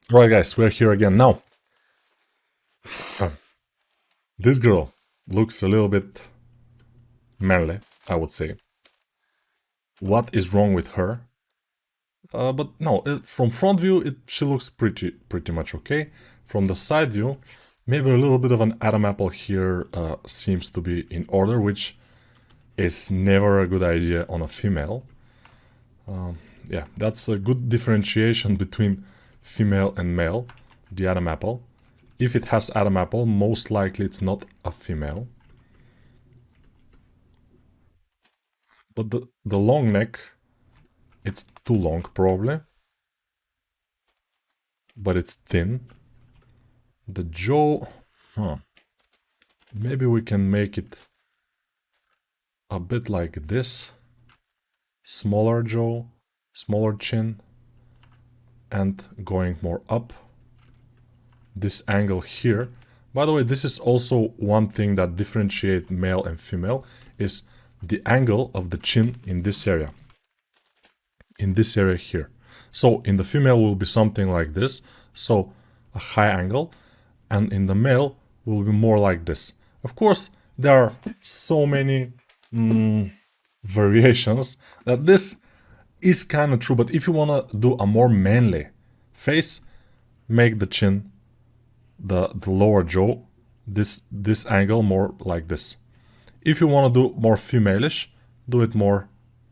Right, guys, we're here again. Now, this girl looks a little bit manly, I would say. What is wrong with her? But no, from front view, she looks pretty much okay. From the side view, maybe a little bit of an Adam apple here seems to be in order, which is never a good idea on a female. Yeah, that's a good differentiation between female and male, the Adam apple. If it has Adam apple, most likely it's not a female. But the long neck, it's too long probably. But it's thin. The jaw, maybe we can make it a bit like this. Smaller jaw, smaller chin, and going more up. This angle here. By the way, this is also one thing that differentiates male and female, is the angle of the chin in this area. In this area here. So in the female will be something like this, so a high angle, and in the male will be more like this. Of course, there are so many variations that this is kind of true, but if you want to do a more manly face, make the chin, the lower jaw, this angle more like this. If you want to do more femaleish, do it more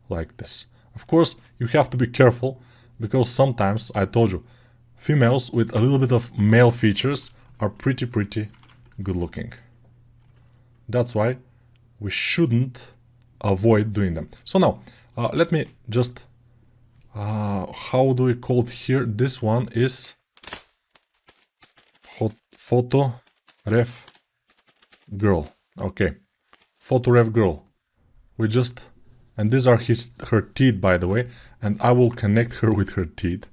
like this. Of course, you have to be careful, because sometimes, I told you, females with a little bit of male features are pretty good looking. That's why we shouldn't avoid doing them. So now, let me just, how do we call it here? This one is photo ref girl. Okay, photo ref girl. We just, and these are her teeth, by the way, and I will connect her with her teeth.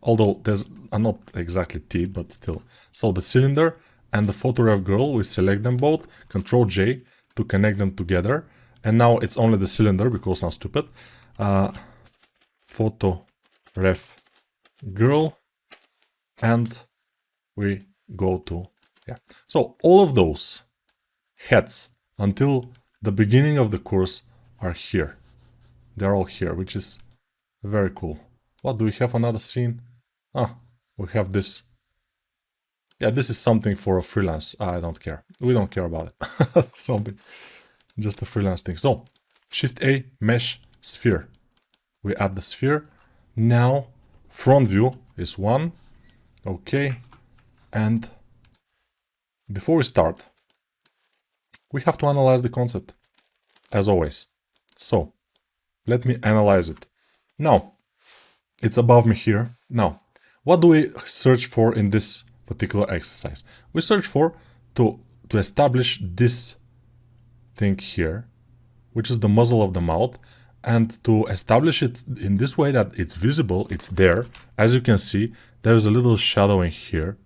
Although there's not exactly teeth, but still. So the cylinder and the photo ref girl, we select them both, Control J to connect them together. And now it's only the cylinder because I'm stupid. Photo ref girl, and we go to, yeah. So all of those heads until the beginning of the course are here. They're all here, which is very cool. What, do we have another scene? Ah, we have this. Yeah, this is something for a freelance. I don't care. We don't care about it. Something. Just a freelance thing. So, Shift A, Mesh, Sphere. We add the sphere. Now, front view is 1. Okay. And before we start, we have to analyze the concept, as always. So, let me analyze it. Now, it's above me here. Now, what do we search for in this particular exercise? We search for to establish this thing here, which is the muzzle of the mouth, and to establish it in this way that it's visible, it's there. As you can see, there's a little shadowing here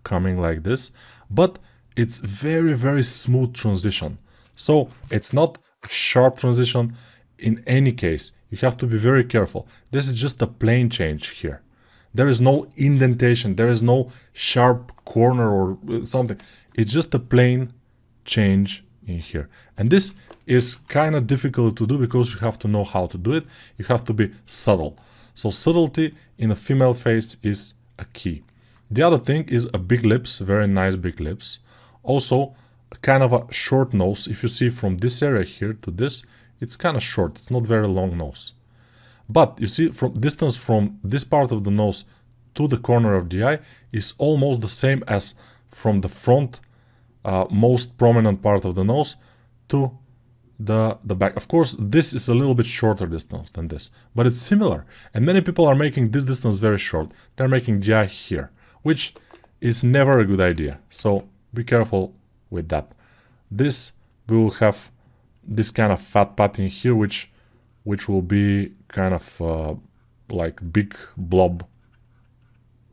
coming like this, but it's very smooth transition. So it's not a sharp transition in any case. You have to be very careful. This is just a plane change here. There is no indentation, there is no sharp corner or something. It's just a plain change in here. And this is kind of difficult to do because you have to know how to do it. You have to be subtle. So subtlety in a female face is a key. The other thing is a big lips, very nice big lips. Also, kind of a short nose. If you see from this area here to this, it's kind of short. It's not very long nose. But you see, from distance from this part of the nose to the corner of the eye is almost the same as from the front most prominent part of the nose to the back. Of course, this is a little bit shorter distance than this, but it's similar. And many people are making this distance very short. They're making the eye here, which is never a good idea. So be careful with that. This, we will have this kind of fat pattern here, which will be kind of like big blob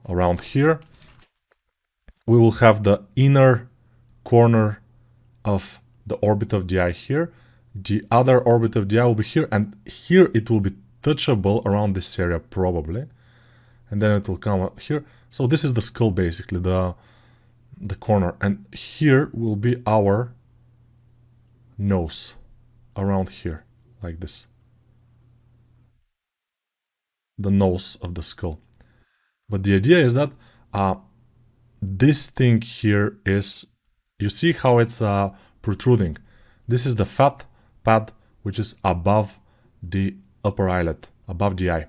around here. We will have the inner corner of the orbit of the eye here. The other orbit of the eye will be here, and here it will be touchable around this area probably. and then it will come up here. So this is the skull, basically, the corner, and here will be our nose, around here, like this. The nose of the skull. But the idea is that this thing here is, you see how it's protruding. This is the fat pad which is above the upper eyelid, above the eye.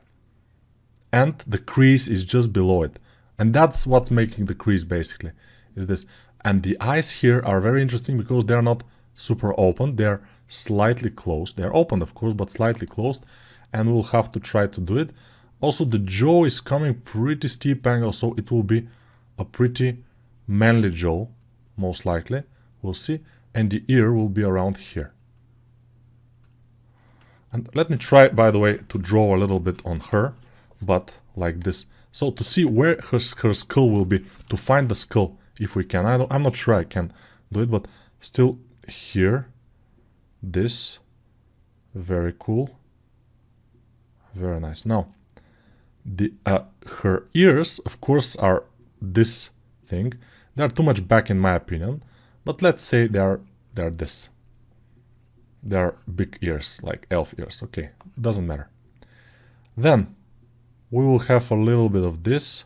And the crease is just below it. And that's what's making the crease, basically, is this. And the eyes here are very interesting because they're not super open. They're slightly closed. They're open, of course, but slightly closed. And we'll have to try to do it. Also, the jaw is coming pretty steep angle, so it will be a pretty manly jaw, most likely. We'll see. And the ear will be around here. And let me try, by the way, to draw a little bit on her, but like this. So to see where her skull will be, to find the skull, if we can. I'm not sure I can do it, but still here. This. Very cool. Very nice. Now, her ears, of course, are this thing. They are too much back, in my opinion, but let's say they are this. They are big ears, like elf ears. Okay, doesn't matter. Then we will have a little bit of this,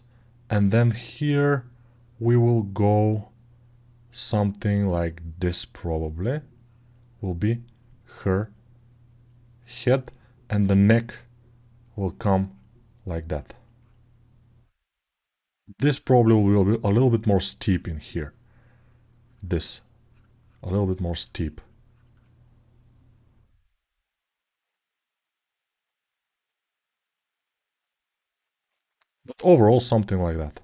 and then here we will go something like this, probably will be her head, and the neck will come like that. This probably will be a little bit more steep in here. This, a little bit more steep. But overall, something like that.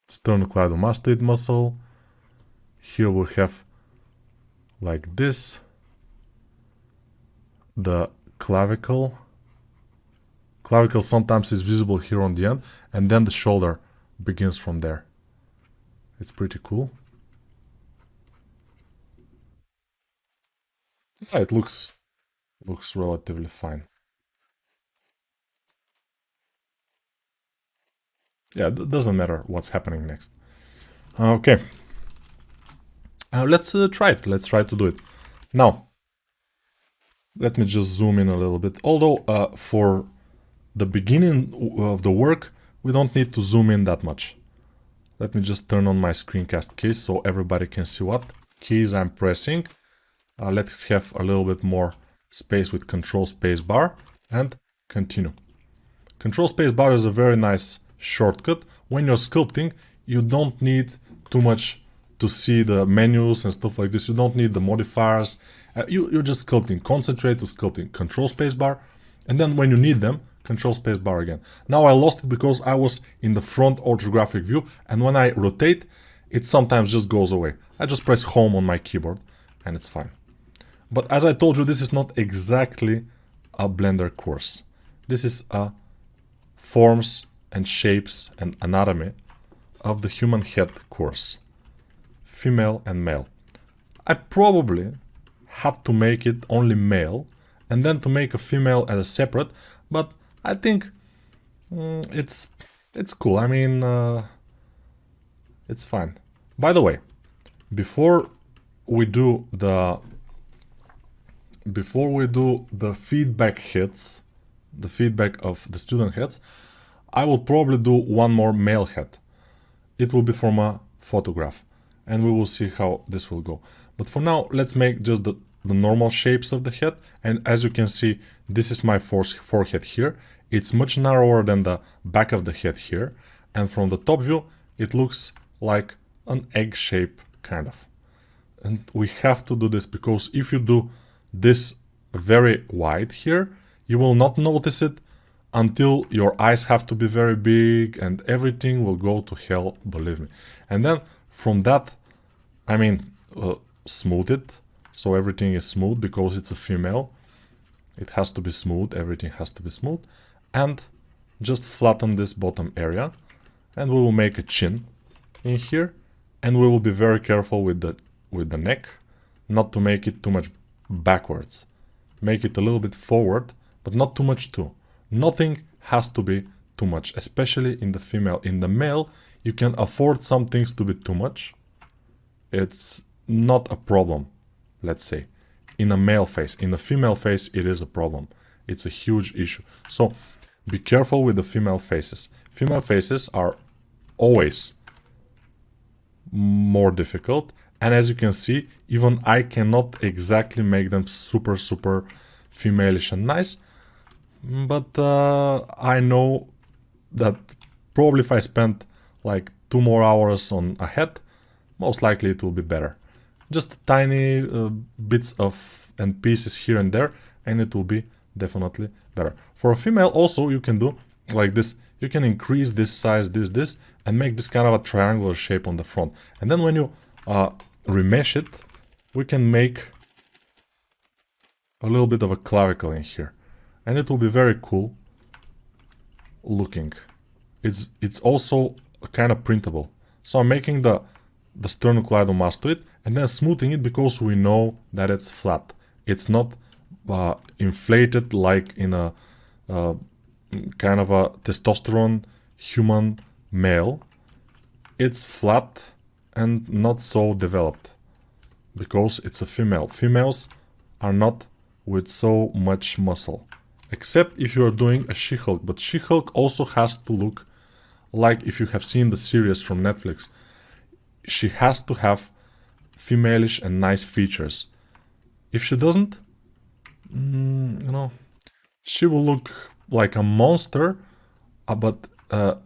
Sternocleidomastoid muscle. Here we'll have like this. The clavicle. Clavicle sometimes is visible here on the end, and then the shoulder begins from there. It's pretty cool. Yeah, it looks relatively fine. Yeah, it doesn't matter what's happening next. Okay. Let's try it. Let's try to do it. Now, let me just zoom in a little bit. Although, for the beginning of the work, we don't need to zoom in that much. Let me just turn on my screencast keys so everybody can see what keys I'm pressing. Let's have a little bit more space with Control Space Bar and continue. Control Space Bar is a very nice shortcut. When you're sculpting, you don't need too much to see the menus and stuff like this. You don't need the modifiers. You're just sculpting. Concentrate to sculpting. Control Space Bar, and then when you need them, Control Space Bar again. Now I lost it because I was in the front orthographic view, and when I rotate, it sometimes just goes away. I just press Home on my keyboard, and it's fine. But as I told you, this is not exactly a Blender course. This is a forms and shapes and anatomy of the human head course. Female and male. I probably had to make it only male and then to make a female as a separate, but I think it's cool. I mean, it's fine. By the way, before we do the feedback heads, the feedback of the student heads, I will probably do one more male head. It will be from a photograph, and we will see how this will go. But for now, let's make just the normal shapes of the head. And as you can see, this is my forehead here. It's much narrower than the back of the head here. And from the top view, it looks like an egg shape, kind of. And we have to do this because if you do this very wide here, you will not notice it until your eyes have to be very big and everything will go to hell, believe me. And then from that, I mean, smooth it. So everything is smooth because it's a female. It has to be smooth. Everything has to be smooth. And just flatten this bottom area. And we will make a chin in here. And we will be very careful with the neck, not to make it too much backwards. Make it a little bit forward, but not too much too. Nothing has to be too much, especially in the female. In the male, you can afford some things to be too much. It's not a problem, let's say, in a male face. In a female face, it is a problem. It's a huge issue. So be careful with the female faces. Female faces are always more difficult. And as you can see, even I cannot exactly make them super, super female-ish and nice. But I know that probably if I spend like 2 more hours on a head, most likely it will be better. Just tiny bits of and pieces here and there, and it will be definitely better. For a female also, you can do like this. You can increase this size, this, and make this kind of a triangular shape on the front. And then when you remesh it, we can make a little bit of a clavicle in here. And it will be very cool looking. It's also kind of printable. So I'm making the sternocleidomastoid to it and then smoothing it because we know that it's flat. It's not inflated like in a kind of a testosterone human male. It's flat and not so developed because it's a female. Females are not with so much muscle, except if you are doing a She-Hulk. But She-Hulk also has to look like, if you have seen the series from Netflix, she has to have female-ish and nice features. If she doesn't, you know, she will look like a monster, but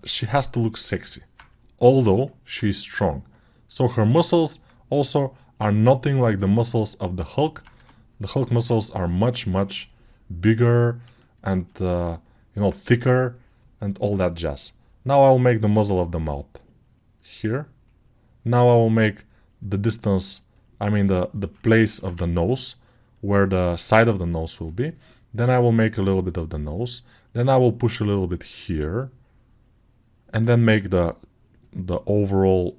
she has to look sexy, although she is strong. So her muscles also are nothing like the muscles of the Hulk. The Hulk muscles are much, much bigger and, you know, thicker and all that jazz. Now I will make the muzzle of the mouth here. Now I will make the distance, I mean the place of the nose, where the side of the nose will be. Then I will make a little bit of the nose. Then I will push a little bit here. And then make the overall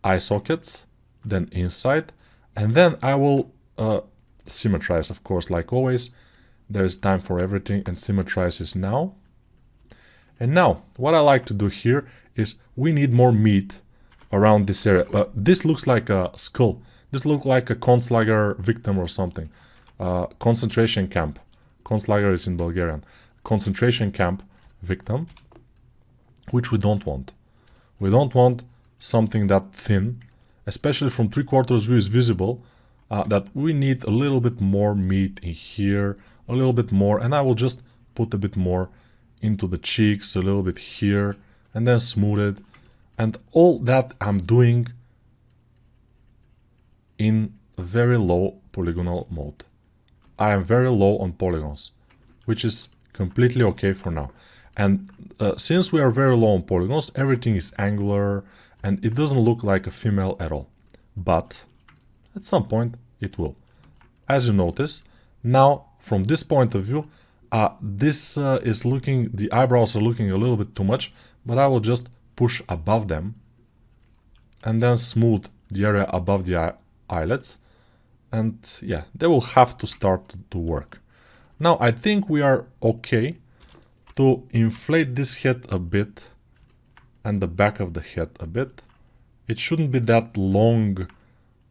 eye sockets. Then inside. And then I will symmetrize, of course, like always. There is time for everything, and symmetrize is now. And now, what I like to do here is we need more meat around this area. This looks like a skull. This looks like a conslager victim or something. Concentration camp. Conslager is in Bulgarian. Concentration camp victim, which we don't want. We don't want something that thin, especially from 3/4 view is visible, that we need a little bit more meat in here, a little bit more, and I will just put a bit more into the cheeks, a little bit here, and then smooth it. And all that I'm doing in very low polygonal mode. I am very low on polygons, which is completely okay for now. And since we are very low on polygons, everything is angular and it doesn't look like a female at all. But at some point it will. As you notice, now from this point of view, this is looking, the eyebrows are looking a little bit too much, but I will just push above them and then smooth the area above the eyelids. And yeah, they will have to start to work. Now I think we are okay to inflate this head a bit and the back of the head a bit. It shouldn't be that long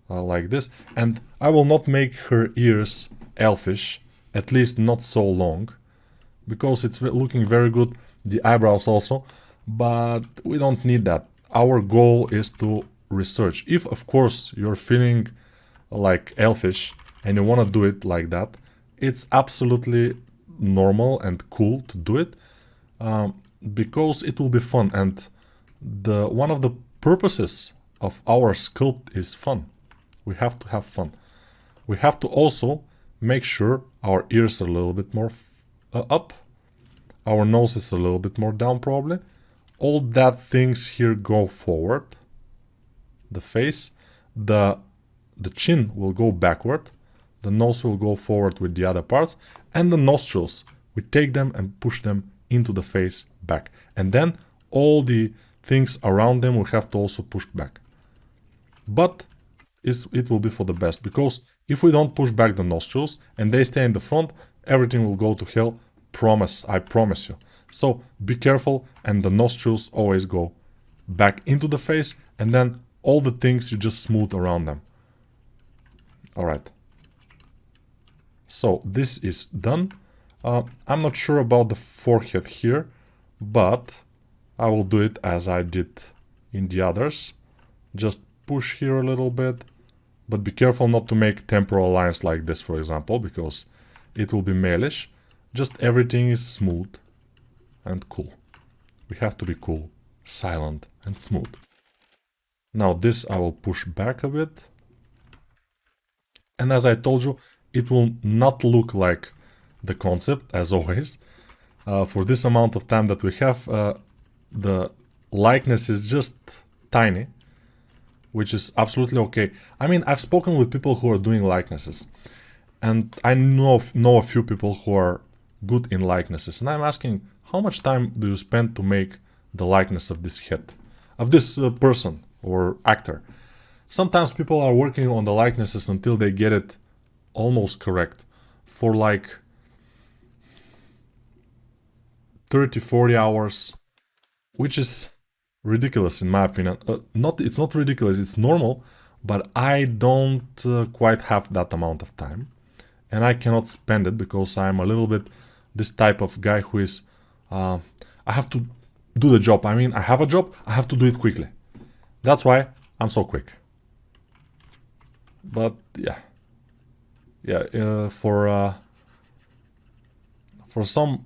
like this. And I will not make her ears elfish, at least not so long, because it's looking very good, the eyebrows also, but we don't need that. Our goal is to research. If of course you're feeling like elfish and you want to do it like that, it's absolutely normal and cool to do it, because it will be fun. And one of the purposes of our sculpt is fun. We have to have fun. We have to also make sure our ears are a little bit more up, our nose is a little bit more down probably. All that things here go forward. The face, the chin will go backward, the nose will go forward with the other parts, and the nostrils, we take them and push them into the face back. And then all the things around them we have to also push back. But it will be for the best, because If we don't push back the nostrils and they stay in the front, everything will go to hell. Promise, I promise you. So be careful, and the nostrils always go back into the face, and then all the things you just smooth around them. Alright. So this is done. I'm not sure about the forehead here, but I will do it as I did in the others. Just push here a little bit, but be careful not to make temporal lines like this, for example, because it will be malish. Just everything is smooth and cool. We have to be cool, silent and smooth. Now this I will push back a bit. And as I told you, it will not look like the concept, as always. For this amount of time that we have, the likeness is just tiny, which is absolutely okay. I mean, I've spoken with people who are doing likenesses, and I know a few people who are good in likenesses, and I'm asking, how much time do you spend to make the likeness of this head, of this person or actor? Sometimes people are working on the likenesses until they get it almost correct for like 30-40 hours, which is ridiculous in my opinion. It's not ridiculous, it's normal, but I don't quite have that amount of time, and I cannot spend it because I'm a little bit this type of guy who is I have to do the job. I mean, I have a job, I have to do it quickly. That's why I'm so quick. But for some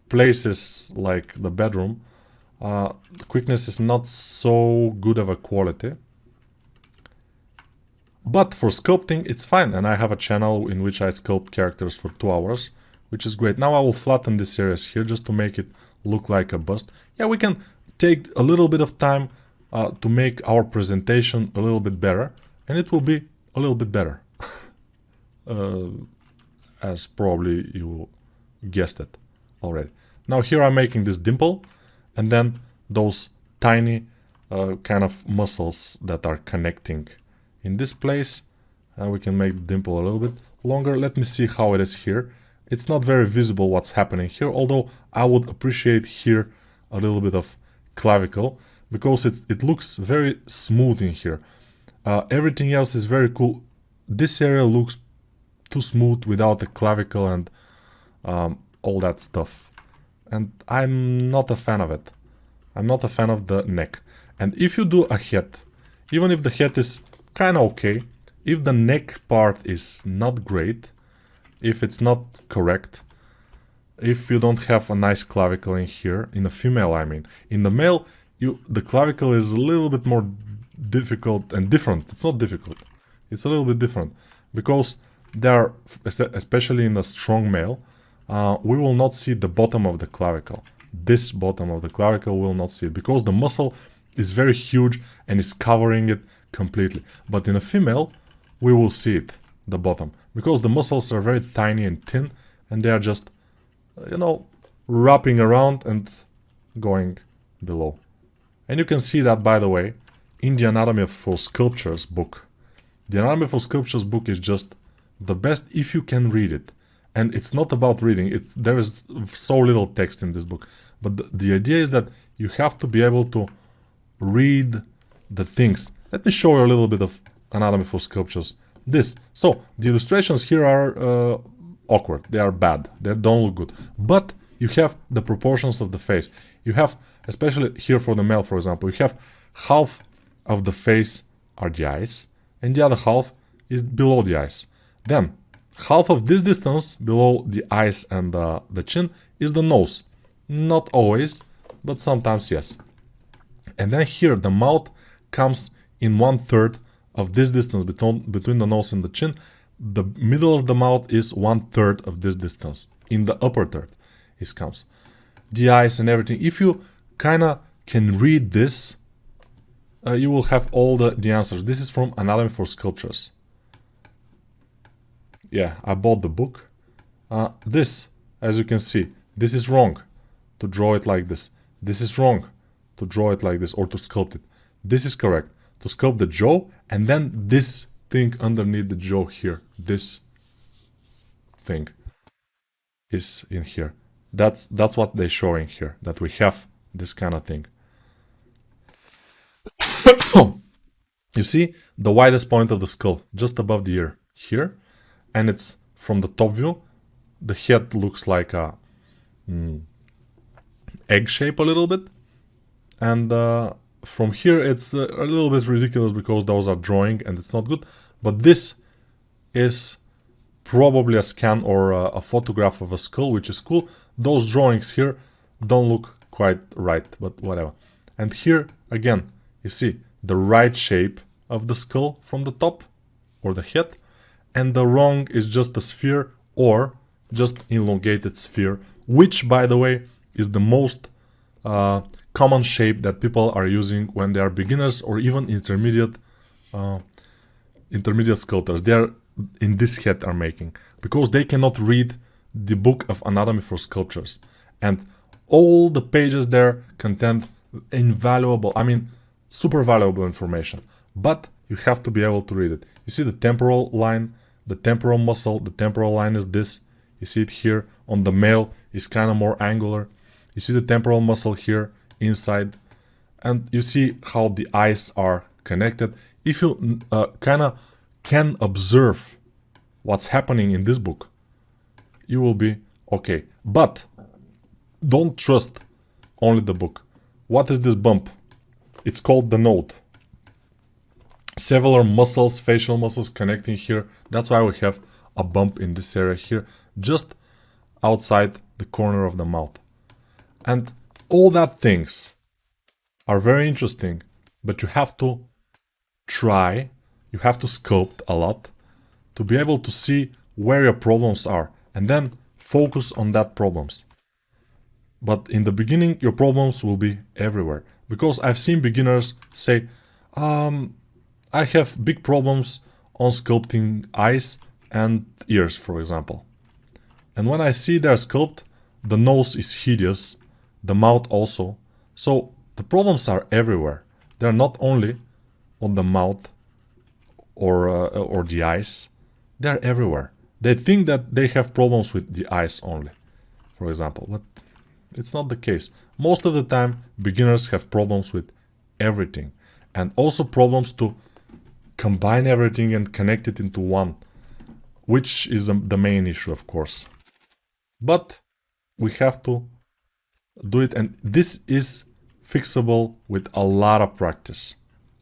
places like the bedroom, the quickness is not so good of a quality. But for sculpting, it's fine, and I have a channel in which I sculpt characters for 2 hours, which is great. Now I will flatten this areas here just to make it look like a bust. Yeah, we can take a little bit of time to make our presentation a little bit better, and it will be a little bit better. As probably you guessed it already. Now here I'm making this dimple, and then those tiny kind of muscles that are connecting in this place. We can make the dimple a little bit longer. Let me see how it is here. It's not very visible what's happening here, although I would appreciate here a little bit of clavicle, because it looks very smooth in here. Everything else is very cool. This area looks too smooth without the clavicle and all that stuff. And I'm not a fan of it. I'm not a fan of the neck. And if you do a head, even if the head is kind of okay, if the neck part is not great, if it's not correct, if you don't have a nice clavicle in here, in a female I mean, in the male, the clavicle is a little bit more difficult and different. It's not difficult, it's a little bit different, because there, especially in a strong male, we will not see the bottom of the clavicle. This bottom of the clavicle we will not see it, because the muscle is very huge and is covering it completely. But in a female, we will see it, the bottom, because the muscles are very tiny and thin, and they are just, you know, wrapping around and going below. And you can see that, by the way, in the Anatomy for Sculptures book. The Anatomy for Sculptures book is just the best if you can read it. And it's not about reading, there is so little text in this book. But the idea is that you have to be able to read the things. Let me show you a little bit of Anatomy for Sculptures. So the illustrations here are awkward, they are bad, they don't look good. But you have the proportions of the face. You have, especially here for the male, for example, you have half of the face are the eyes, and the other half is below the eyes. Then half of this distance below the eyes and the chin is the nose. Not always, but sometimes yes. And then here the mouth comes in 1/3 of this distance between the nose and the chin. The middle of the mouth is 1/3 of this distance. In the upper third it comes. The eyes and everything. If you kinda can read this, you will have all the answers. This is from Anatomy for Sculptures. Yeah, I bought the book. This, as you can see, this is wrong to draw it like this. This is wrong to draw it like this or to sculpt it. This is correct, to sculpt the jaw, and then this thing underneath the jaw here, this thing is in here. That's what they're showing here, that we have this kind of thing. You see the widest point of the skull just above the ear here, and it's from the top view. The head looks like a egg shape a little bit, and from here it's a little bit ridiculous because those are drawing and it's not good. But this is probably a scan or a photograph of a skull, which is cool. Those drawings here don't look quite right, but whatever. And here again, you see the right shape of the skull from the top, or the head, and the wrong is just a sphere or just elongated sphere, which, by the way, is the most common shape that people are using when they are beginners or even intermediate sculptors. They are in this head are making, because they cannot read the book of anatomy for sculptures, and all the pages there contain invaluable, I mean super valuable information, but you have to be able to read it. You see the temporal line, the temporal muscle, the temporal line is this. You see it here on the male is kind of more angular. You see the temporal muscle here inside, and you see how the eyes are connected. If you kind of can observe what's happening in this book, you will be okay. But don't trust only the book. What is this bump? It's called the node. Several muscles, facial muscles connecting here. That's why we have a bump in this area here, just outside the corner of the mouth. And all that things are very interesting, but you have to try, you have to sculpt a lot to be able to see where your problems are and then focus on that problems. But in the beginning, your problems will be everywhere, because I've seen beginners say, I have big problems on sculpting eyes and ears, for example. And when I see their sculpt, the nose is hideous, the mouth also. So the problems are everywhere. They're not only on the mouth or the eyes. They're everywhere. They think that they have problems with the eyes only, for example, but it's not the case. Most of the time, beginners have problems with everything, and also problems to combine everything and connect it into one, which is the main issue, of course. But we have to do it, and this is fixable with a lot of practice.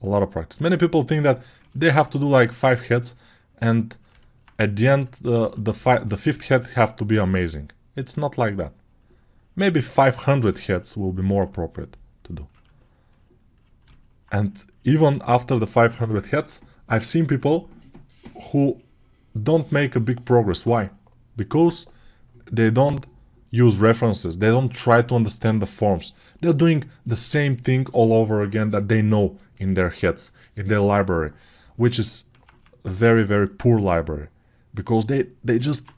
A lot of practice. Many people think that they have to do like 5 heads, and at the end, the 5th head have to be amazing. It's not like that. Maybe 500 heads will be more appropriate to do. And even after the 500 heads, I've seen people who don't make a big progress. Why? Because they don't use references. They don't try to understand the forms. They're doing the same thing all over again that they know in their heads, in their library, which is a very, very poor library, because they just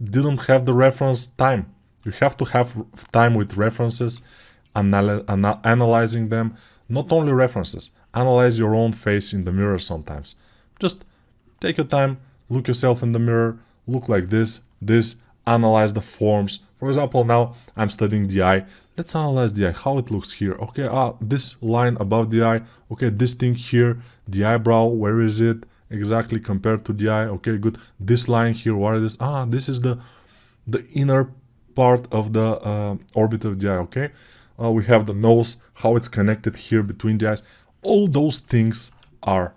didn't have the reference time. You have to have time with references, analyzing them. Not only references, analyze your own face in the mirror sometimes. Just take your time, look yourself in the mirror, look like this, analyze the forms. For example, now I'm studying the eye. Let's analyze the eye, how it looks here. Okay, this line above the eye. Okay, this thing here, the eyebrow, where is it exactly compared to the eye? Okay, good. This line here, what is this? This is the inner part of the orbit of the eye. Okay, we have the nose, how it's connected here between the eyes. All those things are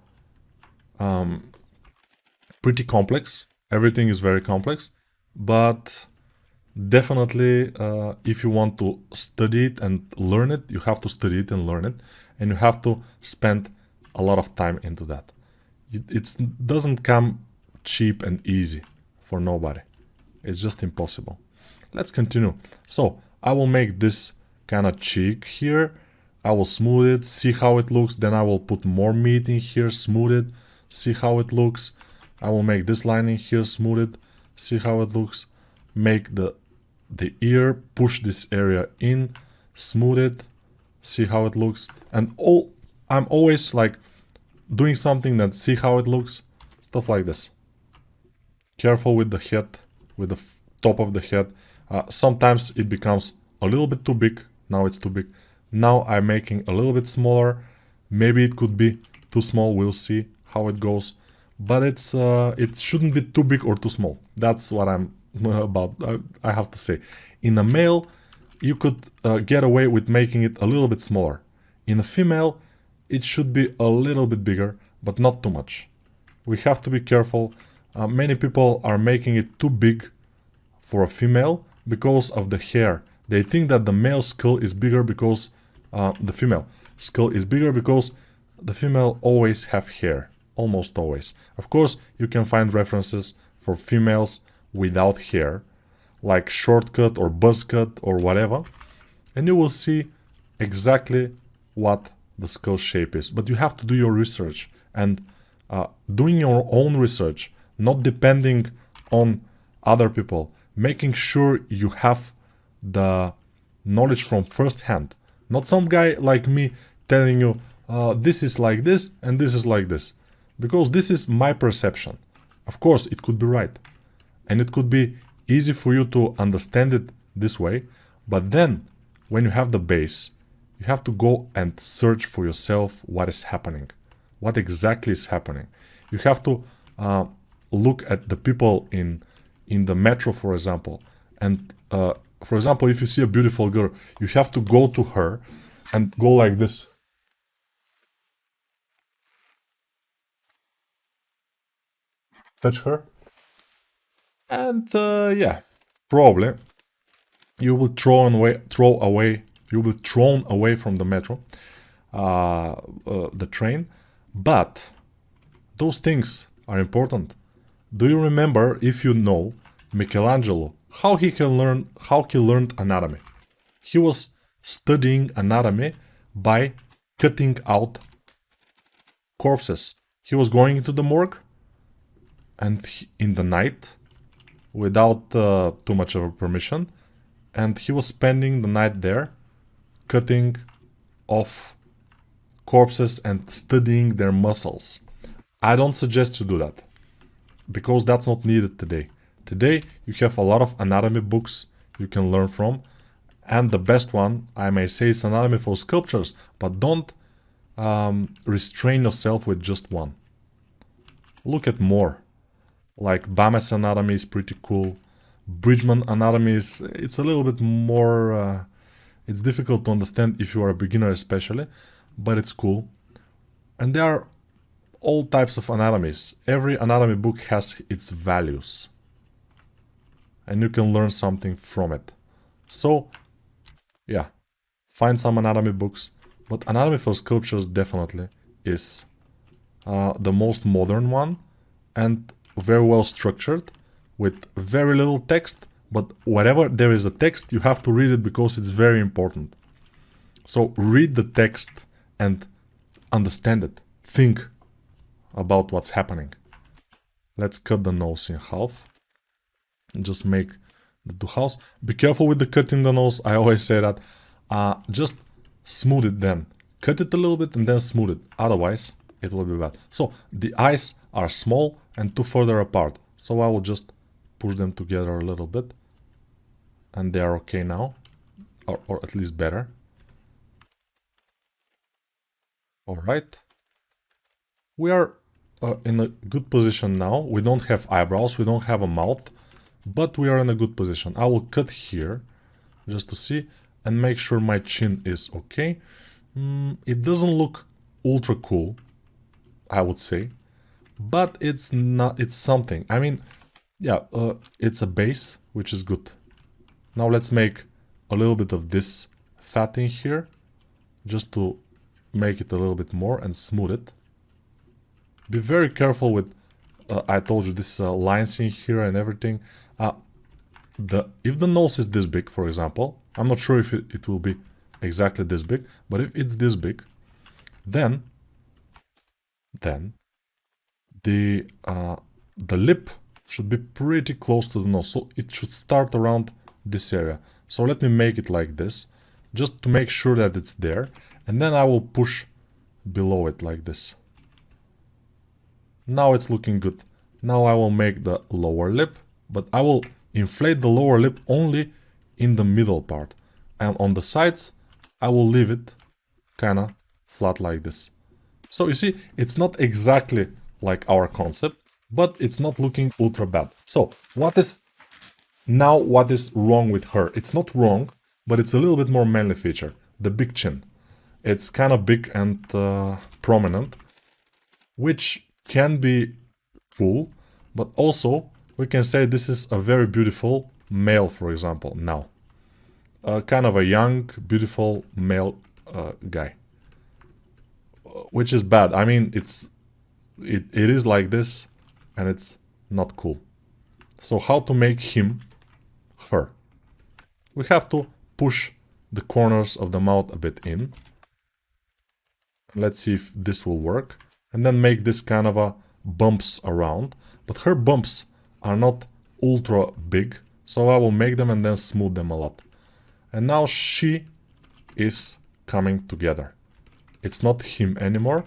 pretty complex. Everything is very complex, but definitely if you want to study it and learn it, you have to study it and learn it, and you have to spend a lot of time into that. It doesn't come cheap and easy for nobody. It's just impossible. Let's continue. So I will make this kind of cheek here. I will smooth it, see how it looks. Then I will put more meat in here, smooth it, see how it looks. I will make this line in here, smooth it, see how it looks. Make the ear, push this area in, smooth it, see how it looks. And I'm always like doing something that see how it looks, stuff like this. Careful with the head, with the top of the head. Sometimes it becomes a little bit too big. Now it's too big. Now I'm making a little bit smaller. Maybe it could be too small. We'll see how it goes. But it shouldn't be too big or too small. That's what I'm about. I have to say. In a male, you could get away with making it a little bit smaller. In a female, it should be a little bit bigger, but not too much. We have to be careful. Many people are making it too big for a female because of the hair. They think that the male skull is bigger because the female skull is bigger because the female always have hair. Almost always. Of course, you can find references for females without hair, like shortcut or buzz cut or whatever, and you will see exactly what the skull shape is. But you have to do your research, and doing your own research, not depending on other people, making sure you have the knowledge from first hand. Not some guy like me telling you this is like this and this is like this. Because this is my perception. Of course, it could be right. And it could be easy for you to understand it this way. But then, when you have the base, you have to go and search for yourself what is happening. What exactly is happening. You have to look at the people in the metro, for example. And, for example, if you see a beautiful girl, you have to go to her and go like this. Touch her, and yeah, probably you will you will thrown away from the metro, the train. But those things are important. Do you remember, if you know, Michelangelo, how he learned anatomy? He was studying anatomy by cutting out corpses. He was going into the morgue, and in the night, without too much of a permission, and he was spending the night there, cutting off corpses and studying their muscles. I don't suggest you do that, because that's not needed today. Today, you have a lot of anatomy books you can learn from, and the best one, I may say, is Anatomy for Sculptures, but don't restrain yourself with just one. Look at more. Like Bames anatomy is pretty cool. Bridgman anatomy it's a little bit more, it's difficult to understand if you are a beginner especially, but it's cool. And there are all types of anatomies. Every anatomy book has its values. And you can learn something from it. So, yeah, find some anatomy books. But Anatomy for Sculptures definitely is the most modern one. And very well structured, with very little text, but wherever there is a text, you have to read it because it's very important. So read the text and understand it. Think about what's happening. Let's cut the nose in half. And just make the two halves. Be careful with the cutting the nose. I always say that. Just smooth it then. Cut it a little bit and then smooth it. Otherwise, it will be bad. So the eyes are small and too further apart. So I will just push them together a little bit. And they are okay now. Or at least better. Alright. We are in a good position now. We don't have eyebrows, we don't have a mouth. But we are in a good position. I will cut here, just to see, and make sure my chin is okay. It doesn't look ultra cool, I would say. But it's not, it's something. I mean, yeah, it's a base, which is good. Now let's make a little bit of this fat in here, just to make it a little bit more and smooth it. Be very careful with, I told you, this lines in here and everything. If the nose is this big, for example, I'm not sure if it will be exactly this big, but if it's this big, then the lip should be pretty close to the nose, so it should start around this area. So let me make it like this, just to make sure that it's there, and then I will push below it like this. Now it's looking good. Now I will make the lower lip, but I will inflate the lower lip only in the middle part. And on the sides, I will leave it kind of flat like this. So you see, it's not exactly like our concept, but it's not looking ultra bad. So what is wrong with her? It's not wrong, but it's a little bit more manly feature. The big chin. It's kind of big and prominent, which can be cool, but also we can say this is a very beautiful male, for example, now. Kind of a young, beautiful male guy. Which is bad. I mean, it is like this, and it's not cool. So how to make him her? We have to push the corners of the mouth a bit in. Let's see if this will work. And then make this kind of a bumps around. But her bumps are not ultra big, so I will make them and then smooth them a lot. And now she is coming together. It's not him anymore.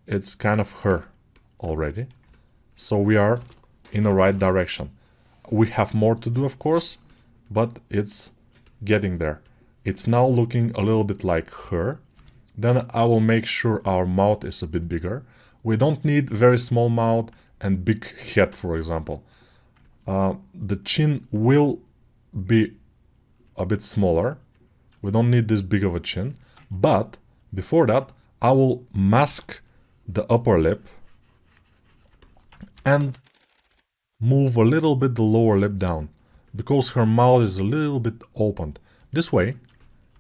It's kind of her already. So we are in the right direction. We have more to do, of course, but it's getting there. It's now looking a little bit like her. Then I will make sure our mouth is a bit bigger. We don't need very small mouth and big head, for example. The chin will be a bit smaller. We don't need this big of a chin. But before that, I will mask the upper lip and move a little bit the lower lip down, because her mouth is a little bit opened. This way,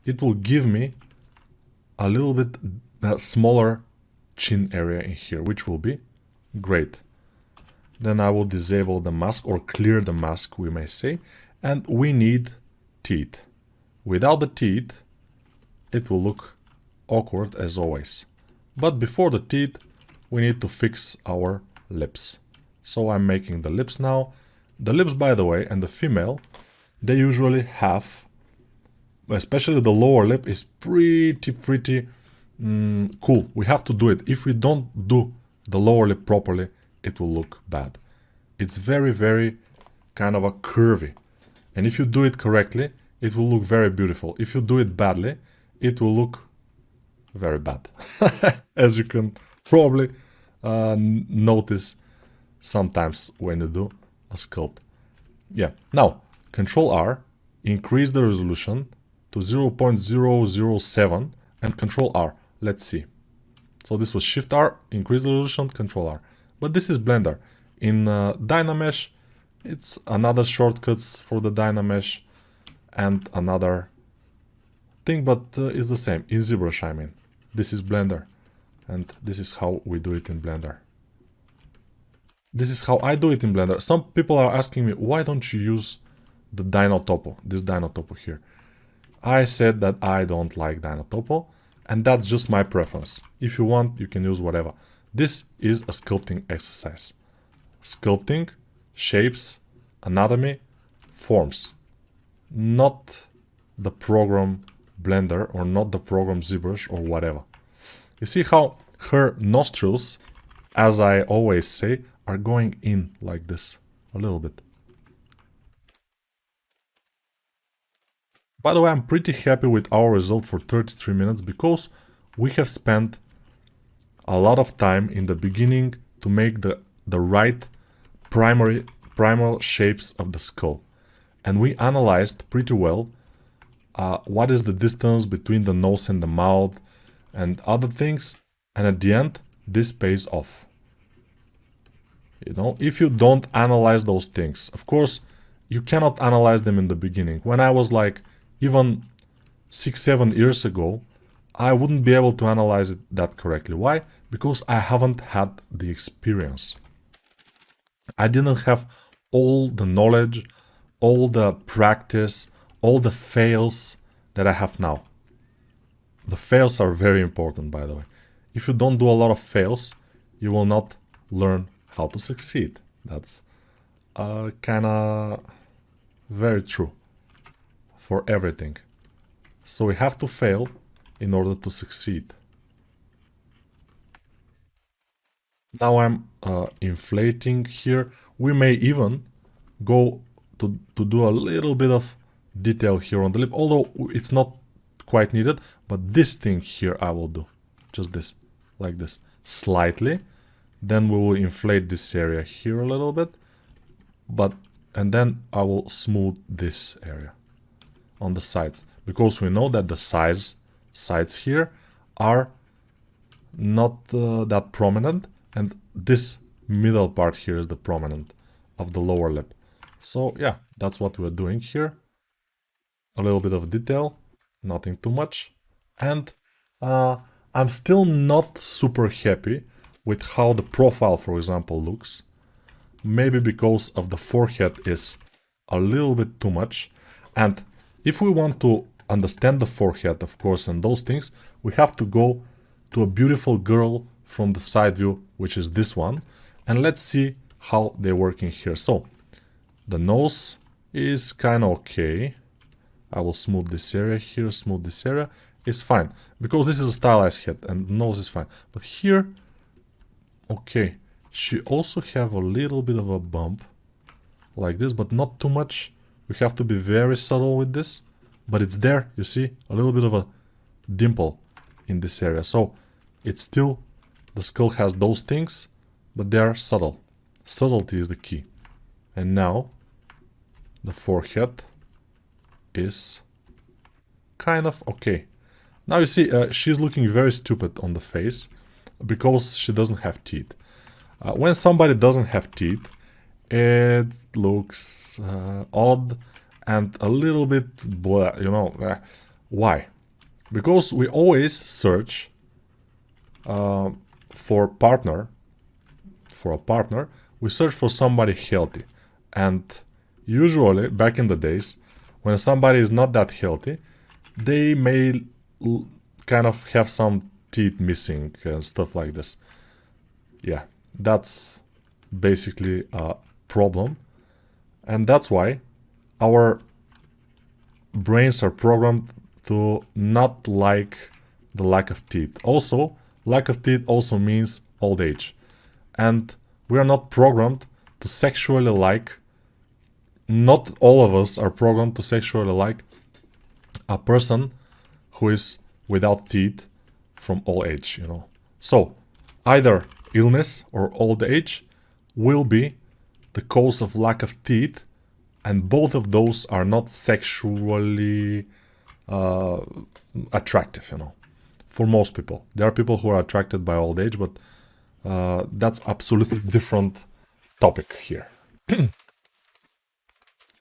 it will give me a little bit smaller chin area in here, which will be great. Then I will disable the mask, or clear the mask, we may say, and we need teeth. Without the teeth, it will look awkward as always. But before the teeth, we need to fix our lips. So I'm making the lips now. The lips, by the way, and the female, they usually have, especially the lower lip, is pretty cool. We have to do it. If we don't do the lower lip properly, it will look bad. It's very kind of a curvy. And if you do it correctly, it will look very beautiful. If you do it badly, it will look very bad. As you can probably notice sometimes when you do a sculpt. Yeah. Now, Control R, increase the resolution to 0.007 and Control R. Let's see. So this was Shift R, increase the resolution, Control R. But this is Blender. In Dynamesh, it's another shortcuts for the Dynamesh and another thing, but it's the same. In ZBrush, I mean. This is Blender. And this is how we do it in Blender. This is how I do it in Blender. Some people are asking me, why don't you use the Dino Topo, this Dino Topo here? I said that I don't like Dino Topo, and that's just my preference. If you want, you can use whatever. This is a sculpting exercise. Sculpting, shapes, anatomy, forms. Not the program Blender or not the program ZBrush or whatever. You see how her nostrils, as I always say, are going in like this, a little bit. By the way, I'm pretty happy with our result for 33 minutes because we have spent a lot of time in the beginning to make the right primal shapes of the skull. And we analyzed pretty well what is the distance between the nose and the mouth and other things. And at the end, this pays off. You know, if you don't analyze those things, of course, you cannot analyze them in the beginning. When I was like, even 6-7 years ago, I wouldn't be able to analyze it that correctly. Why? Because I haven't had the experience. I didn't have all the knowledge, all the practice, all the fails that I have now. The fails are very important, by the way. If you don't do a lot of fails, you will not learn how to succeed. That's kind of very true for everything. So we have to fail in order to succeed. Now I'm inflating here. We may even go to do a little bit of detail here on the lip, although it's not quite needed, but this thing here I will do. Just this, like this, slightly. Then we will inflate this area here a little bit, and then I will smooth this area on the sides, because we know that the sides here are not that prominent, and this middle part here is the prominent of the lower lip. So yeah, that's what we're doing here. A little bit of detail, nothing too much. And I'm still not super happy with how the profile, for example, looks. Maybe because of the forehead is a little bit too much. And if we want to understand the forehead, of course, and those things, we have to go to a beautiful girl from the side view, which is this one. And let's see how they're working here. So the nose is kind of okay. I will smooth this area here, smooth this area. It's fine, because this is a stylized head and the nose is fine. But here, okay, she also have a little bit of a bump, like this, but not too much. We have to be very subtle with this, but it's there, you see, a little bit of a dimple in this area. So it's still, the skull has those things, but they are subtle. Subtlety is the key. And now, the forehead is kind of okay. Now you see, she's looking very stupid on the face because she doesn't have teeth. When somebody doesn't have teeth, it looks odd and a little bit blah, you know. Why? Because we always search for a partner, we search for somebody healthy. And usually, back in the days, when somebody is not that healthy, they may kind of have some teeth missing and stuff like this. Yeah, that's basically a problem. And that's why our brains are programmed to not like the lack of teeth. Also, lack of teeth also means old age. And we are not programmed to sexually like, not all of us are programmed to sexually like a person who is without teeth from old age, you know. So, either illness or old age will be the cause of lack of teeth, and both of those are not sexually attractive, you know, for most people. There are people who are attracted by old age, but that's absolutely different topic here.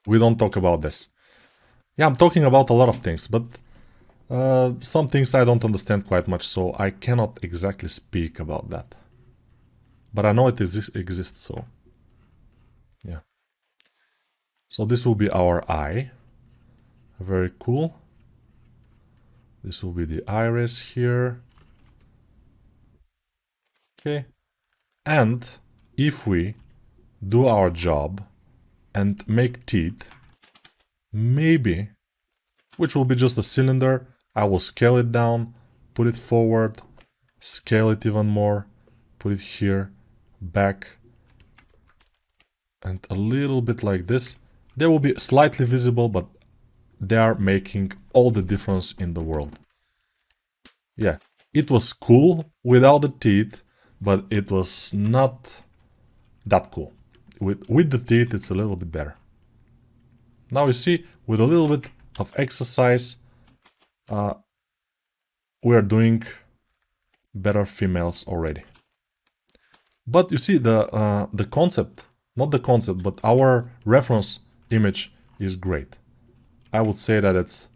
We don't talk about this. Yeah, I'm talking about a lot of things, but some things I don't understand quite much, so I cannot exactly speak about that. But I know it exists, so yeah. So this will be our eye. Very cool. This will be the iris here. Okay. And if we do our job and make teeth, maybe, which will be just a cylinder, I will scale it down, put it forward, scale it even more, put it here, back, and a little bit like this. They will be slightly visible, but they are making all the difference in the world. Yeah, it was cool without the teeth, but it was not that cool. With the teeth, it's a little bit better. Now you see, with a little bit of exercise, we are doing better females already. But you see, the concept, not the concept, but our reference image is great. I would say that it's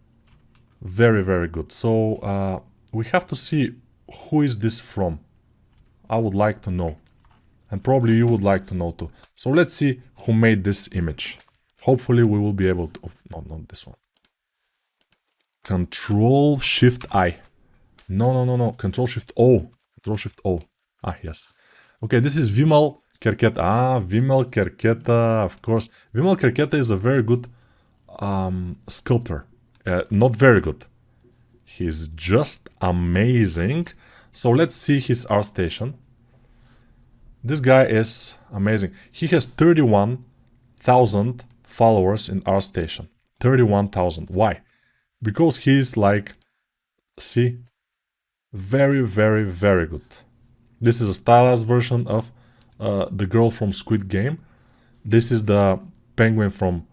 very, very good. So we have to see who is this from. I would like to know. And probably you would like to know too. So let's see who made this image. Hopefully we will be able to... Oh, no, not this one. Control Shift I. No. Control Shift O. Control Shift O. Ah, yes. Okay, this is Vimal Kerketta. Ah, Vimal Kerketta, of course. Vimal Kerketta is a very good sculptor. Not very good. He's just amazing. So let's see his ArtStation. This guy is amazing. He has 31,000 followers in ArtStation. 31,000. Why? Because he's like, see, very, very, very good. This is a stylized version of the girl from Squid Game. This is the penguin from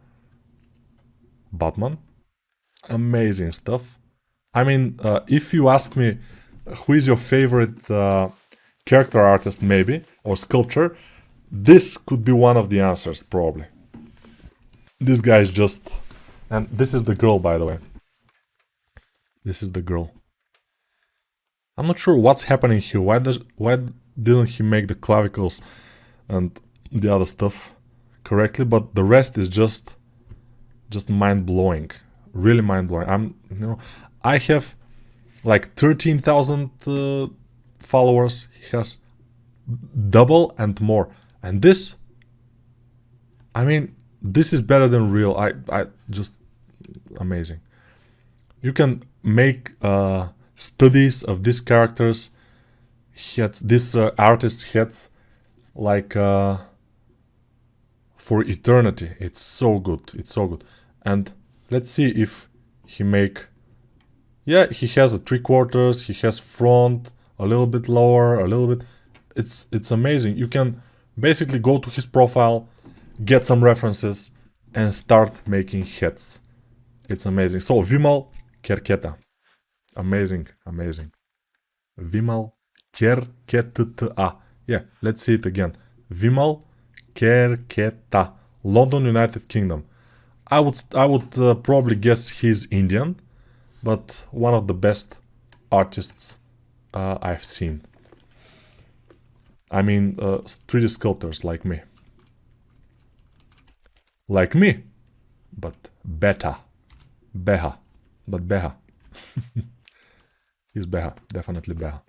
Batman. Amazing stuff. I mean, if you ask me who is your favorite character artist, maybe, or sculptor, this could be one of the answers, probably. This guy is just... And this is the girl, by the way. This is the girl. I'm not sure what's happening here. Why didn't he make the clavicles and the other stuff correctly? But the rest is just mind-blowing. Really mind-blowing. I have like 13,000 followers. He has double and more. And this, I mean, this is better than real. I just amazing. You can make studies of these characters. This artist had like for eternity. It's so good. It's so good. And let's see if he make. Yeah, he has a 3/4. He has front, a little bit lower, a little bit. It's amazing. You can basically go to his profile, get some references, and start making heads. It's amazing. So Vimal Kerketta. Amazing, amazing. Vimal Kerketta. Yeah, let's see it again. Vimal Kerketta. London, United Kingdom. I would probably guess he's Indian, but one of the best artists I've seen. I mean, 3D sculptors like me. Like me, but better. Beha. But Beha. He's Beha. Definitely Beha.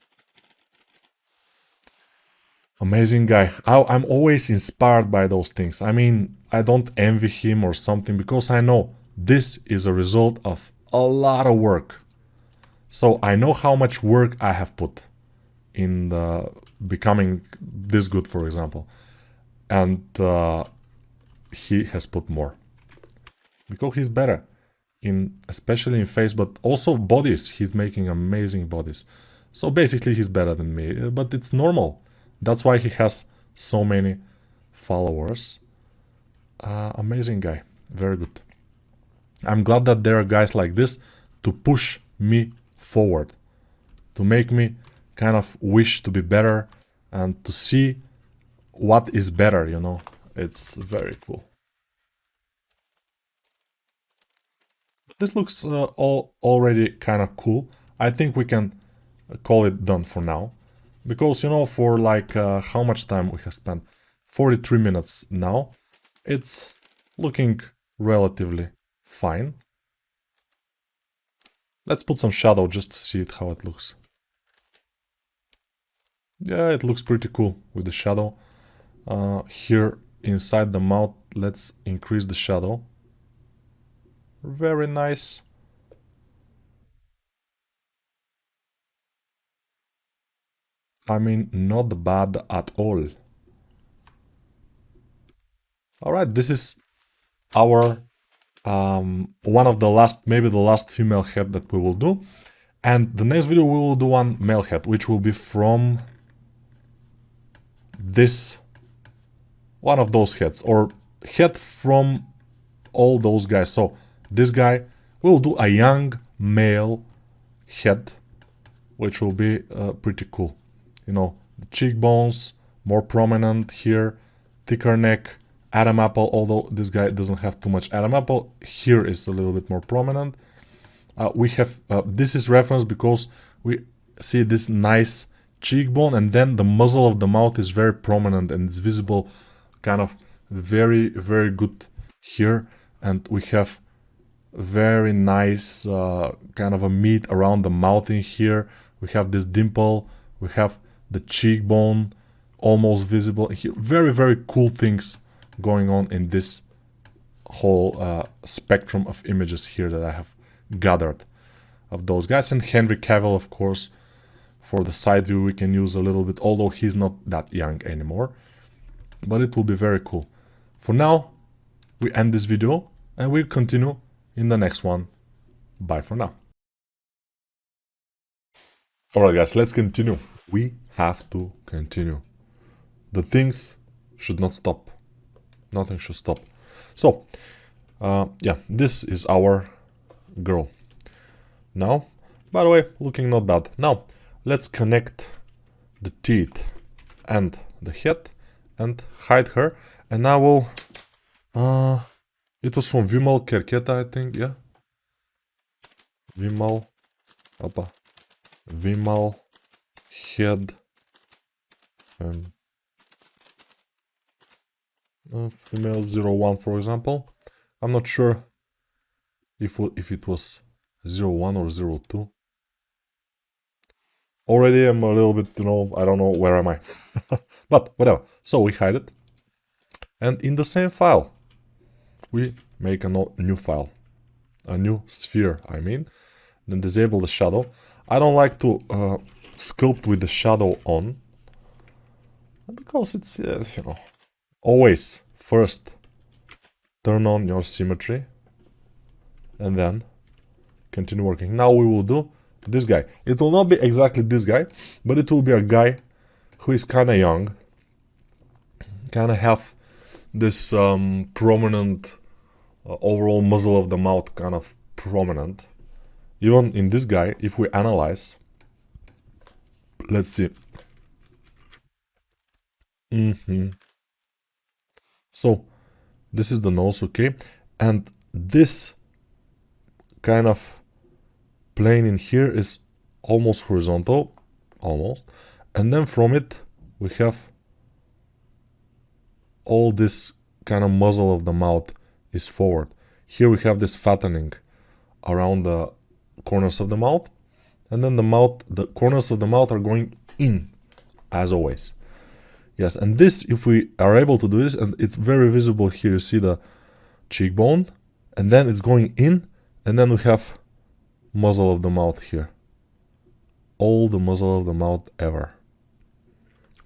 Amazing guy. I'm always inspired by those things. I mean, I don't envy him or something because I know this is a result of a lot of work. So I know how much work I have put in becoming this good, for example. And he has put more. Because he's better. Especially in face, but also bodies. He's making amazing bodies. So basically he's better than me, but it's normal. That's why he has so many followers. Amazing guy. Very good. I'm glad that there are guys like this to push me forward. To make me kind of wish to be better and to see what is better, you know. It's very cool. This looks already kind of cool. I think we can call it done for now. Because, you know, for like how much time we have spent? 43 minutes now. It's looking relatively fine. Let's put some shadow just to see how it looks. Yeah, it looks pretty cool with the shadow. Here inside the mouth, let's increase the shadow. Very nice. I mean, not bad at all. Alright, this is our one of the last, maybe the last female head that we will do. And the next video we will do one male head, which will be from this, one of those heads, or head from all those guys. So this guy will do a young male head, which will be pretty cool. You know, the cheekbones more prominent here, thicker neck, Adam apple, although this guy doesn't have too much Adam apple. Here is a little bit more prominent. We have, this is reference because we see this nice cheekbone, and then the muzzle of the mouth is very prominent and it's visible, kind of very, very good here. And we have very nice kind of a meat around the mouth in here. We have this dimple, we have the cheekbone almost visible here. Very, very cool things going on in this whole spectrum of images here that I have gathered of those guys. And Henry Cavill, of course, For the side view we can use a little bit, although he's not that young anymore. But it will be very cool. For now, we end this video and we'll continue in the next one. Bye for now. Alright guys, let's continue. We have to continue. The things should not stop. Nothing should stop. So, yeah, this is our girl. Now, by the way, looking not bad. Now, let's connect the teeth and the head and hide her. And I will... it was from Vimal Kerketta, I think, yeah? Vimal head female 01, for example. I'm not sure if it was 01 or 02. Already I'm a little bit, you know, I don't know where am I. But whatever. So we hide it. And in the same file, we make a new file. A new sphere, I mean. Then disable the shadow. I don't like to sculpt with the shadow on. Because it's, you know, always first turn on your symmetry. And then continue working. Now we will do this guy. It will not be exactly this guy, but it will be a guy who is kind of young. Kind of have this prominent overall muzzle of the mouth, kind of prominent. Even in this guy, if we analyze, let's see. So this is the nose, okay, and this kind of plane in here is almost horizontal, almost, and then from it we have all this kind of muzzle of the mouth is forward. Here we have this fattening around the corners of the mouth, and then the corners of the mouth are going in, as always. Yes, and this, if we are able to do this, and it's very visible here, you see the cheekbone, and then it's going in, and then we have muzzle of the mouth here. All the muzzle of the mouth ever.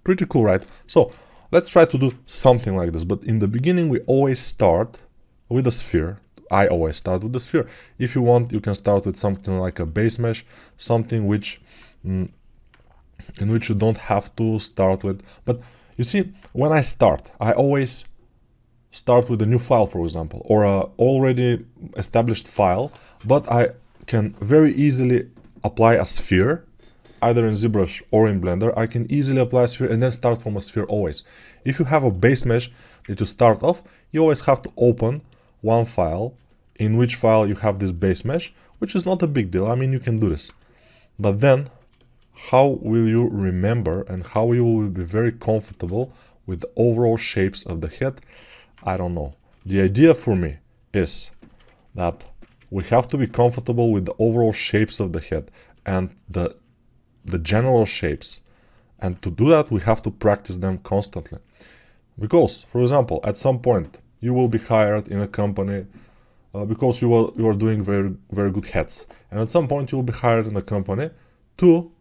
Pretty cool, right? So let's try to do something like this, but in the beginning we always start with a sphere. I always start with the sphere. If you want, you can start with something like a base mesh, something which in which you don't have to start with. But you see, when I start, I always start with a new file, for example, or a already established file, but I can very easily apply a sphere, either in ZBrush or in Blender. I can easily apply a sphere and then start from a sphere always. If you have a base mesh that you start off, you always have to open one file, in which file you have this base mesh, which is not a big deal. I mean, you can do this. But then, how will you remember and how you will be very comfortable with the overall shapes of the head? I don't know. The idea for me is that we have to be comfortable with the overall shapes of the head and the general shapes. And to do that, we have to practice them constantly. Because, for example, at some point, you will be hired in a company because you are doing very, very good heads. And at some point, you will be hired in a company to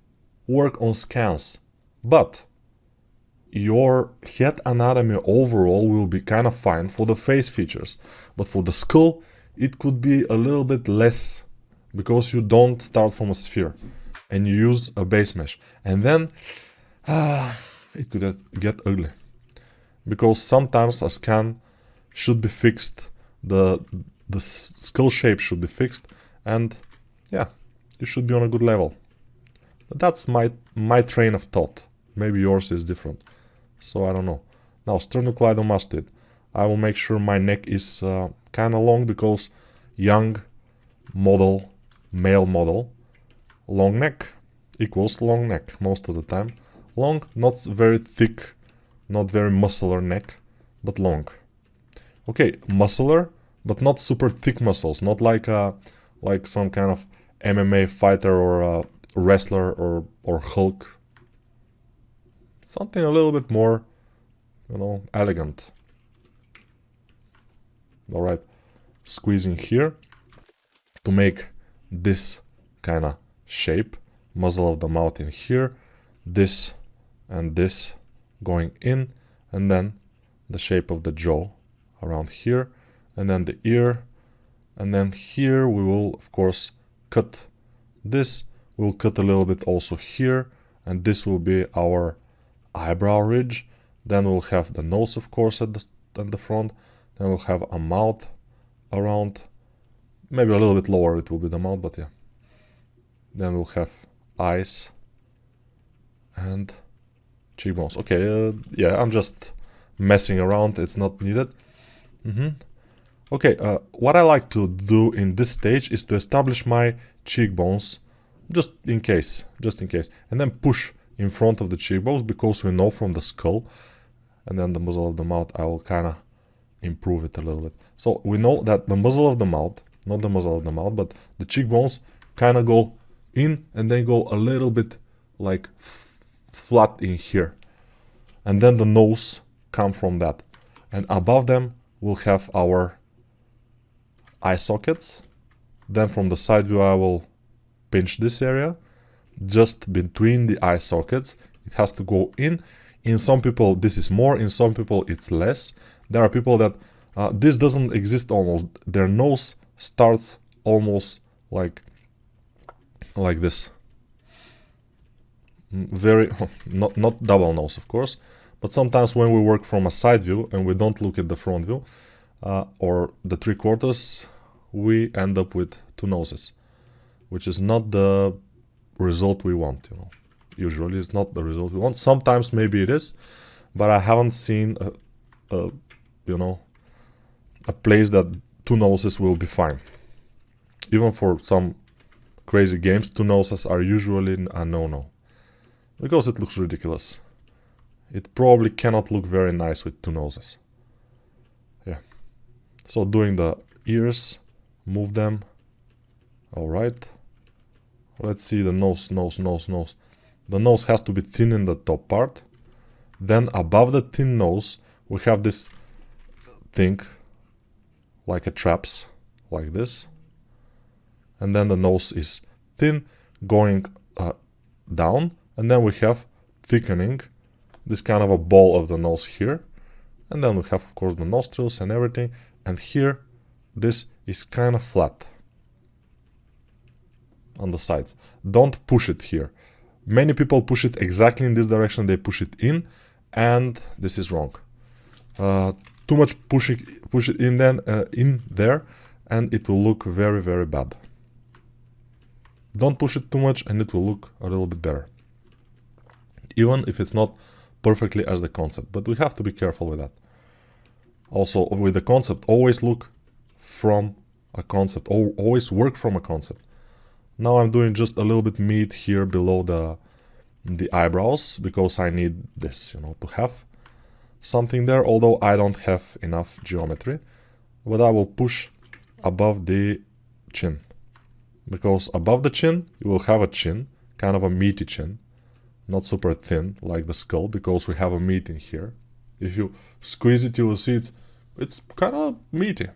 work on scans. But your head anatomy overall will be kind of fine for the face features. But for the skull, it could be a little bit less because you don't start from a sphere and you use a base mesh. And then it could get ugly. Because sometimes a scan should be fixed, the skull shape should be fixed, and yeah, you should be on a good level. But that's my train of thought. Maybe yours is different. So I don't know. Now sternocleidomastoid. I will make sure my neck is kind of long because young model, male model, long neck equals long neck most of the time. Long, not very thick, not very muscular neck, but long. Okay, muscular, but not super thick muscles, not like some kind of MMA fighter or a wrestler or Hulk. Something a little bit more, you know, elegant. All right, squeezing here to make this kind of shape, muzzle of the mouth in here, this and this going in, and then the shape of the jaw around here, and then the ear, and then here we will of course cut this. We'll cut a little bit also here, and this will be our eyebrow ridge. Then we'll have the nose of course at the front, then we'll have a mouth around, maybe a little bit lower it will be the mouth, but yeah. Then we'll have eyes and cheekbones. Okay, yeah, I'm just messing around, it's not needed. Okay, what I like to do in this stage is to establish my cheekbones just in case, and then push in front of the cheekbones, because we know from the skull, and then the muzzle of the mouth, I will kind of improve it a little bit. So we know that the muzzle of the mouth, not the muzzle of the mouth, but the cheekbones kind of go in and they go a little bit like flat in here, and then the nose come from that, and above them we'll have our eye sockets. Then from the side view I will pinch this area just between the eye sockets. It has to go in. In some people this is more, in some people it's less. There are people that this doesn't exist almost. Their nose starts almost like this. Very not double nose of course, but sometimes when we work from a side view and we don't look at the front view or the 3/4, we end up with two noses, which is not the result we want, you know. Usually it's not the result we want. Sometimes maybe it is, but I haven't seen you know, a place that two noses will be fine. Even for some crazy games, two noses are usually a no-no, because it looks ridiculous. It probably cannot look very nice with two noses. Yeah. So doing the ears, move them. All right. Let's see the nose. The nose has to be thin in the top part. Then above the thin nose, we have this thing, like a traps, like this. And then the nose is thin, going down. And then we have thickening, this kind of a ball of the nose here. And then we have, of course, the nostrils and everything. And here, this is kind of flat on the sides. Don't push it here. Many people push it exactly in this direction. They push it in, and this is wrong. Too much push it in there, and it will look very, very bad. Don't push it too much, and it will look a little bit better, even if it's not perfectly as the concept. But we have to be careful with that. Also, with the concept, always look from a concept, or always work from a concept. Now I'm doing just a little bit meat here below the eyebrows, because I need this, you know, to have something there, although I don't have enough geometry. But I will push above the chin, because above the chin you will have a chin, kind of a meaty chin, not super thin like the skull, because we have a meat in here. If you squeeze it, you will see it's kind of meaty.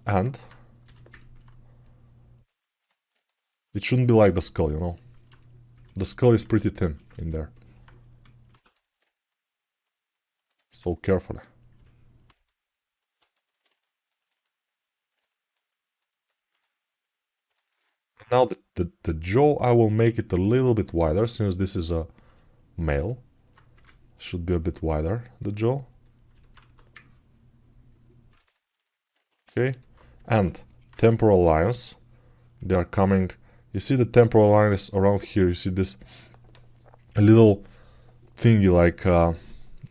And it shouldn't be like the skull, you know. The skull is pretty thin in there. So carefully. Now the jaw, I will make it a little bit wider, since this is a male. Should be a bit wider, the jaw. Okay. And temporal lines, they are coming. You see the temporal line is around here. You see this a little thingy, like a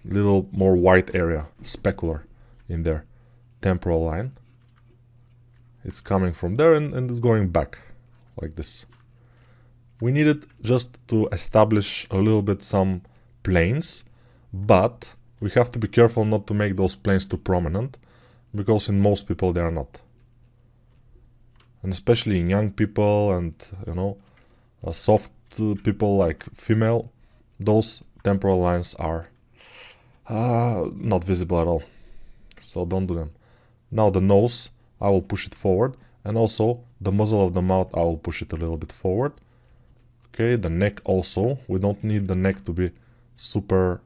little more white area, specular in there. Temporal line. It's coming from there and it's going back like this. We need it just to establish a little bit some planes, but we have to be careful not to make those planes too prominent, because in most people they are not. And especially in young people and, you know, soft people like female, those temporal lines are not visible at all. So don't do them. Now the nose, I will push it forward, and also the muzzle of the mouth, I will push it a little bit forward. Okay, the neck also. We don't need the neck to be super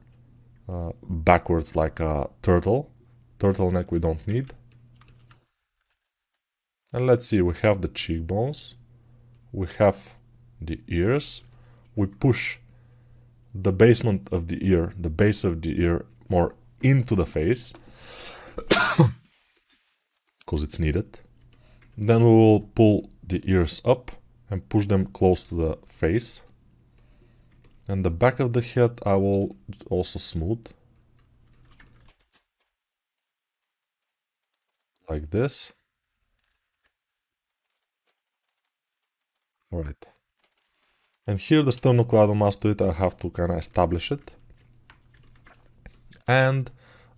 backwards like a turtle. Turtleneck we don't need. And let's see, we have the cheekbones. We have the ears. We push the basement of the ear, the base of the ear, more into the face. Because it's needed. Then we will pull the ears up and push them close to the face. And the back of the head I will also smooth. Like this. Alright. And here the sternocleidomastoid, I have to kind of establish it. And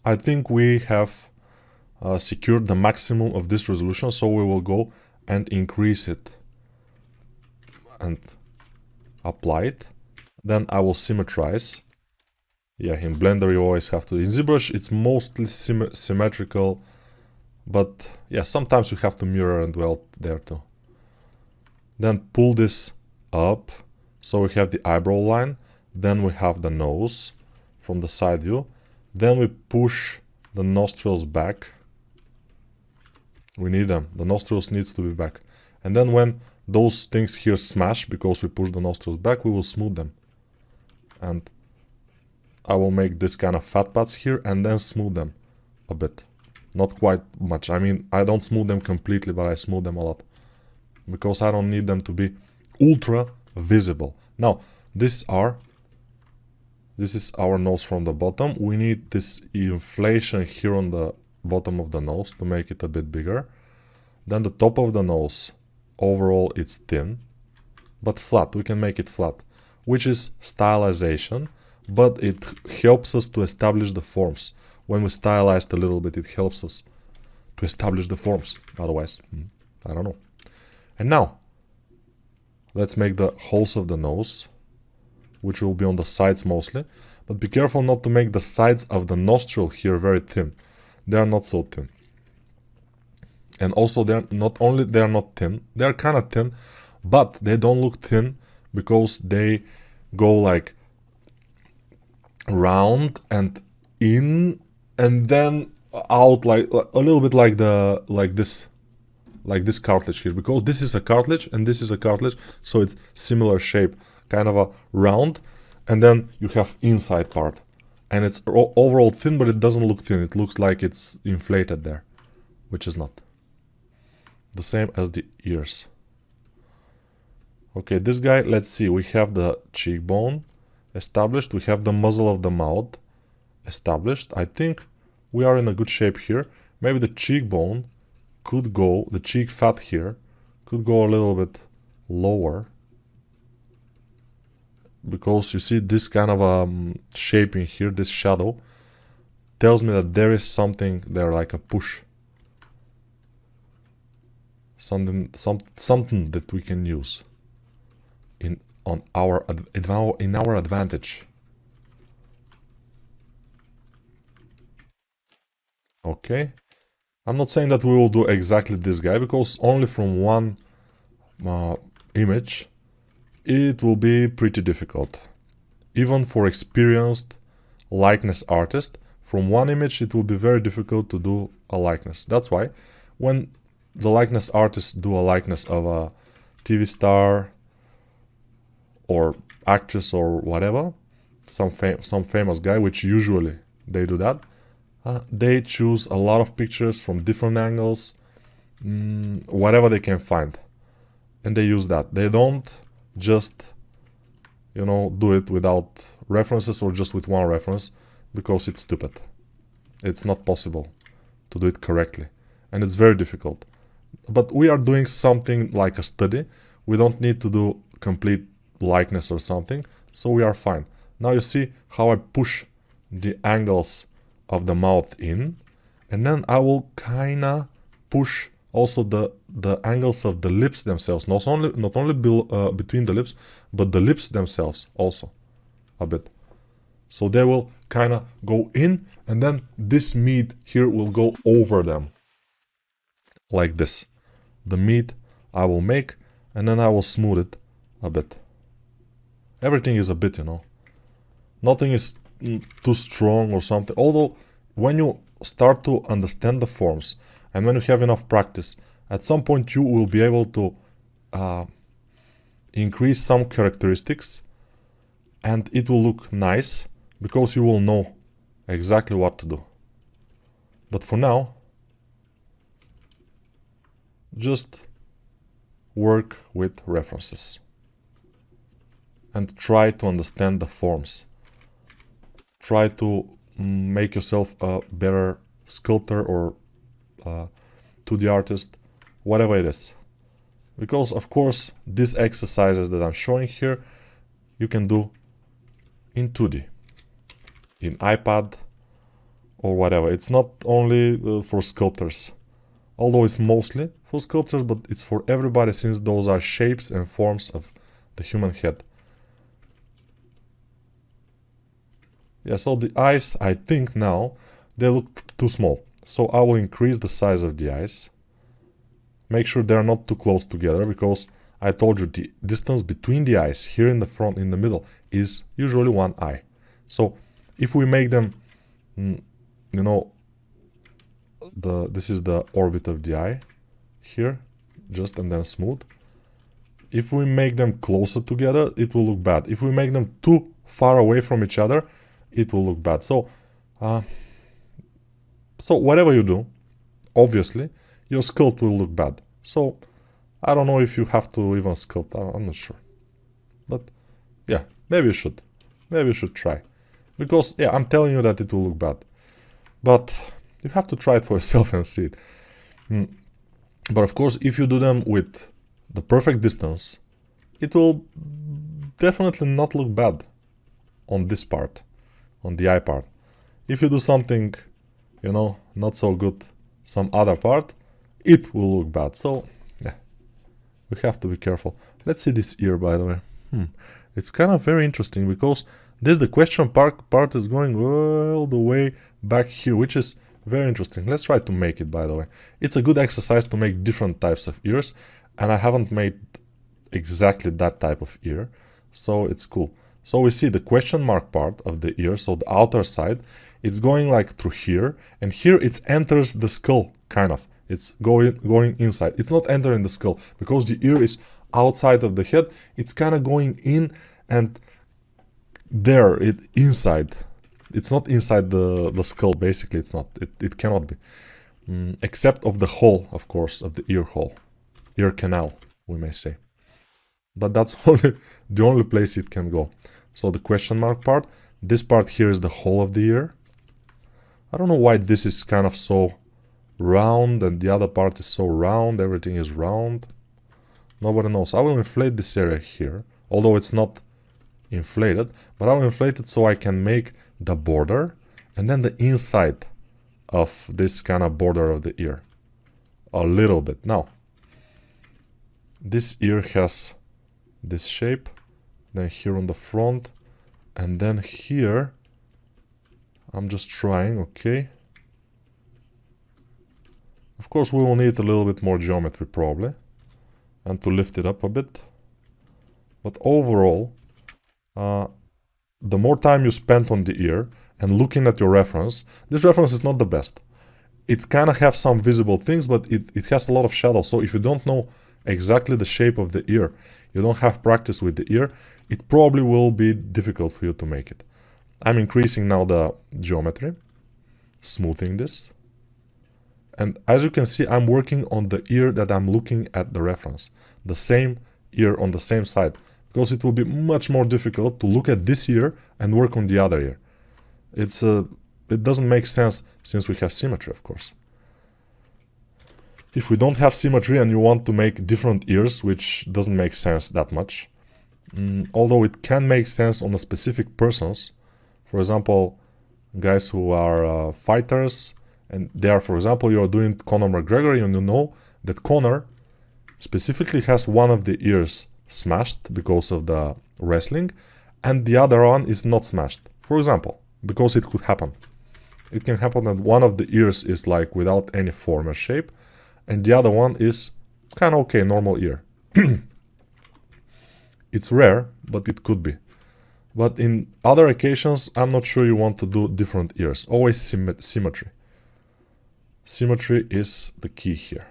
I think we have secured the maximum of this resolution, so we will go and increase it and apply it. Then I will symmetrize. Yeah, in Blender you always have to. In ZBrush it's mostly symmetrical, but yeah, sometimes you have to mirror and well there too. Then pull this up, so we have the eyebrow line. Then we have the nose from the side view. Then we push the nostrils back. We need them. The nostrils needs to be back. And then when those things here smash, because we push the nostrils back, we will smooth them. And I will make this kind of fat pads here and then smooth them a bit. Not quite much. I mean, I don't smooth them completely, but I smooth them a lot. Because I don't need them to be ultra visible. Now, this is our nose from the bottom. We need this inflation here on the bottom of the nose to make it a bit bigger. Then the top of the nose, overall it's thin, but flat. We can make it flat, which is stylization, but it helps us to establish the forms. When we stylize a little bit, it helps us to establish the forms. Otherwise, I don't know. And now, let's make the holes of the nose, which will be on the sides mostly. But be careful not to make the sides of the nostril here very thin. They are not so thin. And also, they're not thin, they're kind of thin, but they don't look thin because they go like round and in and then out like a little bit like this cartilage here, because this is a cartilage and this is a cartilage, so it's similar shape, kind of a round, and then you have inside part, and it's overall thin, but it doesn't look thin. It looks like it's inflated there, which is not. The same as the ears. Okay, this guy, let's see, we have the cheekbone established, we have the muzzle of the mouth established. I think we are in a good shape here. Maybe the cheekbone could go, the cheek fat here could go a little bit lower, because you see this kind of shaping here, this shadow tells me that there is something there, like a push, something that we can use in our advantage. Okay, I'm not saying that we will do exactly this guy, because only from one image it will be pretty difficult. Even for experienced likeness artists, from one image it will be very difficult to do a likeness. That's why when the likeness artists do a likeness of a TV star or actress or whatever, some famous guy, which usually they do that, they choose a lot of pictures from different angles, whatever they can find, and they use that. They don't just, do it without references or just with one reference, because it's stupid. It's not possible to do it correctly, and it's very difficult. But we are doing something like a study. We don't need to do complete likeness or something, so we are fine. Now you see how I push the angles of the mouth in, and then I will kinda push also the angles of the lips themselves, not only between the lips, but the lips themselves also a bit. So they will kinda go in, and then this meat here will go over them, like this. The meat I will make, and then I will smooth it a bit. Everything is a bit, nothing is too strong or something. Although when you start to understand the forms and when you have enough practice, at some point you will be able to increase some characteristics and it will look nice because you will know exactly what to do. But for now, just work with references and try to understand the forms. Try to make yourself a better sculptor or 2D artist, whatever it is. Because of course these exercises that I'm showing here you can do in 2D, in iPad or whatever. It's not only for sculptors, although it's mostly for sculptors, but it's for everybody since those are shapes and forms of the human head. Yeah, so the eyes, I think now, they look too small. So I will increase the size of the eyes. Make sure they're not too close together because I told you the distance between the eyes here in the front, in the middle, is usually one eye. So if we make them, this is the orbit of the eye here, just and then smooth. If we make them closer together, it will look bad. If we make them too far away from each other, it will look bad. So whatever you do, obviously, your sculpt will look bad. So I don't know if you have to even sculpt, I'm not sure. But yeah, maybe you should. Maybe you should try. Because yeah, I'm telling you that it will look bad. But you have to try it for yourself and see it. But of course, if you do them with the perfect distance, it will definitely not look bad on this part, on the eye part. If you do something, not so good, some other part, it will look bad. So yeah, we have to be careful. Let's see this ear, by the way. It's kind of very interesting because the question part is going all the way back here, which is very interesting. Let's try to make it, by the way. It's a good exercise to make different types of ears, and I haven't made exactly that type of ear, so it's cool. So we see the question mark part of the ear, so the outer side, it's going like through here, and here it enters the skull, kind of. It's going inside. It's not entering the skull, because the ear is outside of the head. It's kind of going in, and there, inside. It's not inside the skull, basically. It's not. It cannot be. Except of the hole, of course, of the ear hole. Ear canal, we may say. But that's the only place it can go. So the question mark part, this part here is the hole of the ear. I don't know why this is kind of so round and the other part is so round. Everything is round. Nobody knows. I will inflate this area here, although it's not inflated, but I will inflate it so I can make the border and then the inside of this kind of border of the ear a little bit. Now, this ear has this shape, then here on the front, and then here I'm just trying, okay. Of course we will need a little bit more geometry probably, and to lift it up a bit, but overall the more time you spend on the ear and looking at your reference, this reference is not the best. It kind of has some visible things, but it has a lot of shadow, so if you don't know exactly the shape of the ear, you don't have practice with the ear, it probably will be difficult for you to make it. I'm increasing now the geometry, smoothing this, and as you can see, I'm working on the ear that I'm looking at the reference, the same ear on the same side, because it will be much more difficult to look at this ear and work on the other ear. It doesn't make sense since we have symmetry, of course. If we don't have symmetry and you want to make different ears, which doesn't make sense that much, although it can make sense on a specific persons, for example, guys who are fighters, and they are, for example, you're doing Conor McGregor, and you know that Conor specifically has one of the ears smashed because of the wrestling, and the other one is not smashed, for example, because it could happen. It can happen that one of the ears is like without any form or shape, and the other one is kind of okay, normal ear. It's rare, but it could be. But in other occasions, I'm not sure you want to do different ears. Always symmetry. Symmetry is the key here.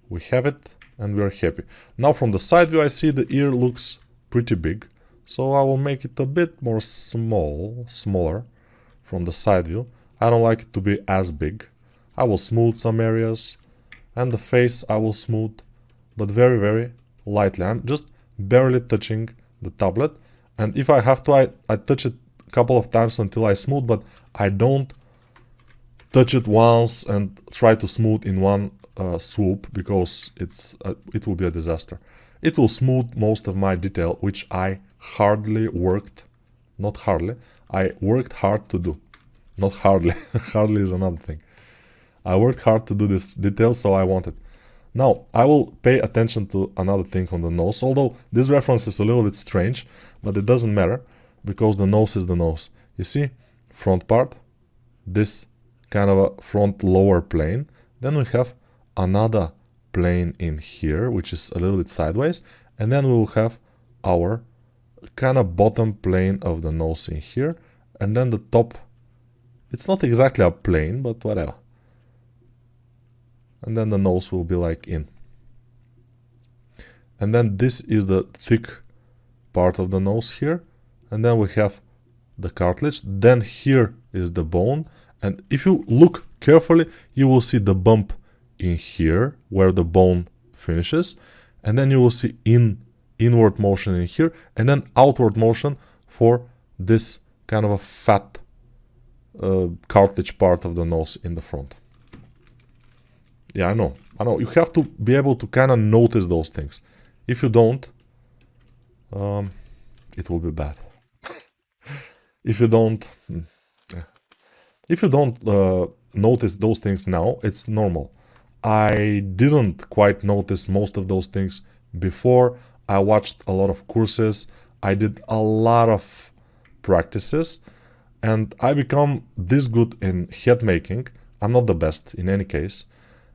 We have it and we are happy. Now from the side view I see the ear looks pretty big. So I will make it a bit more smaller from the side view. I don't like it to be as big. I will smooth some areas. And the face I will smooth, but very, very lightly. I'm just barely touching the tablet. And if I have to, I touch it a couple of times until I smooth, but I don't touch it once and try to smooth in one swoop, because it will be a disaster. It will smooth most of my detail, which I hardly worked, not hardly, I worked hard to do. Not hardly, hardly is another thing. I worked hard to do this detail, so I want it. Now, I will pay attention to another thing on the nose, although this reference is a little bit strange, but it doesn't matter, because the nose is the nose. You see, front part, this kind of a front lower plane, then we have another plane in here, which is a little bit sideways, and then we will have our kind of bottom plane of the nose in here, and then the top, it's not exactly a plane, but whatever. And then the nose will be like in. And then this is the thick part of the nose here, and then we have the cartilage, then here is the bone, and if you look carefully you will see the bump in here where the bone finishes, and then you will see inward motion in here, and then outward motion for this kind of a fat cartilage part of the nose in the front. Yeah, I know. You have to be able to kind of notice those things. If you don't, it will be bad. If you don't, notice those things now, it's normal. I didn't quite notice most of those things before. I watched a lot of courses. I did a lot of practices, and I become this good in head making. I'm not the best in any case.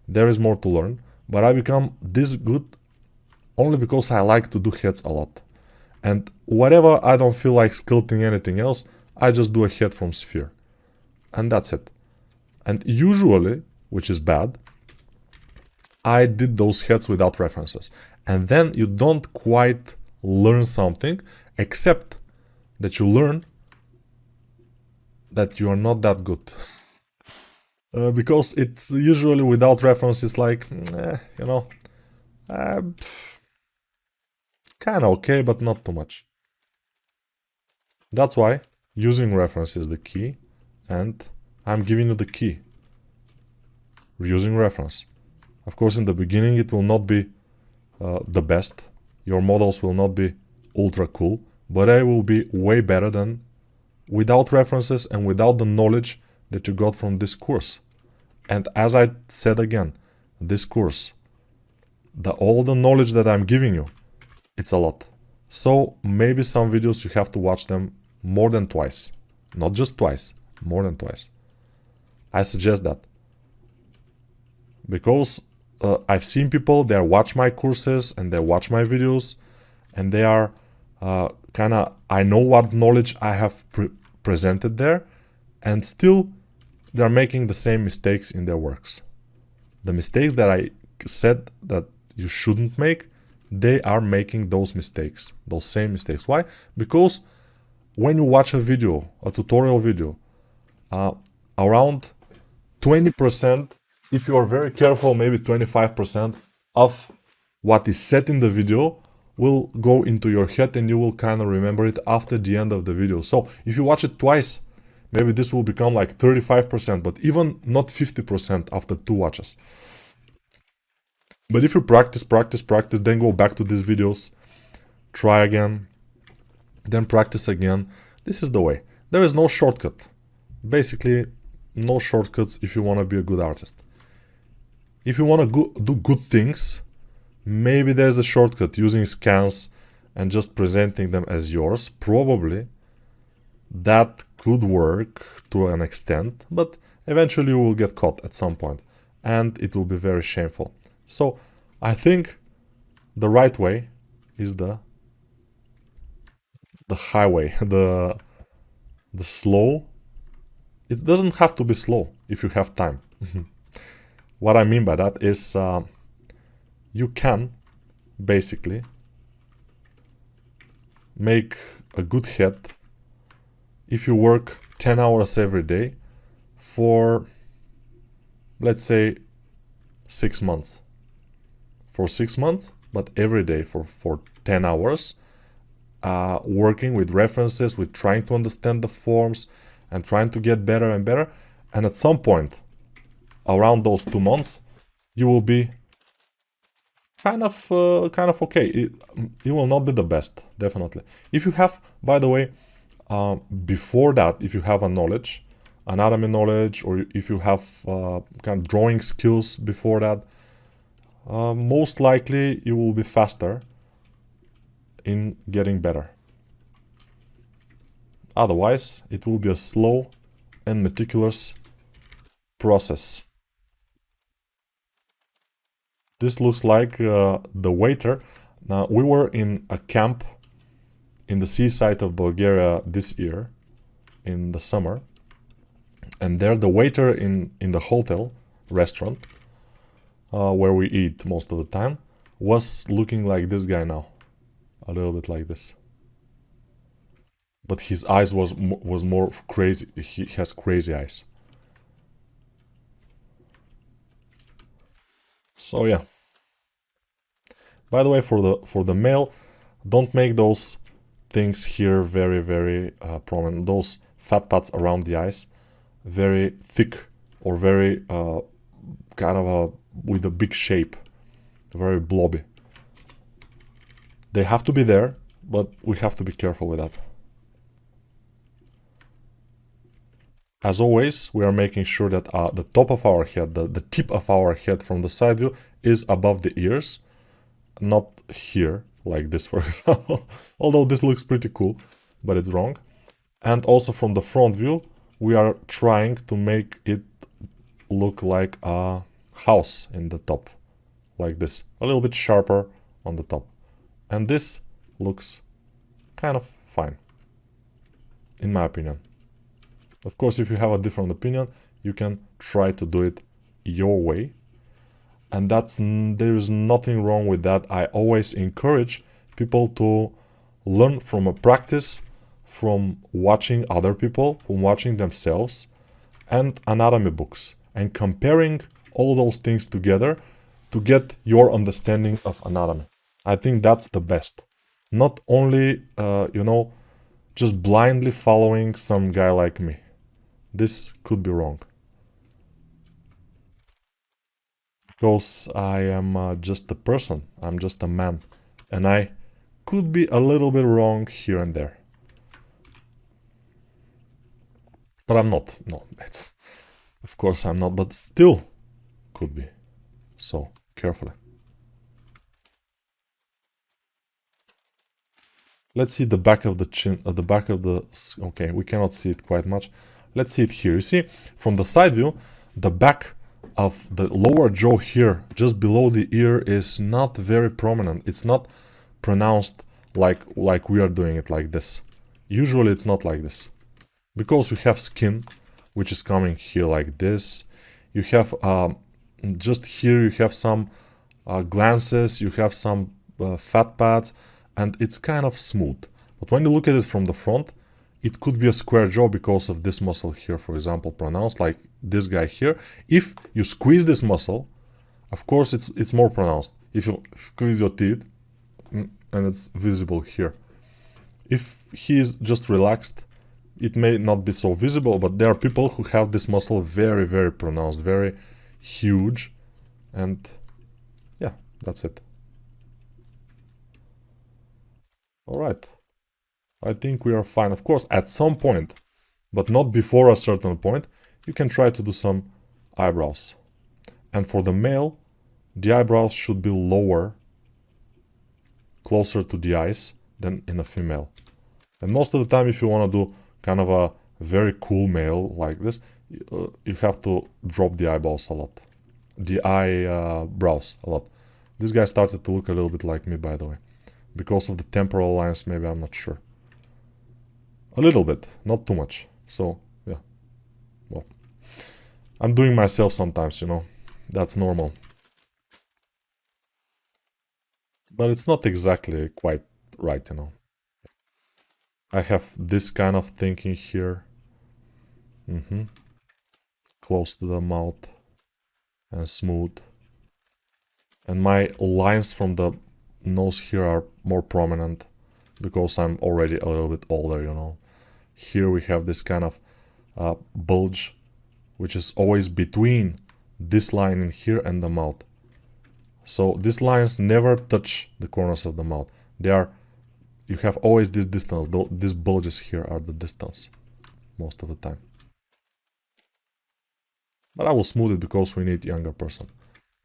There is more to learn, but I become this good only because I like to do heads a lot. And whatever I don't feel like sculpting anything else, I just do a head from sphere. And that's it. And usually, which is bad, I did those heads without references. And then you don't quite learn something, except that you learn that you are not that good. Because it's usually without references, like, kind of okay, but not too much. That's why using reference is the key, and I'm giving you the key. Using reference. Of course, in the beginning it will not be the best. Your models will not be ultra cool, but they will be way better than without references and without the knowledge that you got from this course. And as I said again, this course, all the knowledge that I'm giving you, it's a lot. So maybe some videos you have to watch them more than twice. Not just twice, more than twice. I suggest that. Because I've seen people, they watch my courses and they watch my videos, and they are I know what knowledge I have presented there, and still they're making the same mistakes in their works. The mistakes that I said that you shouldn't make, they are making those mistakes, those same mistakes. Why? Because when you watch a video, a tutorial video, around 20%, if you are very careful, maybe 25% of what is said in the video will go into your head, and you will kind of remember it after the end of the video. So if you watch it twice, maybe this will become like 35%, but even not 50% after 2 watches. But if you practice, then go back to these videos, try again, then practice again. This is the way. There is no shortcut. Basically, no shortcuts if you want to be a good artist. If you want to do good things, maybe there's a shortcut using scans and just presenting them as yours. Probably that could work to an extent, but eventually you will get caught at some point, and it will be very shameful. So I think the right way is highway, the slow. It doesn't have to be slow if you have time. What I mean by that is you can basically make a good head if you work 10 hours every day for, let's say, 6 months. For 6 months, but every day for 10 hours, working with references, with trying to understand the forms and trying to get better and better. And at some point, around those 2 months, you will be kind of okay. It will not be the best, definitely. If you have, by the way, before that, if you have a knowledge, anatomy knowledge, or if you have kind of drawing skills before that, most likely you will be faster in getting better. Otherwise, it will be a slow and meticulous process. This looks like the waiter. Now, we were in a camp in the seaside of Bulgaria this year, in the summer. And there, the waiter in the hotel restaurant, where we eat most of the time, was looking like this guy now. A little bit like this. But his eyes was more crazy. He has crazy eyes. So yeah. By the way, for the male, don't make those things here very, very prominent. Those fat pads around the eyes, very thick or very kind of with a big shape, very blobby. They have to be there, but we have to be careful with that. As always, we are making sure that the top of our head, the tip of our head from the side view is above the ears, not here, like this, for example. Although this looks pretty cool, but it's wrong. And also from the front view, we are trying to make it look like a house in the top, like this, a little bit sharper on the top. And this looks kind of fine, in my opinion. Of course, if you have a different opinion, you can try to do it your way. And there is nothing wrong with that. I always encourage people to learn from a practice, from watching other people, from watching themselves, and anatomy books, and comparing all those things together to get your understanding of anatomy. I think that's the best. Not only, just blindly following some guy like me. This could be wrong. Because I am just a person, I'm just a man, and I could be a little bit wrong here and there. But I'm not, no, of course I'm not, but still could be. So, carefully. Let's see the back of the chin, the back of the, okay, we cannot see it quite much. Let's see it here. You see, from the side view, the back of the lower jaw here, just below the ear, is not very prominent. It's not pronounced like we are doing it like this. Usually it's not like this. Because we have skin, which is coming here like this. You have, just here you have some glances, you have some fat pads, and it's kind of smooth. But when you look at it from the front, it could be a square jaw because of this muscle here, for example, pronounced, like this guy here. If you squeeze this muscle, of course it's more pronounced. If you squeeze your teeth, and it's visible here. If he is just relaxed, it may not be so visible, but there are people who have this muscle very, very pronounced, very huge, and yeah, that's it. All right. I think we are fine. Of course, at some point, but not before a certain point, you can try to do some eyebrows. And for the male, the eyebrows should be lower, closer to the eyes than in a female. And most of the time, if you want to do kind of a very cool male like this, you have to drop the eyeballs a lot. The eyebrows a lot. This guy started to look a little bit like me, by the way. Because of the temporal lines, maybe, I'm not sure. A little bit, not too much. So, yeah. Well, I'm doing myself sometimes, you know. That's normal. But it's not exactly quite right, you know. I have this kind of thinking here. Close to the mouth and smooth. And my lines from the nose here are more prominent because I'm already a little bit older, you know. Here we have this kind of bulge, which is always between this line in here and the mouth. So these lines never touch the corners of the mouth. They are, you have always this distance, though these bulges here are the distance most of the time. But I will smooth it because we need younger person,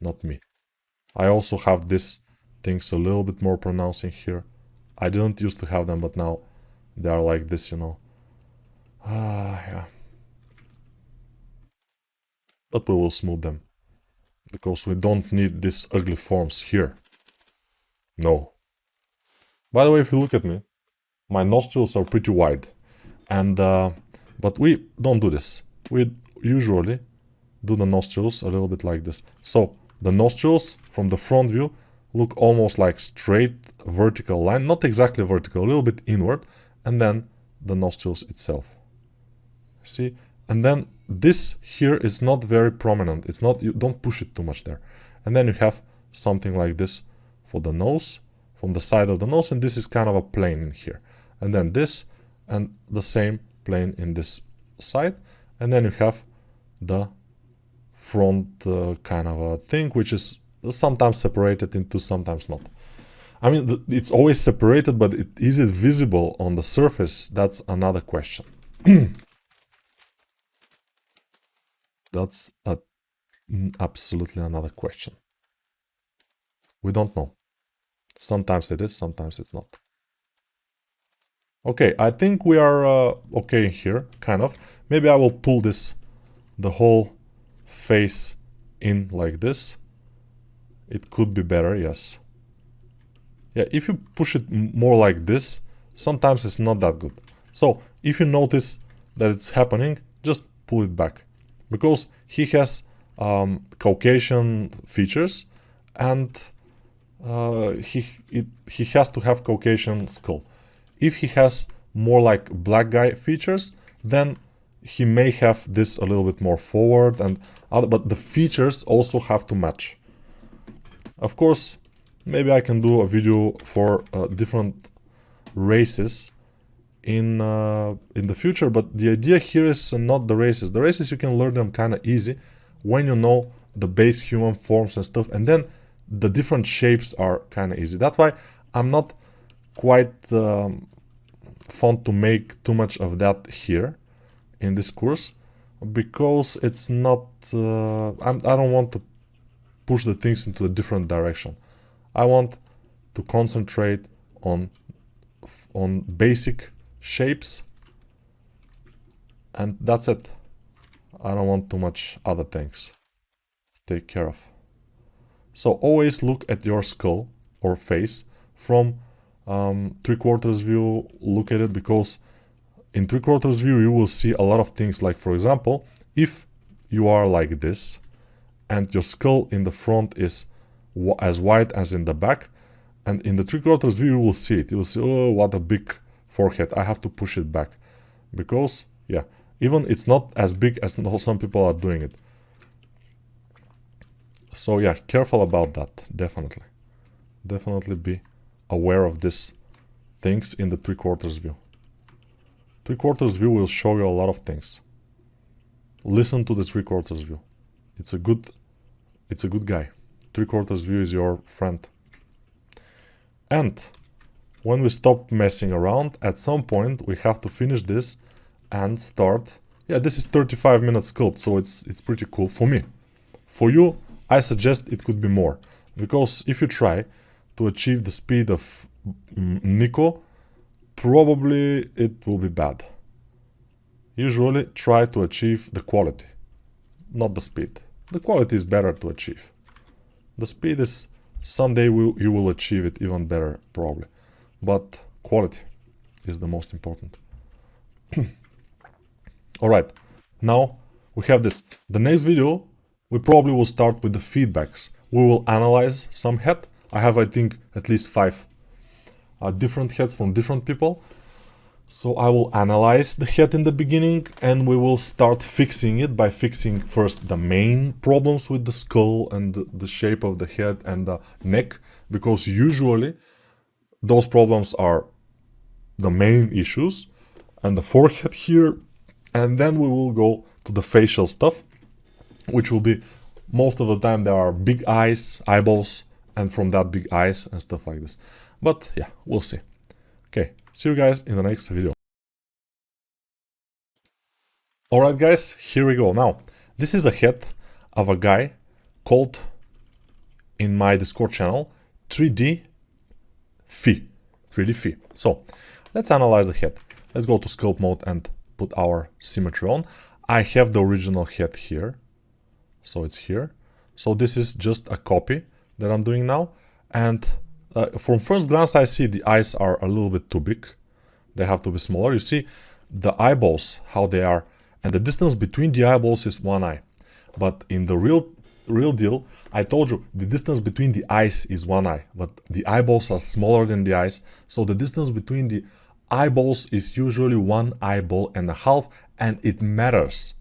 not me. I also have these things a little bit more pronounced in here. I didn't used to have them, but now they are like this, you know. Yeah. But we will smooth them, because we don't need these ugly forms here. No. By the way, if you look at me, my nostrils are pretty wide. And, but we don't do this. We usually do the nostrils a little bit like this. So, the nostrils from the front view look almost like straight vertical line, not exactly vertical, a little bit inward, and then the nostrils itself. See? And then this here is not very prominent. It's not, you don't push it too much there. And then you have something like this for the nose, from the side of the nose, and this is kind of a plane in here. And then this, and the same plane in this side. And then you have the front kind of a thing, which is sometimes separated into, sometimes not. I mean, it's always separated, but is it visible on the surface? That's another question. That's absolutely another question. We don't know. Sometimes it is, sometimes it's not. Okay, I think we are okay here, kind of. Maybe I will pull this, the whole face in like this. It could be better, yes. Yeah, if you push it more like this, sometimes it's not that good. So, if you notice that it's happening, just pull it back. Because he has Caucasian features, and he has to have Caucasian skull. If he has more like black guy features, then he may have this a little bit more forward, and but the features also have to match. Of course, maybe I can do a video for different races in the future, but the idea here is not the races. The races, you can learn them kind of easy when you know the base human forms and stuff, and then the different shapes are kind of easy. That's why I'm not quite fond to make too much of that here in this course, because it's not I don't want to push the things into a different direction. I want to concentrate on basic shapes, and that's it. I don't want too much other things to take care of. So always look at your skull or face from 3/4 view. Look at it, because in 3/4 view you will see a lot of things. Like, for example, if you are like this and your skull in the front is as wide as in the back, and in the 3/4 view you will see it. You will see, oh, what a big forehead. I have to push it back, because yeah, even it's not as big as some people are doing it. So yeah, careful about that. Definitely be aware of these things in the 3/4 view. 3/4 view will show you a lot of things. Listen to the 3/4 view. It's a good guy. 3/4 view is your friend. And when we stop messing around, at some point we have to finish this and start. Yeah, this is 35-minute sculpt, so it's pretty cool for me. For you, I suggest it could be more, because if you try to achieve the speed of Nico, probably it will be bad. Usually try to achieve the quality, not the speed. The quality is better to achieve. The speed is, someday you will achieve it even better, probably. But quality is the most important. Alright, now we have this. The next video, we probably will start with the feedbacks. We will analyze some head. I have, I think, at least 5 different heads from different people. So I will analyze the head in the beginning, and we will start fixing it by fixing first the main problems with the skull and the shape of the head and the neck, because usually those problems are the main issues, and the forehead here, and then we will go to the facial stuff, which will be most of the time there are big eyes, eyeballs, and from that big eyes and stuff like this. But yeah, we'll see. Okay, see you guys in the next video. Alright guys, here we go. Now, this is the head of a guy called, in my Discord channel, 3D Phi. So, let's analyze the head. Let's go to sculpt mode and put our symmetry on. I have the original head here. So it's here. So this is just a copy that I'm doing now. And from first glance, I see the eyes are a little bit too big. They have to be smaller. You see the eyeballs, how they are. And the distance between the eyeballs is 1 eye. But in the real deal, I told you the distance between the eyes is 1 eye. But the eyeballs are smaller than the eyes. So the distance between the eyeballs is usually 1 eyeball and a half. And it matters.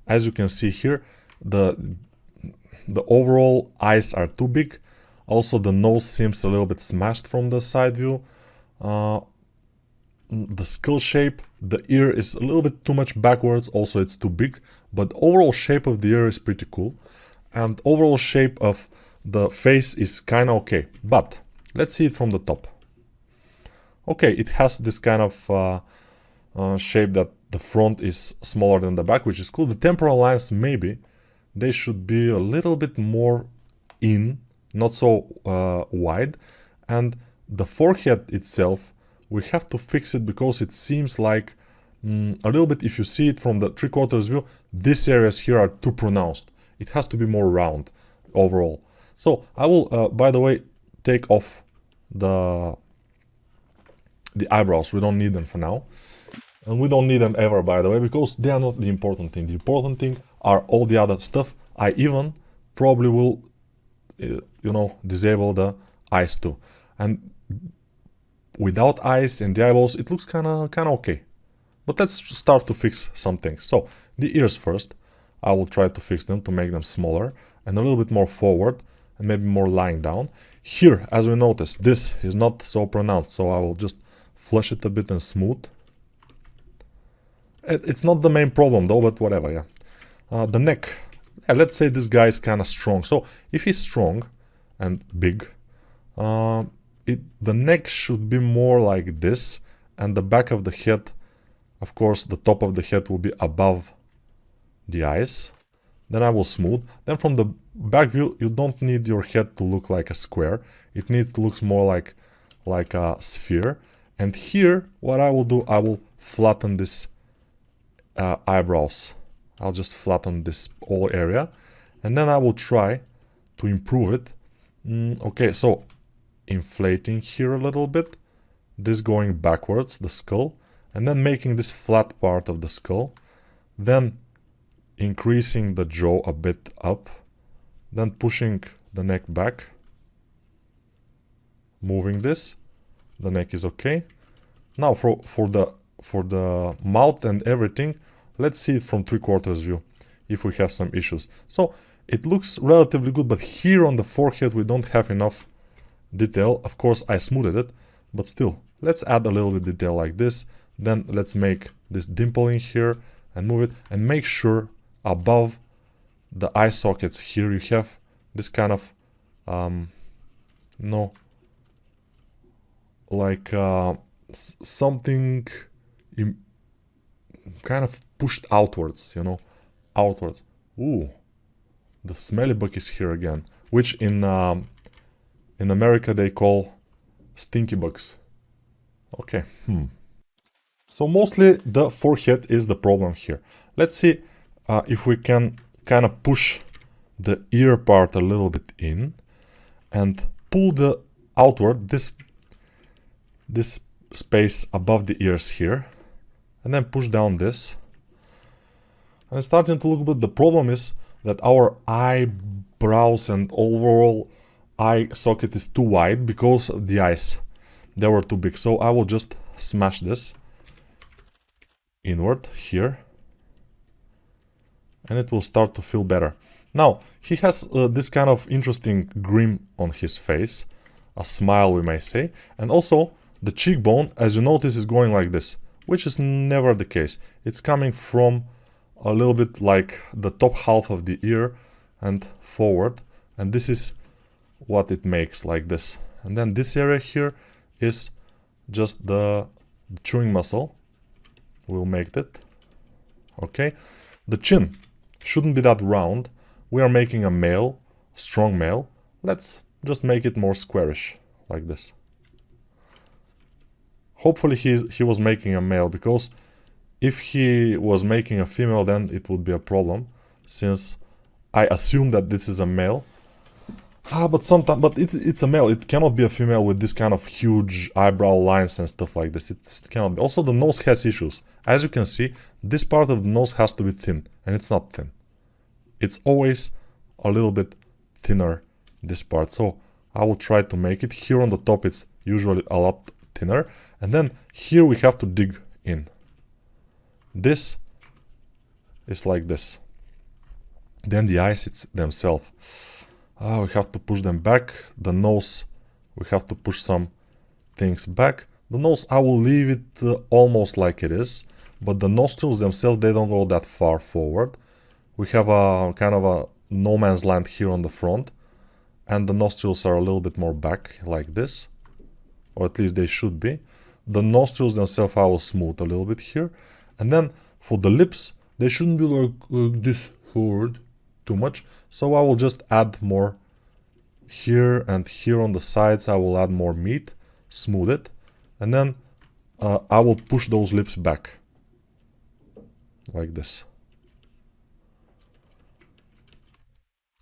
As you can see here, the overall eyes are too big. Also, the nose seems a little bit smashed from the side view. The skull shape, the ear is a little bit too much backwards. Also, it's too big. But overall shape of the ear is pretty cool. And overall shape of the face is kind of okay. But let's see it from the top. Okay, it has this kind of shape that the front is smaller than the back, which is cool. The temporal lines, maybe they should be a little bit more in, not so wide. And the forehead itself, we have to fix it because it seems like a little bit, if you see it from the 3/4 view, these areas here are too pronounced. It has to be more round overall. So I will, by the way, take off the eyebrows. We don't need them for now. And we don't need them ever, by the way, because they are not the important thing. The important thing are all the other stuff. I even probably will, disable the eyes too. And without eyes and the eyeballs, it looks kind of okay. But let's start to fix some things. So the ears first. I will try to fix them to make them smaller and a little bit more forward and maybe more lying down. Here, as we notice, this is not so pronounced. So I will just flush it a bit and smooth. It's not the main problem though, but whatever, yeah. The neck. Yeah, let's say this guy is kind of strong. So if he's strong and big, the neck should be more like this. And the back of the head, of course, the top of the head will be above the eyes. Then I will smooth. Then from the back view, you don't need your head to look like a square. It needs to look more like a sphere. And here, what I will do, I will flatten this eyebrows. I'll just flatten this whole area, and then I will try to improve it. Okay, so inflating here a little bit, this going backwards, the skull, and then making this flat part of the skull, then increasing the jaw a bit up, then pushing the neck back, moving this, the neck is okay. Now for the mouth and everything, let's see it from 3/4 view if we have some issues. So it looks relatively good, but here on the forehead we don't have enough detail. Of course I smoothed it, but still, let's add a little bit detail like this. Then let's make this dimple in here and move it, and make sure above the eye sockets here you have this kind of something kind of pushed outwards, outwards. Ooh, the smelly bug is here again, which in America they call stinky bugs. Okay. So mostly the forehead is the problem here. Let's see if we can kind of push the ear part a little bit in and pull the outward this space above the ears here. and then push down this. And it's starting to look good. The problem is that our eyebrows and overall eye socket is too wide because of the eyes. They were too big. So I will just smash this inward here. And it will start to feel better. Now, he has this kind of interesting grin on his face. A smile, we may say. And also, the cheekbone, as you notice, is going like this, which is never the case. It's coming from a little bit like the top half of the ear and forward. And this is what it makes, like this. And then this area here is just the chewing muscle. We'll make it. Okay. The chin shouldn't be that round. We are making a male, strong male. Let's just make it more squarish, like this. Hopefully he was making a male, because if he was making a female, then it would be a problem, since I assume that this is a male. But it's a male. It cannot be a female with this kind of huge eyebrow lines and stuff like this. It cannot be. Also, the nose has issues. As you can see, this part of the nose has to be thin, and it's not thin. It's always a little bit thinner, this part. So I will try to make it. Here on the top, it's usually a lot thinner. And then here we have to dig in. This is like this. Then the eyes themselves. We have to push them back. The nose, we have to push some things back. The nose, I will leave it almost like it is. But the nostrils themselves, they don't go that far forward. We have a kind of a no man's land here on the front. And the nostrils are a little bit more back, like this. Or at least they should be. The nostrils themselves, I will smooth a little bit here. And then for the lips, they shouldn't be like this forward too much. So I will just add more here and here on the sides. I will add more meat, smooth it. And then I will push those lips back. Like this.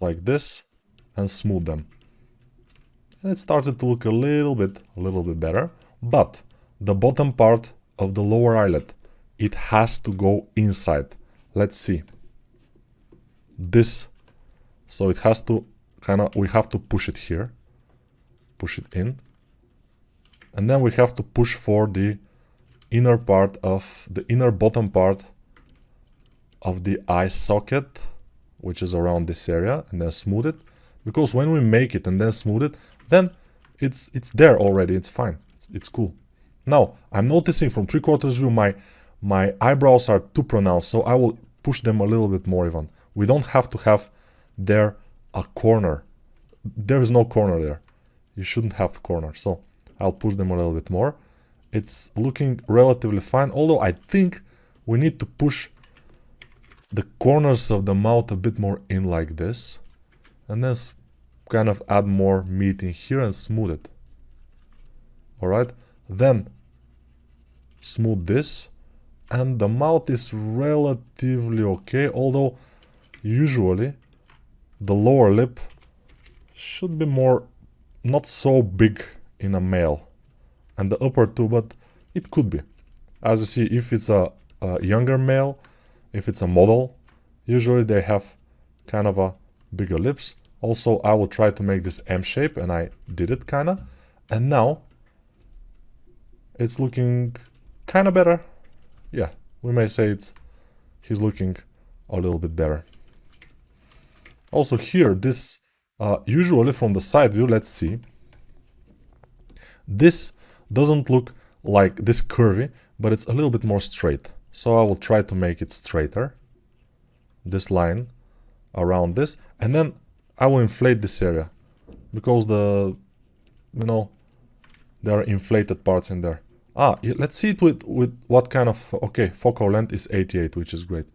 Like this. And smooth them. And it started to look a little bit better. But the bottom part of the lower eyelid, it has to go inside. Let's see. This, so it has to we have to push it here. Push it in. And then we have to push for the inner part of the inner bottom part of the eye socket, which is around this area, and then smooth it. Because when we make it and then smooth it, then it's there already. It's fine. It's cool. Now, I'm noticing from 3/4 view my eyebrows are too pronounced, so I will push them a little bit more even. We don't have to have there a corner. There is no corner there. You shouldn't have corner, so I'll push them a little bit more. It's looking relatively fine, although I think we need to push the corners of the mouth a bit more in like this. And then kind of add more meat in here and smooth it. Alright, then smooth this. And the mouth is relatively okay, although usually the lower lip should be more, not so big in a male. And the upper too, but it could be. As you see, if it's a younger male, if it's a model, usually they have kind of a bigger lips. Also, I will try to make this M shape, and I did it kind of. And now it's looking kind of better. Yeah, we may say he's looking a little bit better. Also here, this usually from the side view, let's see. This doesn't look like this curvy, but it's a little bit more straight. So I will try to make it straighter. This line around this, and then I will inflate this area because there are inflated parts in there. Let's see it with what kind of, okay, focal length is 88, which is great.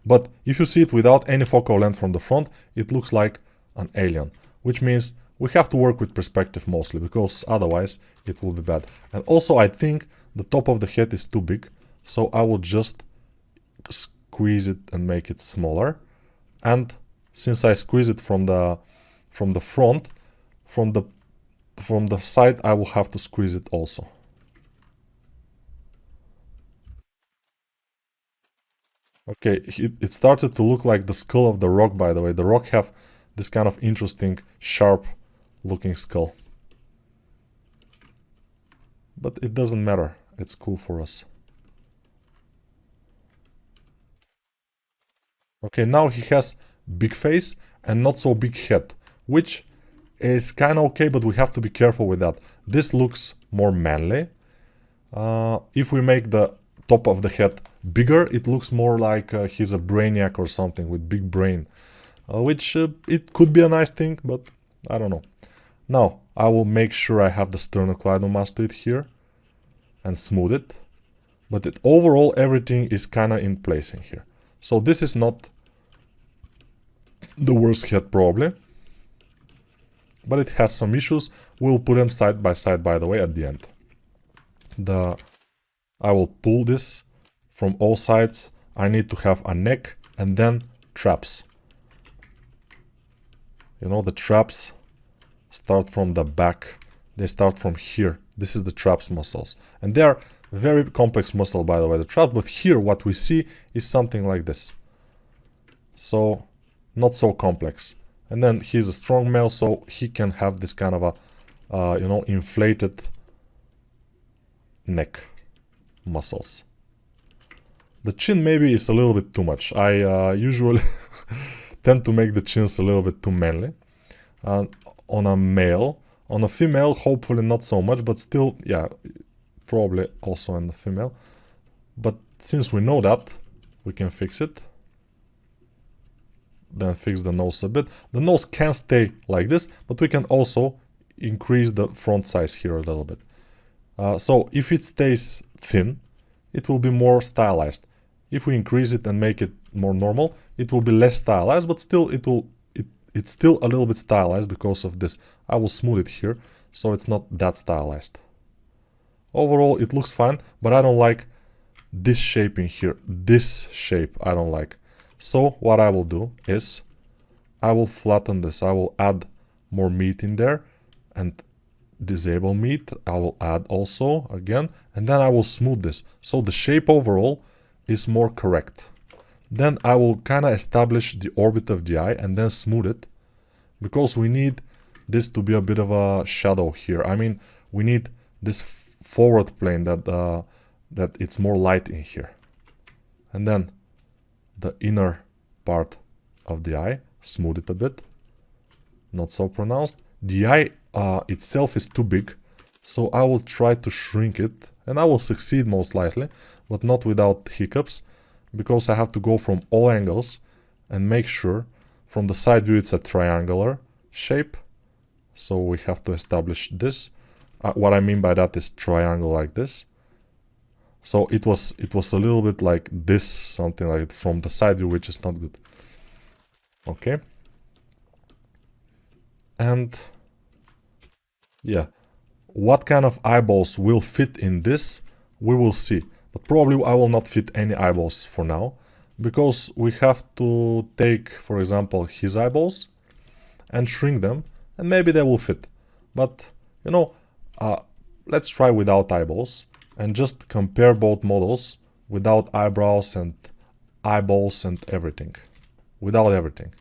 But if you see it without any focal length from the front, it looks like an alien, which means we have to work with perspective mostly, because otherwise it will be bad. And also I think the top of the head is too big, so I will just squeeze it and make it smaller. And since I squeeze it from the front, from the side, I will have to squeeze it also. Okay, it started to look like the skull of the rock, by the way. The rock have this kind of interesting, sharp looking skull. But it doesn't matter. It's cool for us. Okay, now he has big face and not so big head, which is kind of okay, but we have to be careful with that. This looks more manly. If we make the top of the head bigger, it looks more like he's a brainiac or something with big brain, which it could be a nice thing, but I don't know. Now, I will make sure I have the sternocleidomastoid here and smooth it, but overall everything is kind of in place in here. So this is not the worst head probably, but it has some issues. We'll put them side by side, by the way, at the end. I will pull this from all sides. I need to have a neck and then traps. You know, the traps start from the back. They start from here. This is the traps muscles. And they are very complex muscle, by the way, the traps. But here what we see is something like this. So, not so complex. And then he's a strong male, so he can have this kind of a, you know, inflated neck muscles. The chin maybe is a little bit too much. I usually tend to make the chins a little bit too manly on a male. On a female, hopefully not so much, but still, yeah, probably also in the female. But since we know that, we can fix it. Then fix the nose a bit. The nose can stay like this, but we can also increase the front size here a little bit. So if it stays thin, it will be more stylized. If we increase it and make it more normal, it will be less stylized, but still it's still a little bit stylized because of this. I will smooth it here, so it's not that stylized. Overall, it looks fine, but I don't like this shape in here. This shape I don't like. So what I will do is I will flatten this. I will add more meat in there and disable meat. I will add also again, and then I will smooth this. So the shape overall is more correct. Then I will kind of establish the orbit of the eye and then smooth it, because we need this to be a bit of a shadow here. I mean, we need this forward plane that it's more light in here. And then the inner part of the eye, smooth it a bit. Not so pronounced. The eye itself is too big, so I will try to shrink it, and I will succeed most likely, but not without hiccups, because I have to go from all angles and make sure from the side view it's a triangular shape. So we have to establish this. What I mean by that is triangle like this. So it was a little bit like this, something like from the side view, which is not good. Okay. And yeah, what kind of eyeballs will fit in this, we will see. But probably I will not fit any eyeballs for now, because we have to take, for example, his eyeballs and shrink them, and maybe they will fit. But, you know, let's try without eyeballs and just compare both models without eyebrows and eyeballs and everything. Without everything.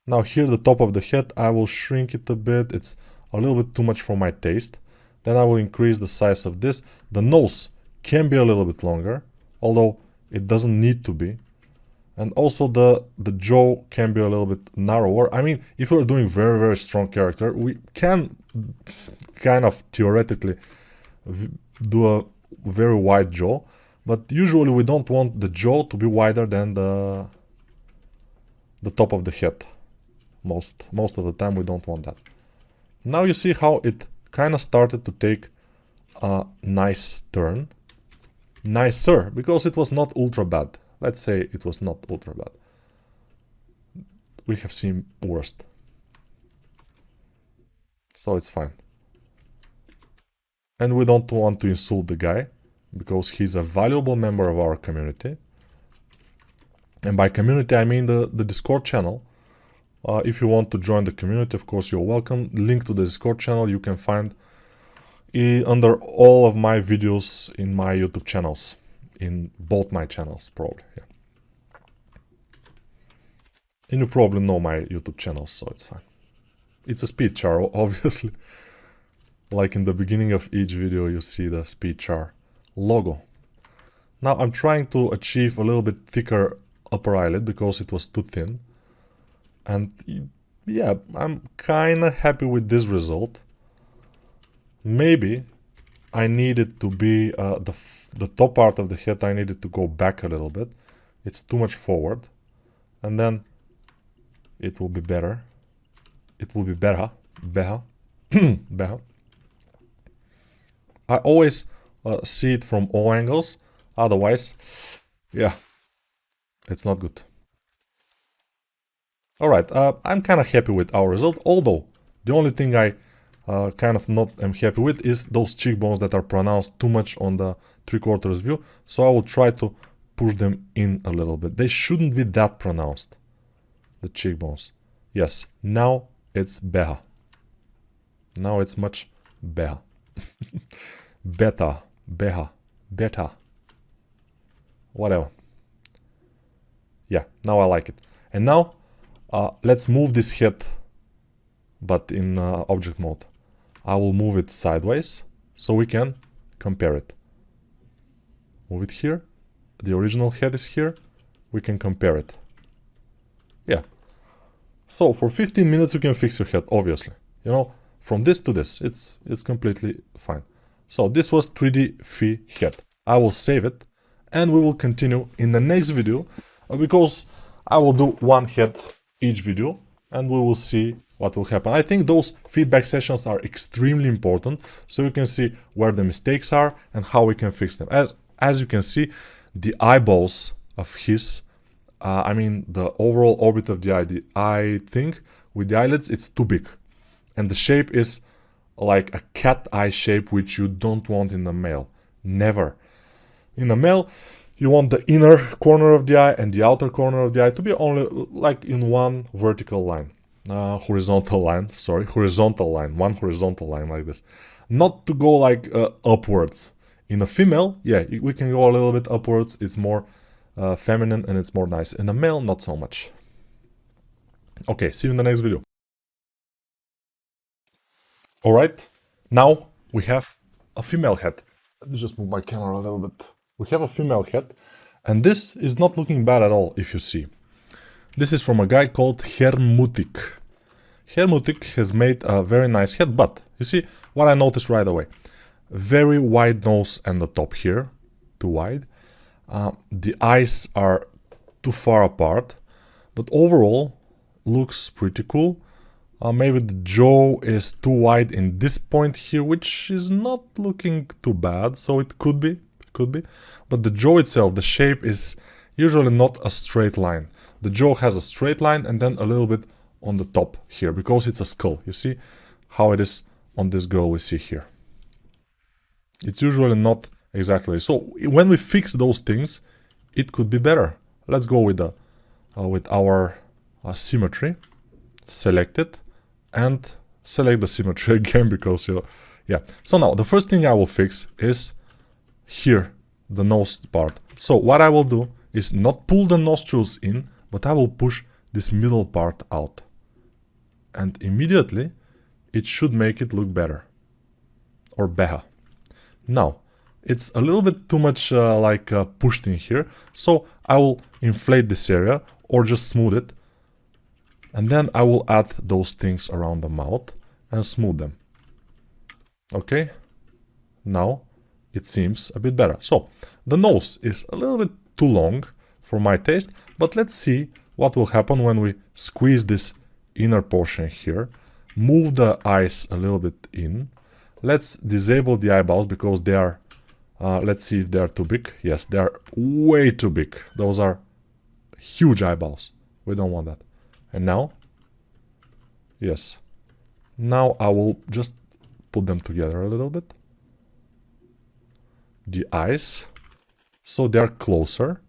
Now here the top of the head, I will shrink it a bit. It's a little bit too much for my taste. Then I will increase the size of this. The nose can be a little bit longer, although it doesn't need to be. And also the jaw can be a little bit narrower. I mean, if we're doing very, very strong character, we can kind of theoretically do a very wide jaw. But usually we don't want the jaw to be wider than the top of the head. Most of the time we don't want that. Now you see how it kind of started to take a nice turn. Nicer, because it was not ultra bad. Let's say it was not ultra bad. We have seen worst. So it's fine. And we don't want to insult the guy, because he's a valuable member of our community. And by community I mean the Discord channel. If you want to join the community, of course, you're welcome. Link to the Discord channel you can find under all of my videos in my YouTube channels. in both my channels, probably. Yeah. And you probably know my YouTube channels, so it's fine. It's a speed chart, obviously. Like in the beginning of each video, you see the speed chart logo. Now I'm trying to achieve a little bit thicker upper eyelid because it was too thin. And yeah, I'm kind of happy with this result. Maybe I needed to be, the top part of the head, I needed to go back a little bit. It's too much forward. And then it will be better. It will be better. Better. Better. I always see it from all angles. Otherwise, yeah, it's not good. Alright, I'm kind of happy with our result, although the only thing I kind of not am happy with is those cheekbones that are pronounced too much on the 3/4 view, so I will try to push them in a little bit. They shouldn't be that pronounced, the cheekbones. Yes, now it's better. Now it's much better. Better, better, better. Whatever. Yeah, now I like it. And now, let's move this head, but in object mode. I will move it sideways, so we can compare it. Move it here. The original head is here. We can compare it. Yeah. So, for 15 minutes you can fix your head, obviously. You know, from this to this, it's completely fine. So, this was 3D Phi head. I will save it, and we will continue in the next video, because I will do one head each video, and we will see what will happen. I think those feedback sessions are extremely important, so you can see where the mistakes are and how we can fix them. As you can see, the eyeballs of his, I mean the overall orbit of the eye, I think with the eyelids it's too big. And the shape is like a cat eye shape, which you don't want in the male. Never. In the male, you want the inner corner of the eye and the outer corner of the eye to be only like in one vertical line. Horizontal line, one horizontal line like this. Not to go like upwards. In a female, yeah, we can go a little bit upwards, it's more feminine and it's more nice. In a male, not so much. Okay, see you in the next video. Alright, now we have a female head. Let me just move my camera a little bit. We have a female head, and this is not looking bad at all, if you see. This is from a guy called Hermutik. Hermutik has made a very nice head, but you see what I noticed right away. Very wide nose and the top here, too wide. The eyes are too far apart, but overall looks pretty cool. Maybe the jaw is too wide in this point here, which is not looking too bad, so it could be. But the jaw itself, the shape is usually not a straight line. The jaw has a straight line and then a little bit on the top here, because it's a skull. You see how it is on this girl we see here. It's usually not exactly. So when we fix those things, it could be better. Let's go with the with our symmetry. Select it and select the symmetry again, because yeah. So now the first thing I will fix is here, the nose part. So what I will do is not pull the nostrils in, but I will push this middle part out. And immediately it should make it look better. Or better. Now, it's a little bit too much pushed in here, so I will inflate this area or just smooth it. And then I will add those things around the mouth and smooth them. Okay? Now it seems a bit better. So, the nose is a little bit too long for my taste, but let's see what will happen when we squeeze this inner portion here, move the eyes a little bit in. Let's disable the eyeballs because they are, let's see if they are too big. Yes, they are way too big. Those are huge eyeballs. We don't want that. And now, yes, now I will just put them together a little bit. The eyes, so they're closer.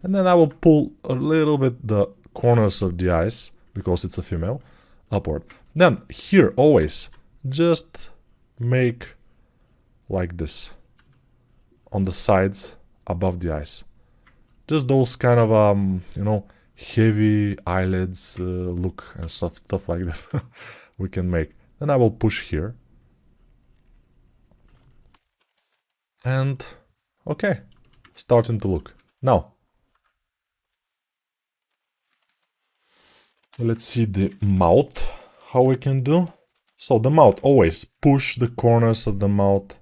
And then I will pull a little bit the corners of the eyes, because it's a female, upward. Then here, always, just make like this. On the sides, above the eyes. Just those kind of, you know, heavy eyelids look and stuff like that we can make. Then I will push here. And, okay, starting to look. Now, let's see the mouth, how we can do. So the mouth, always push the corners of the mouth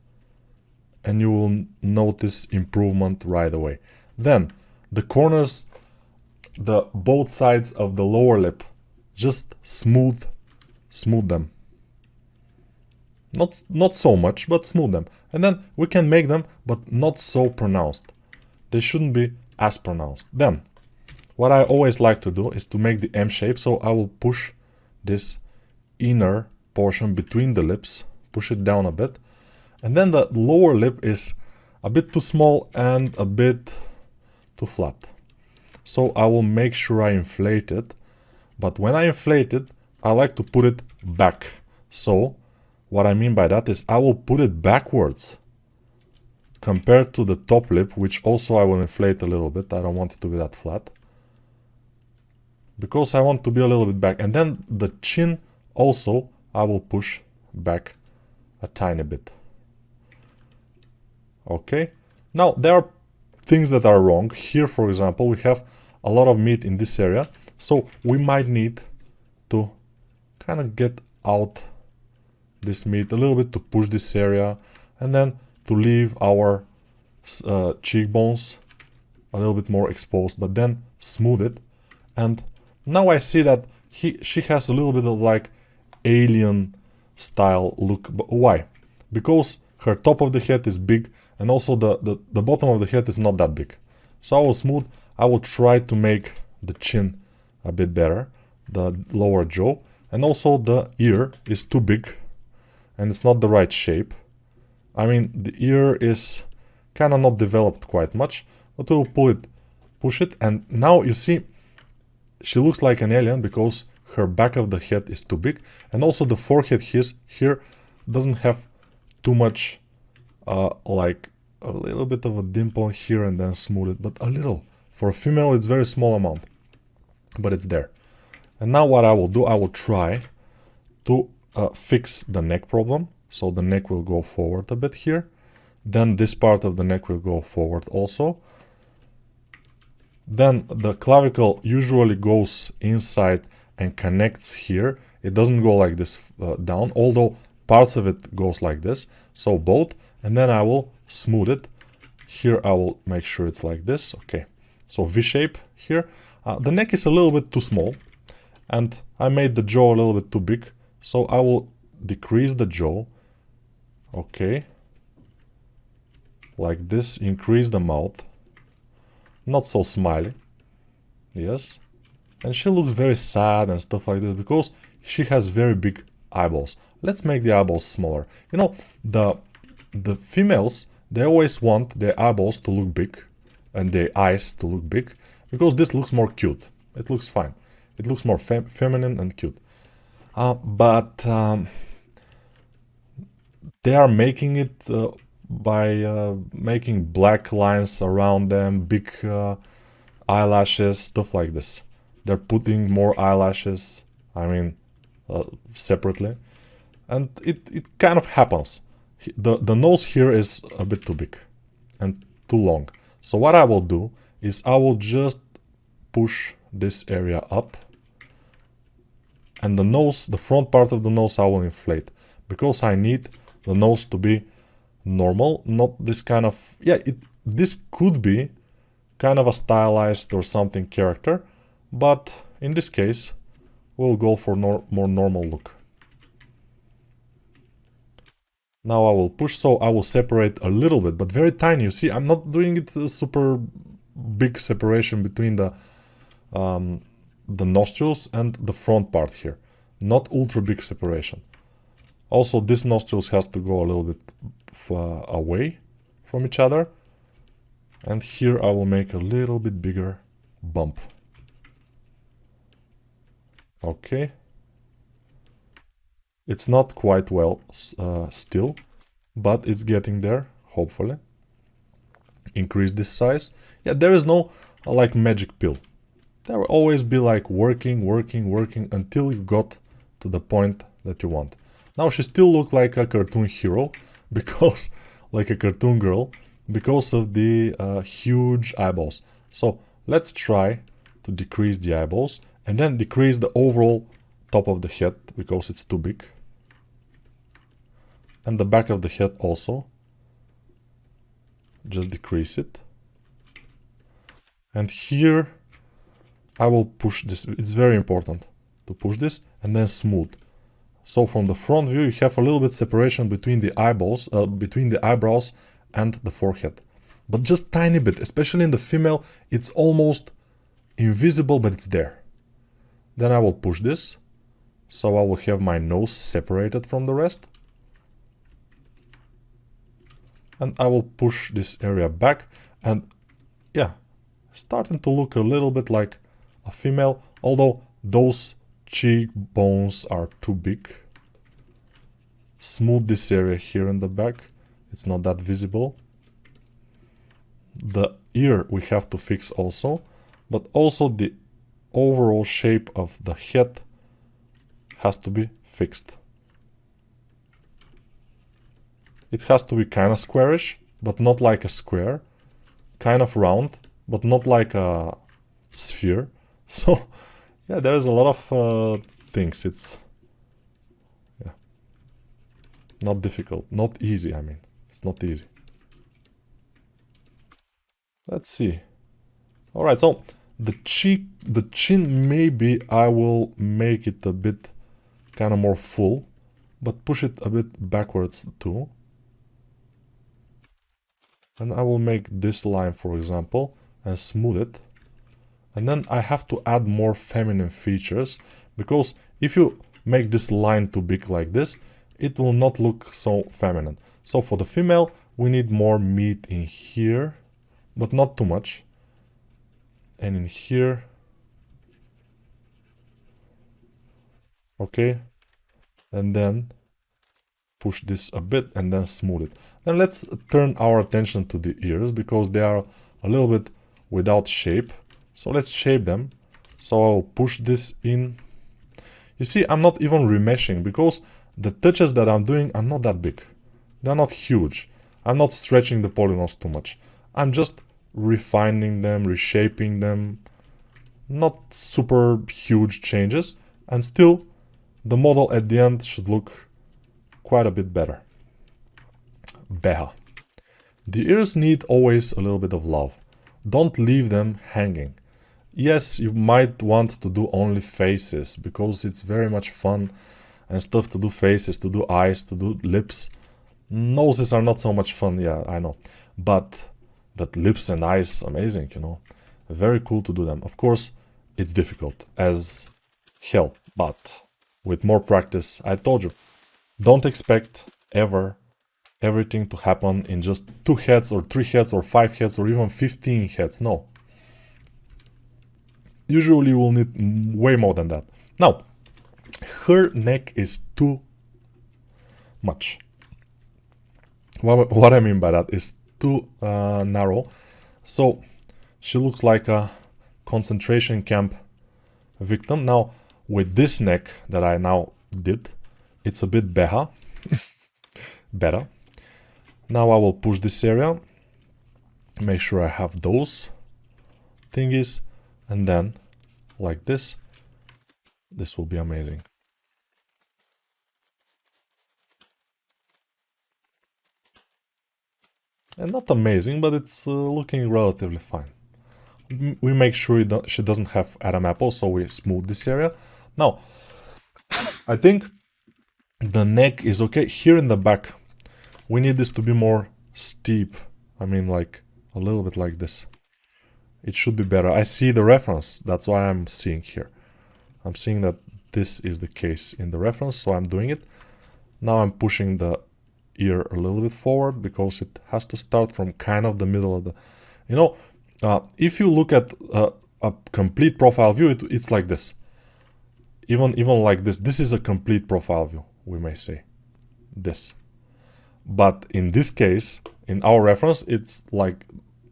and you will notice improvement right away. Then the corners, both sides of the lower lip, just smooth them. Not so much, but smooth them. And then we can make them, but not so pronounced. They shouldn't be as pronounced. Then, what I always like to do is to make the M shape, so I will push this inner portion between the lips, push it down a bit. And then the lower lip is a bit too small and a bit too flat. So I will make sure I inflate it. But when I inflate it, I like to put it back. So what I mean by that is I will put it backwards compared to the top lip, which also I will inflate a little bit. I don't want it to be that flat, because I want to be a little bit back. And then the chin also I will push back a tiny bit. Okay, now there are things that are wrong. Here, for example, we have a lot of meat in this area, so we might need to kind of get out this meat a little bit to push this area, and then to leave our cheekbones a little bit more exposed, but then smooth it. And now I see that she has a little bit of like alien style look. But why? Because her top of the head is big, and also the bottom of the head is not that big. So I will smooth. I will try to make the chin a bit better, the lower jaw, and also the ear is too big and it's not the right shape. I mean, the ear is kind of not developed quite much, but we'll push it, and now you see she looks like an alien because her back of the head is too big, and also the forehead here doesn't have too much, like a little bit of a dimple here and then smooth it, but a little. For a female it's very small amount, but it's there. And now what I will do, I will try to fix the neck problem. So the neck will go forward a bit here, then this part of the neck will go forward also. Then the clavicle usually goes inside and connects here. It doesn't go like this down, although parts of it goes like this. So both, and then I will smooth it. Here I will make sure it's like this. Okay, so V shape here. The neck is a little bit too small, and I made the jaw a little bit too big. So I will decrease the jaw. Okay, like this, increase the mouth. Not so smiley. Yes. And she looks very sad and stuff like this because she has very big eyeballs. Let's make the eyeballs smaller. You know, the females, they always want their eyeballs to look big and their eyes to look big because this looks more cute. It looks fine. It looks more feminine and cute. But they are making it by making black lines around them, big eyelashes, stuff like this. They're putting more eyelashes, I mean, separately. And it kind of happens. The nose here is a bit too big and too long. So what I will do is I will just push this area up. And the nose, the front part of the nose, I will inflate. Because I need the nose to be normal, not this kind of... Yeah, this could be kind of a stylized or something character. But in this case, we'll go for more normal look. Now I will push, so I will separate a little bit, but very tiny. You see, I'm not doing it a super big separation between the nostrils and the front part here. Not ultra big separation. Also, this nostrils has to go a little bit away from each other. And here I will make a little bit bigger bump. Okay. It's not quite well still, but it's getting there, hopefully. increase this size. Yeah, there is no like magic pill. There will always be like working until you got to the point that you want. Now she still looks like a cartoon hero because like a cartoon girl because of the huge eyeballs. So let's try to decrease the eyeballs and then decrease the overall top of the head because it's too big. And the back of the head also. Just decrease it. And here I will push this. It's very important to push this and then smooth. So from the front view you have a little bit separation between the eyeballs, between the eyebrows and the forehead. But just tiny bit, especially in the female, it's almost invisible, but it's there. Then I will push this. So I will have my nose separated from the rest. And I will push this area back and yeah, starting to look a little bit like a female, although those cheekbones are too big. Smooth this area here in the back. It's not that visible. The ear we have to fix also, but also the overall shape of the head has to be fixed. It has to be kind of squarish, but not like a square. Kind of round, but not like a sphere. So, yeah, there's a lot of things. It's not difficult, not easy, I mean. It's not easy. Let's see. Alright, so the chin, maybe I will make it a bit kind of more full, but push it a bit backwards too. And I will make this line, for example, and smooth it. And then I have to add more feminine features, because if you make this line too big like this, it will not look so feminine. So for the female, we need more meat in here, but not too much. And in here. Okay. And then push this a bit and then smooth it. Then let's turn our attention to the ears because they are a little bit without shape. So let's shape them. So I'll push this in. You see, I'm not even remeshing because the touches that I'm doing are not that big. They're not huge. I'm not stretching the polygons too much. I'm just refining them, reshaping them. Not super huge changes. And still, the model at the end should look quite a bit better. Beha. The ears need always a little bit of love. Don't leave them hanging. Yes, you might want to do only faces because it's very much fun and stuff to do faces, to do eyes, to do lips. Noses are not so much fun, yeah, I know. But lips and eyes, amazing, you know. Very cool to do them. Of course, it's difficult as hell, but with more practice, I told you, don't expect ever everything to happen in just 2 heads or 3 heads or 5 heads or even 15 heads. No. Usually you will need way more than that. Now, her neck is too much. What I mean by that is too narrow. So she looks like a concentration camp victim. Now, with this neck that I now did, it's a bit better. Now I will push this area, make sure I have those thingies, and then like this will be amazing. And not amazing, but it's looking relatively fine. We make sure she doesn't have Adam apple, so we smooth this area. Now, I think the neck is okay. Here in the back, we need this to be more steep. I mean, like a little bit like this. It should be better. I see the reference. That's why I'm seeing here. I'm seeing that this is the case in the reference, so I'm doing it. Now I'm pushing the ear a little bit forward because it has to start from kind of the middle of the... You know, if you look at a complete profile view, it's like this. Even like this. This is a complete profile view, we may say. This. But in this case, in our reference, it's like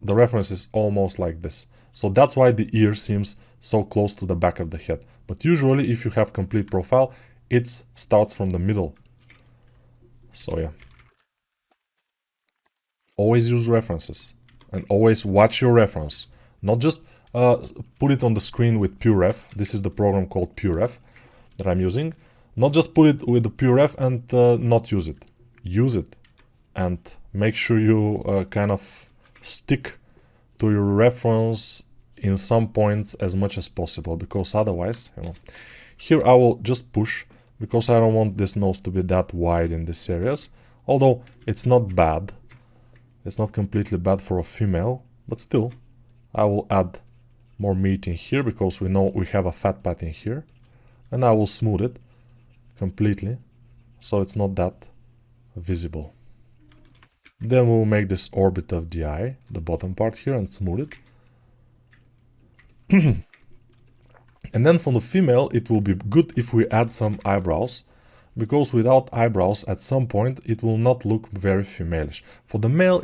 the reference is almost like this. So that's why the ear seems so close to the back of the head. But usually if you have complete profile, it starts from the middle. So yeah. Always use references and always watch your reference. Not just put it on the screen with PureRef. This is the program called PureRef that I'm using. Not just put it with the PureRef and not use it. Use it and make sure you kind of stick to your reference in some points as much as possible, because otherwise, you know, here I will just push because I don't want this nose to be that wide in these areas. Although it's not bad. It's not completely bad for a female, but still, I will add more meat in here because we know we have a fat pad in here. And I will smooth it completely, so it's not that visible. Then we'll make this orbit of the eye, the bottom part here, and smooth it. And then for the female, it will be good if we add some eyebrows, because without eyebrows, at some point, it will not look very femalish. For the male,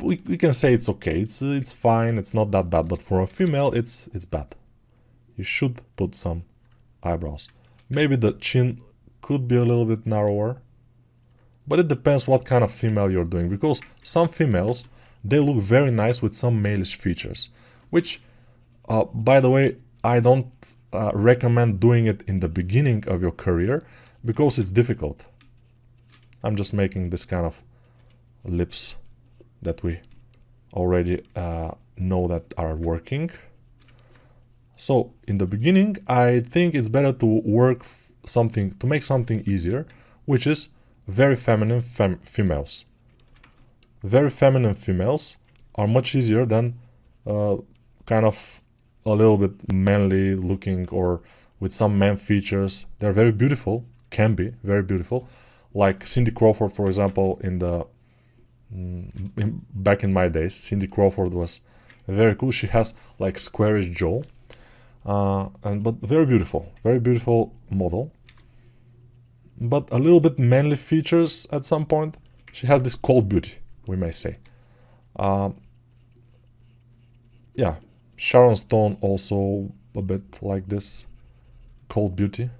we can say it's okay, it's fine, it's not that bad, but for a female, it's bad. You should put some eyebrows. Maybe the chin could be a little bit narrower, but it depends what kind of female you're doing, because some females, they look very nice with some malish features, which, by the way, I don't recommend doing it in the beginning of your career, because it's difficult. I'm just making this kind of lips that we already know that are working. So in the beginning, I think it's better to work to make something easier, which is very feminine females. Very feminine females are much easier than kind of a little bit manly looking or with some man features. They're very beautiful, can be very beautiful, like Cindy Crawford, for example. Back in my days, Cindy Crawford was very cool. She has like squarish jaw, but very beautiful model, but a little bit manly features at some point. She has this cold beauty, we may say. Yeah, Sharon Stone also a bit like this, cold beauty,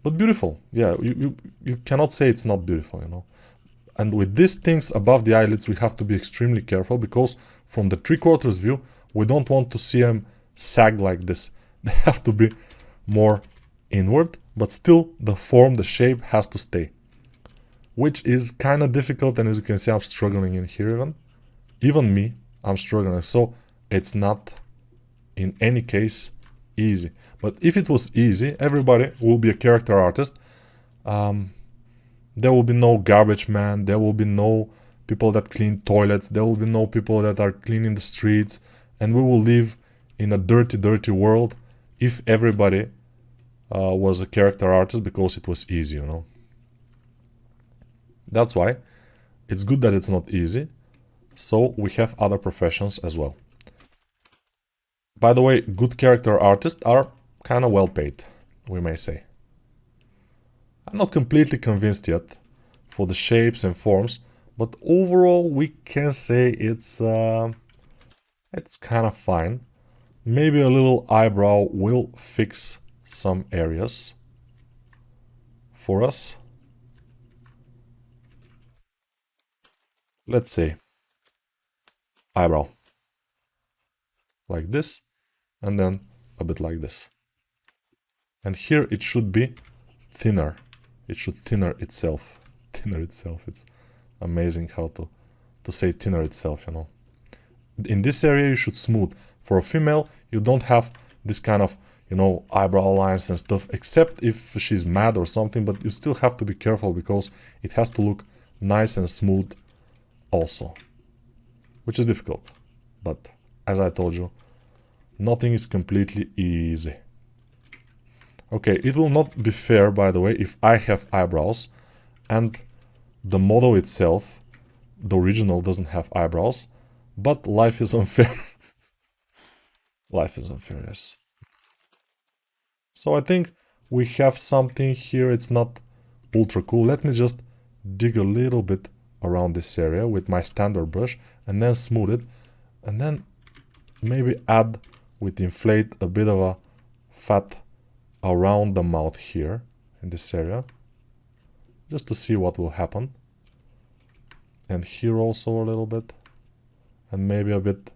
but beautiful. Yeah, you cannot say it's not beautiful, you know. And with these things above the eyelids, we have to be extremely careful, because from the 3/4 view, we don't want to see them sag like this. They have to be more inward, but still the form, the shape has to stay, which is kind of difficult. And as you can see, I'm struggling in here even me, I'm struggling. So it's not in any case easy. But if it was easy, everybody will be a character artist. There will be no garbage man, there will be no people that clean toilets, there will be no people that are cleaning the streets, and we will live in a dirty world if everybody was a character artist, because it was easy, you know. That's why it's good that it's not easy, so we have other professions as well. By the way, good character artists are kind of well paid, we may say. I'm not completely convinced yet for the shapes and forms, but overall we can say it's kind of fine. Maybe a little eyebrow will fix some areas for us. Let's say eyebrow like this, and then a bit like this. And here it should be thinner. It should thinner itself. Thinner itself. It's amazing how to say thinner itself, you know. In this area you should smooth. For a female, you don't have this kind of, you know, eyebrow lines and stuff, except if she's mad or something, but you still have to be careful because it has to look nice and smooth also, which is difficult. But as I told you, nothing is completely easy. Okay, it will not be fair, by the way, if I have eyebrows and the model itself, the original, doesn't have eyebrows, but life is unfair. Life is unfair, yes. So I think we have something here. It's not ultra cool. Let me just dig a little bit around this area with my standard brush and then smooth it, and then maybe add with inflate a bit of a fat around the mouth here in this area, just to see what will happen. And here also a little bit, and maybe a bit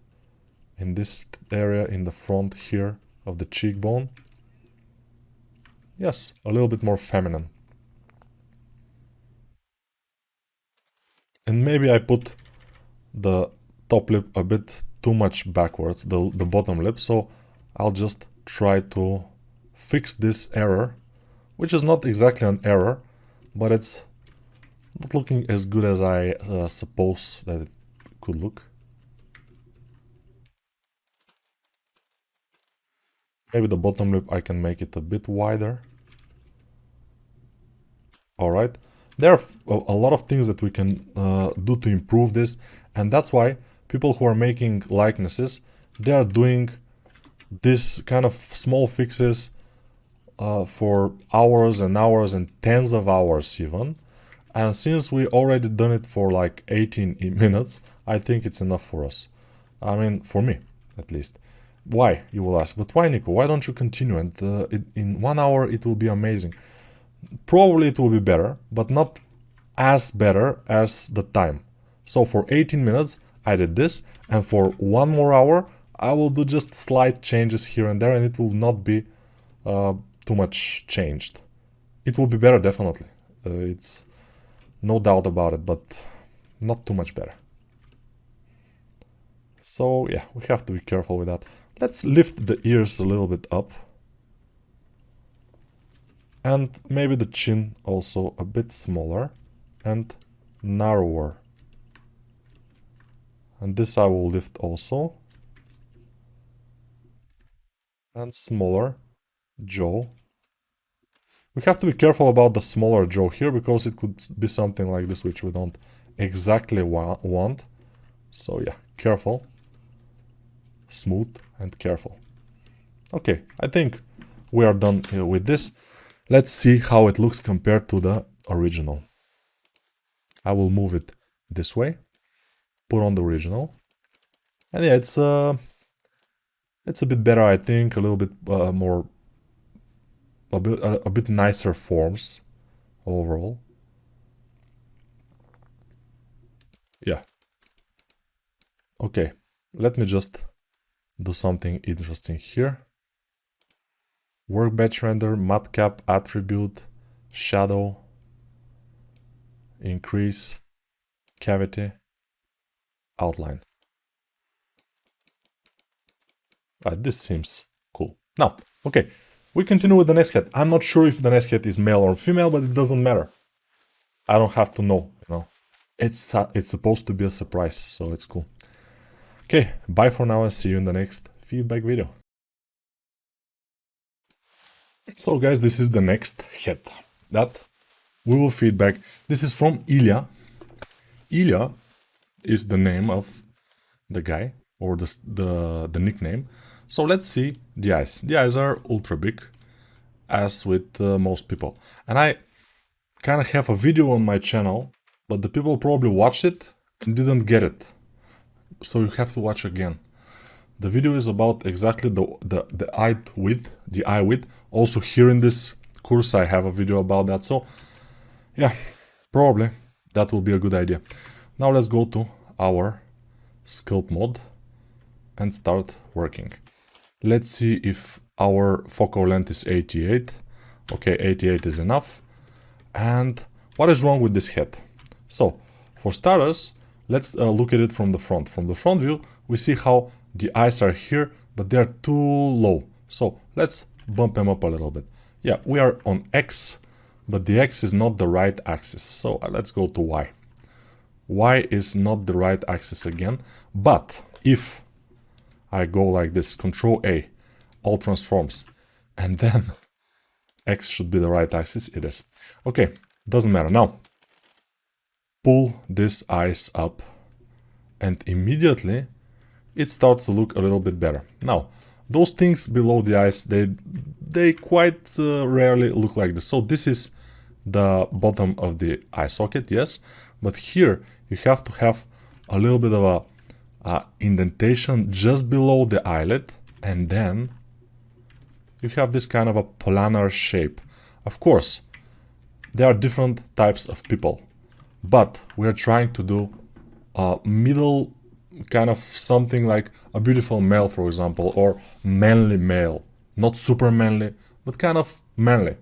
in this area in the front here of the cheekbone. Yes, a little bit more feminine. And maybe I put the top lip a bit too much backwards, the bottom lip, so I'll just try to fix this error, which is not exactly an error, but it's not looking as good as I suppose that it could look. Maybe the bottom lip I can make it a bit wider. Alright, there are a lot of things that we can do to improve this, and that's why people who are making likenesses, they are doing this kind of small fixes for hours and hours and tens of hours even. And since we already done it for like 18 minutes, I think it's enough for us. I mean, for me, at least. Why, you will ask, but why, Nico? Why don't you continue? And in 1 hour, it will be amazing. Probably it will be better, but not as better as the time. So for 18 minutes, I did this, and for 1 more hour, I will do just slight changes here and there, and it will not be too much changed. It will be better, definitely. It's no doubt about it, but not too much better. So yeah, we have to be careful with that. Let's lift the ears a little bit up. And maybe the chin also a bit smaller and narrower. And this I will lift also. And smaller jaw. We have to be careful about the smaller jaw here, because it could be something like this, which we don't exactly want. So yeah, careful. Smooth and careful. Okay, I think we are done with this. Let's see how it looks compared to the original. I will move it this way, put on the original, and yeah, it's a bit better, I think. A little bit a bit nicer forms overall. Yeah. Okay, let me just do something interesting here. Workbench render, matcap attribute, shadow, increase, cavity, outline. Right, this seems cool. Now, okay, we continue with the next head. I'm not sure if the next head is male or female, but it doesn't matter. I don't have to know, you know. It's supposed to be a surprise, so it's cool. Okay, bye for now and see you in the next feedback video. So guys, this is the next head that we will feedback. This is from Ilya. Ilya is the name of the guy, or the nickname. So let's see the eyes. The eyes are ultra big, as with most people. And I kind of have a video on my channel, but the people probably watched it and didn't get it. So you have to watch again. The video is about exactly the eye width. Also here in this course I have a video about that. So yeah, probably that will be a good idea. Now let's go to our sculpt mode and start working. Let's see if our focal length is 88. Okay, 88 is enough. And what is wrong with this head? So for starters, let's look at it from the front. From the front view, we see how the eyes are here, but they are too low. So let's bump them up a little bit. Yeah, we are on X, but the X is not the right axis. So let's go to Y. Y is not the right axis again. But if I go like this, Control A, all transforms, and then X should be the right axis, it is. Okay, doesn't matter. Now, pull this eyes up, and immediately it starts to look a little bit better. Now, those things below the eyes, they quite rarely look like this. So this is the bottom of the eye socket, yes, but here you have to have a little bit of a indentation just below the eyelid, and then you have this kind of a planar shape. Of course, there are different types of people, but we're trying to do a middle kind of something like a beautiful male, for example, or manly male. Not super manly, but kind of manly.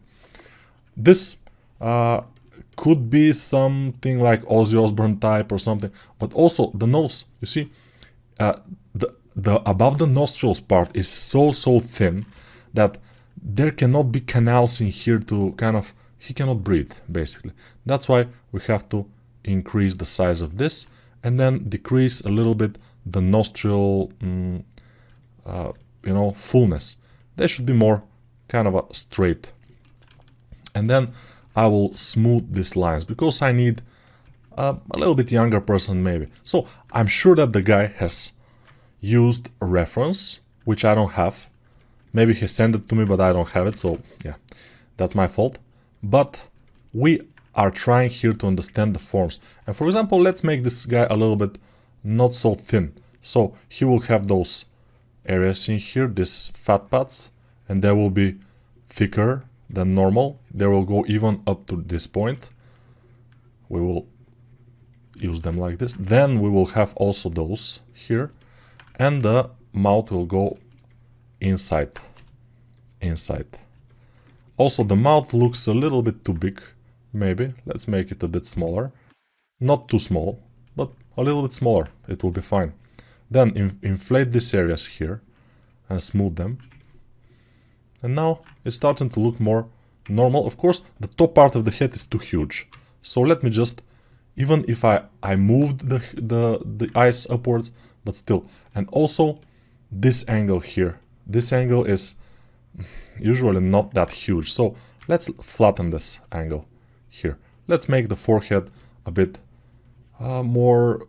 This could be something like Ozzy Osbourne type or something, but also the nose, you see, the above the nostrils part is so thin that there cannot be canals in here to kind of, he cannot breathe, basically. That's why we have to increase the size of this and then decrease a little bit the nostril, fullness. They should be more kind of a straight. And then I will smooth these lines because I need a little bit younger person maybe. So I'm sure that the guy has used a reference, which I don't have. Maybe he sent it to me, but I don't have it. So yeah, that's my fault. But we are trying here to understand the forms. And for example, let's make this guy a little bit not so thin. So he will have those areas in here, these fat pads, and they will be thicker than normal. They will go even up to this point. We will use them like this. Then we will have also those here, and the mouth will go inside. Also, the mouth looks a little bit too big, maybe. Let's make it a bit smaller. Not too small, but a little bit smaller. It will be fine. Then inflate these areas here and smooth them. And now it's starting to look more normal. Of course, the top part of the head is too huge. So let me just, even if I moved the eyes upwards, but still. And also this angle here. This angle is usually not that huge. So let's flatten this angle here. Let's make the forehead a bit more,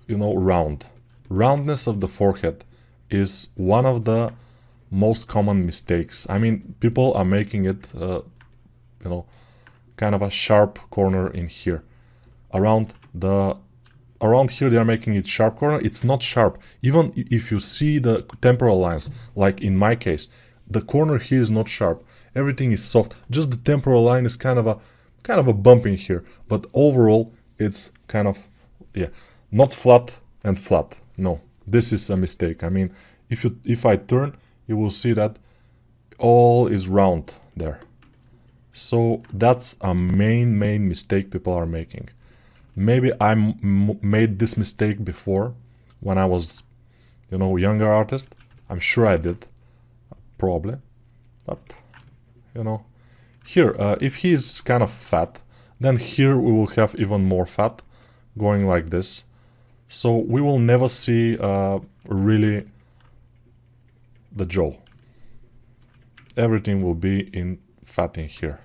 round. Roundness of the forehead is one of the most common mistakes. I mean, people are making it, kind of a sharp corner in here. Around here they are making it sharp corner. It's not sharp. Even if you see the temporal lines, like in my case, the corner here is not sharp. Everything is soft. Just the temporal line is kind of a bump in here. But overall, it's kind of, not flat and flat. No, this is a mistake. I mean, if I turn, you will see that all is round there. So that's a main mistake people are making. Maybe I made this mistake before when I was, younger artist. I'm sure I did, probably. But, here, if he is kind of fat, then here we will have even more fat going like this. So we will never see really the jaw. Everything will be in fat in here.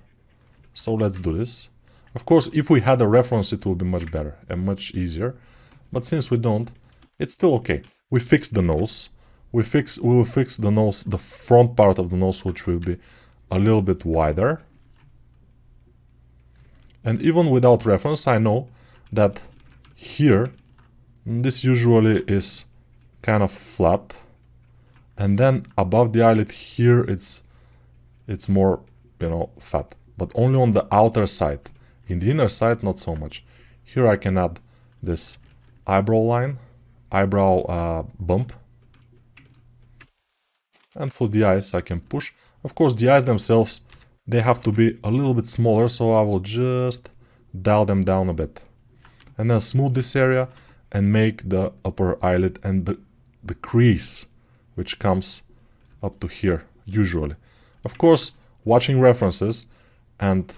So let's do this. Of course, if we had a reference, it will be much better and much easier. But since we don't, it's still okay. We fixed the nose. We will fix the nose, the front part of the nose, which will be a little bit wider. And even without reference, I know that here, this usually is kind of flat. And then above the eyelid here, it's more, fat. But only on the outer side. In the inner side, not so much. Here I can add this eyebrow bump. And for the eyes, I can push. Of course, the eyes themselves, they have to be a little bit smaller, so I will just dial them down a bit. And then smooth this area and make the upper eyelid and the crease, which comes up to here, usually. Of course, watching references and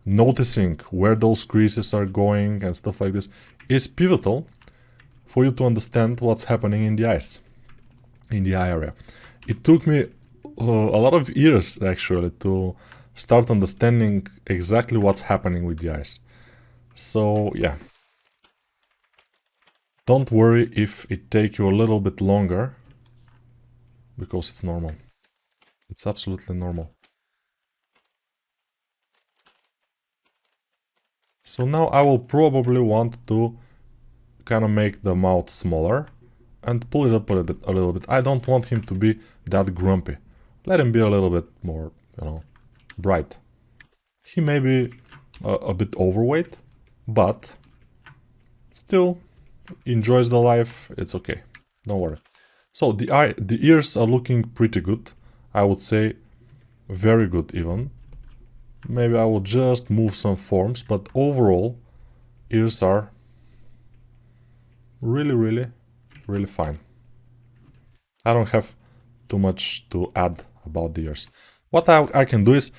noticing where those creases are going and stuff like this is pivotal for you to understand what's happening in the eyes, in the eye area. It took me a lot of years, actually, to start understanding exactly what's happening with the eyes. So, yeah. Don't worry if it takes you a little bit longer, because it's normal. It's absolutely normal. So now I will probably want to kind of make the mouth smaller and pull it up a little bit. I don't want him to be that grumpy. Let him be a little bit more, you know, bright. He may be a bit overweight, but still enjoys the life. It's okay. Don't worry. So the ears are looking pretty good. I would say very good even. Maybe I will just move some forms, but overall ears are really fine. I don't have too much to add about the ears. What I can do is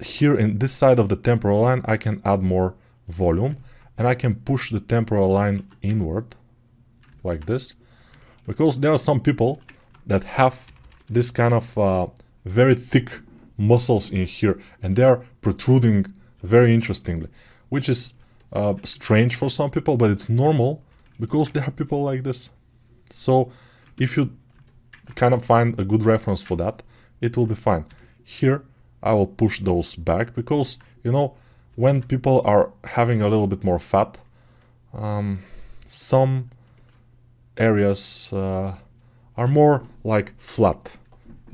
here in this side of the temporal line I can add more volume, and I can push the temporal line inward like this, because there are some people that have this kind of very thick muscles in here, and they are protruding very interestingly, which is strange for some people, but it's normal because there are people like this. So if you kind of find a good reference for that, it will be fine. Here I will push those back because, you know, when people are having a little bit more fat, some areas are more like flat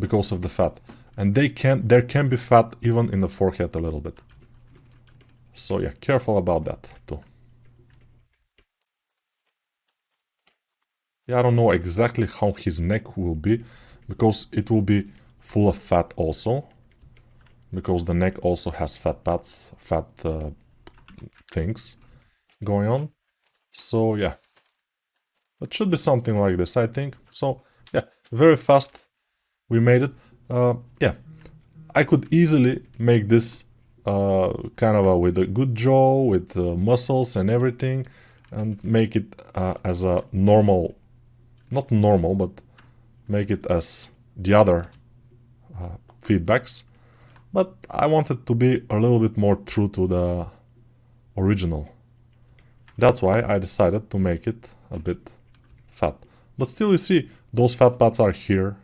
because of the fat, and there can be fat even in the forehead a little bit. So yeah, careful about that too. Yeah, I don't know exactly how his neck will be, because it will be full of fat also, because the neck also has fat pads, fat things going on. So yeah, it should be something like this, I think. So yeah, very fast we made it. Yeah, I could easily make this kind of with a good jaw, with muscles and everything, and make it as a normal, not normal, but make it as the other feedbacks. But I wanted to be a little bit more true to the original. That's why I decided to make it a bit fat. But still, you see, those fat pads are here,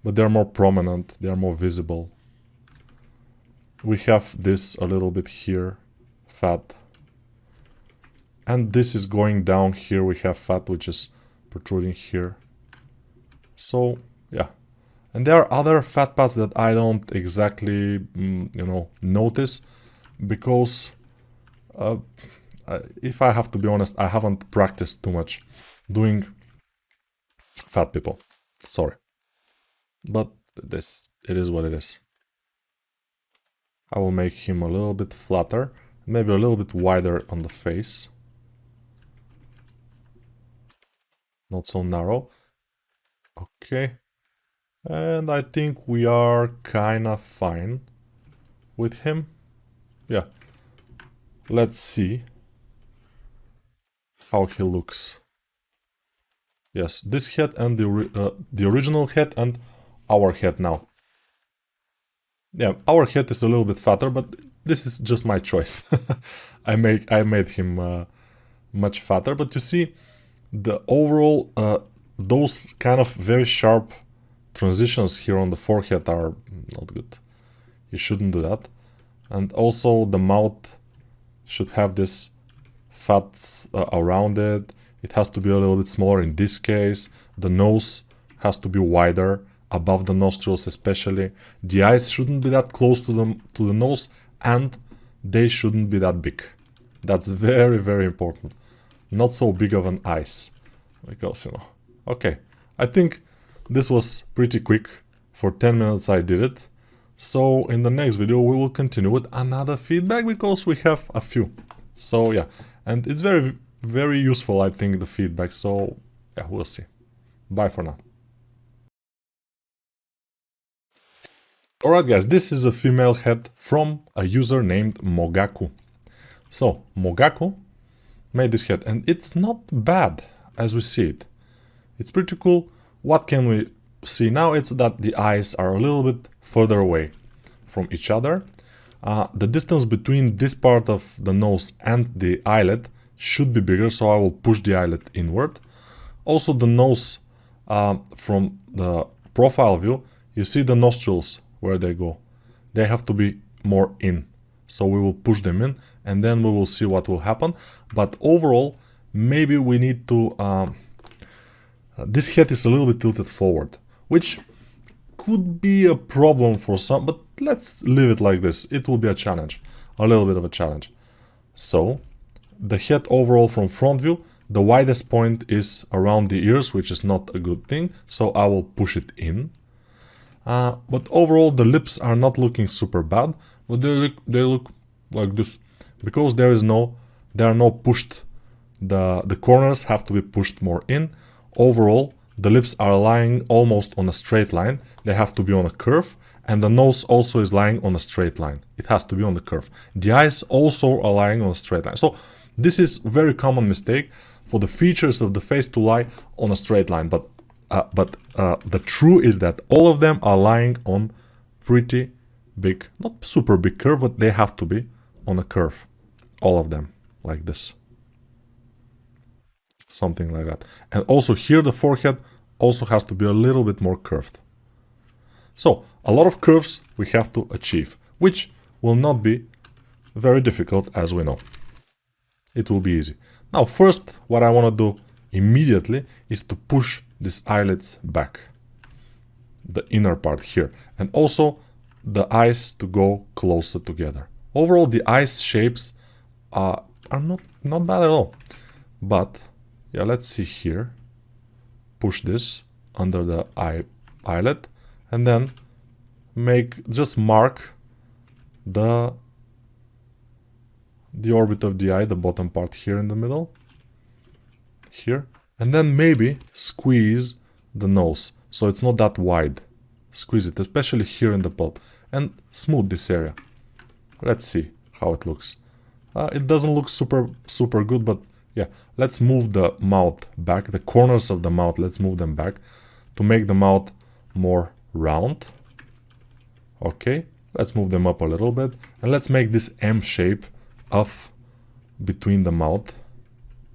but they're more prominent, they're more visible. We have this a little bit here, fat. And this is going down here, we have fat which is protruding here. So, yeah. And there are other fat pads that I don't exactly, you know, notice, because if I have to be honest, I haven't practiced too much doing fat people. Sorry. But it is what it is. I will make him a little bit flatter, maybe a little bit wider on the face. Not so narrow. Okay. And I think we are kind of fine with him. Yeah. Let's see how he looks. Yes, this head and the original head and our head now. Yeah, our head is a little bit fatter, but this is just my choice. I made him much fatter, but you see, the overall those kind of very sharp transitions here on the forehead are not good. You shouldn't do that. And also the mouth should have this fat around it. It has to be a little bit smaller in this case. The nose has to be wider, above the nostrils especially. The eyes shouldn't be that close to the nose, and they shouldn't be that big. That's very important. Not so big of an eyes, because, you know. Okay, I think this was pretty quick. For 10 minutes I did it. So in the next video we will continue with another feedback, because we have a few. So yeah, and it's very useful, I think, the feedback. So yeah, we'll see. Bye for now. Alright guys, this is a female head from a user named Mogaku. So Mogaku made this head, and it's not bad as we see it. It's pretty cool. What can we see now? It's that the eyes are a little bit further away from each other. The distance between this part of the nose and the eyelid should be bigger, so I will push the eyelid inward. Also the nose, from the profile view, you see the nostrils where they go. They have to be more in. So we will push them in and then we will see what will happen. But overall, maybe we need to... this head is a little bit tilted forward, which could be a problem for some, but let's leave it like this. It will be a challenge, a little bit of a challenge. So the head overall from front view, the widest point is around the ears, which is not a good thing. So I will push it in. But overall, the lips are not looking super bad, but they look like this because there are no pushed. The corners have to be pushed more in. Overall, the lips are lying almost on a straight line. They have to be on a curve, and the nose also is lying on a straight line. It has to be on the curve. The eyes also are lying on a straight line. So this is a very common mistake for the features of the face to lie on a straight line. But the truth is that all of them are lying on pretty big, not super big curve, but they have to be on a curve. All of them, like this. Something like that. And also here the forehead also has to be a little bit more curved. So a lot of curves we have to achieve, which will not be very difficult, as we know. It will be easy. Now first, what I want to do immediately is to push these eyelids back, the inner part here, and also the eyes to go closer together. Overall, the eyes shapes are not bad at all. But yeah, let's see here. Push this under the eyelid and then just mark the orbit of the eye, the bottom part here in the middle, here, and then maybe squeeze the nose so it's not that wide. Squeeze it, especially here in the pulp, and smooth this area. Let's see how it looks. It doesn't look super good, but yeah, let's move the mouth back, the corners of the mouth, let's move them back to make the mouth more round. Okay, let's move them up a little bit, and let's make this M shape of between the mouth.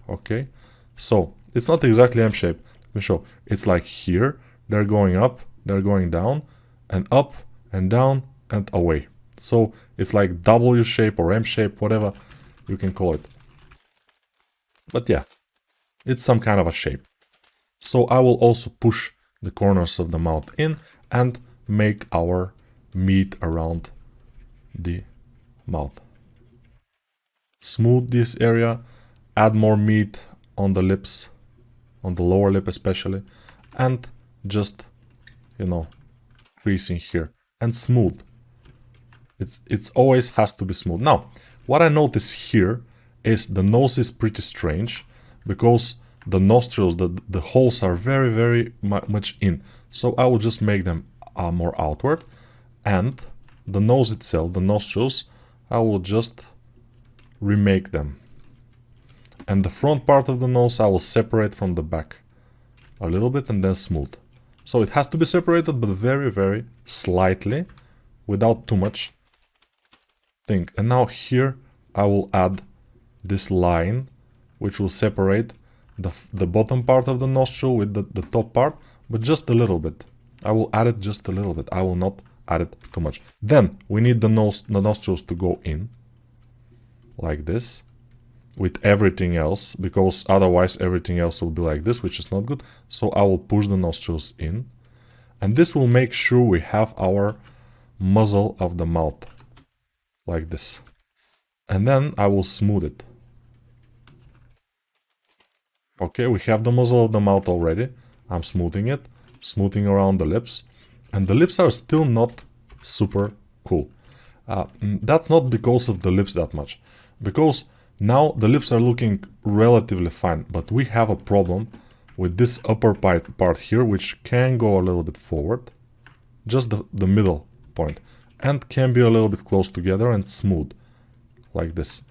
Okay, so it's not exactly M shape. Let me show. It's like here, they're going up, they're going down, and up and down and away. So it's like W shape or M shape, whatever you can call it. But yeah, it's some kind of a shape. So I will also push the corners of the mouth in and make our meat around the mouth. Smooth this area, add more meat on the lips, on the lower lip especially, and just, you know, creasing here and smooth. It's always has to be smooth. Now, what I notice here is the nose is pretty strange because the nostrils, the holes are very much in. So I will just make them more outward, and the nose itself, the nostrils, I will just remake them. And the front part of the nose I will separate from the back a little bit and then smooth. So it has to be separated, but very slightly, without too much thing. And now here I will add this line, which will separate the bottom part of the nostril with the top part, but just a little bit. I will add it just a little bit. I will not add it too much. Then we need the nostrils to go in, like this, with everything else, because otherwise everything else will be like this, which is not good. So I will push the nostrils in, and this will make sure we have our muzzle of the mouth, like this. And then I will smooth it. Okay, we have the muzzle of the mouth already. I'm smoothing it, smoothing around the lips. And the lips are still not super cool. That's not because of the lips that much. Because now the lips are looking relatively fine. But we have a problem with this upper part here, which can go a little bit forward. Just the middle point. And can be a little bit close together and smooth. Like this.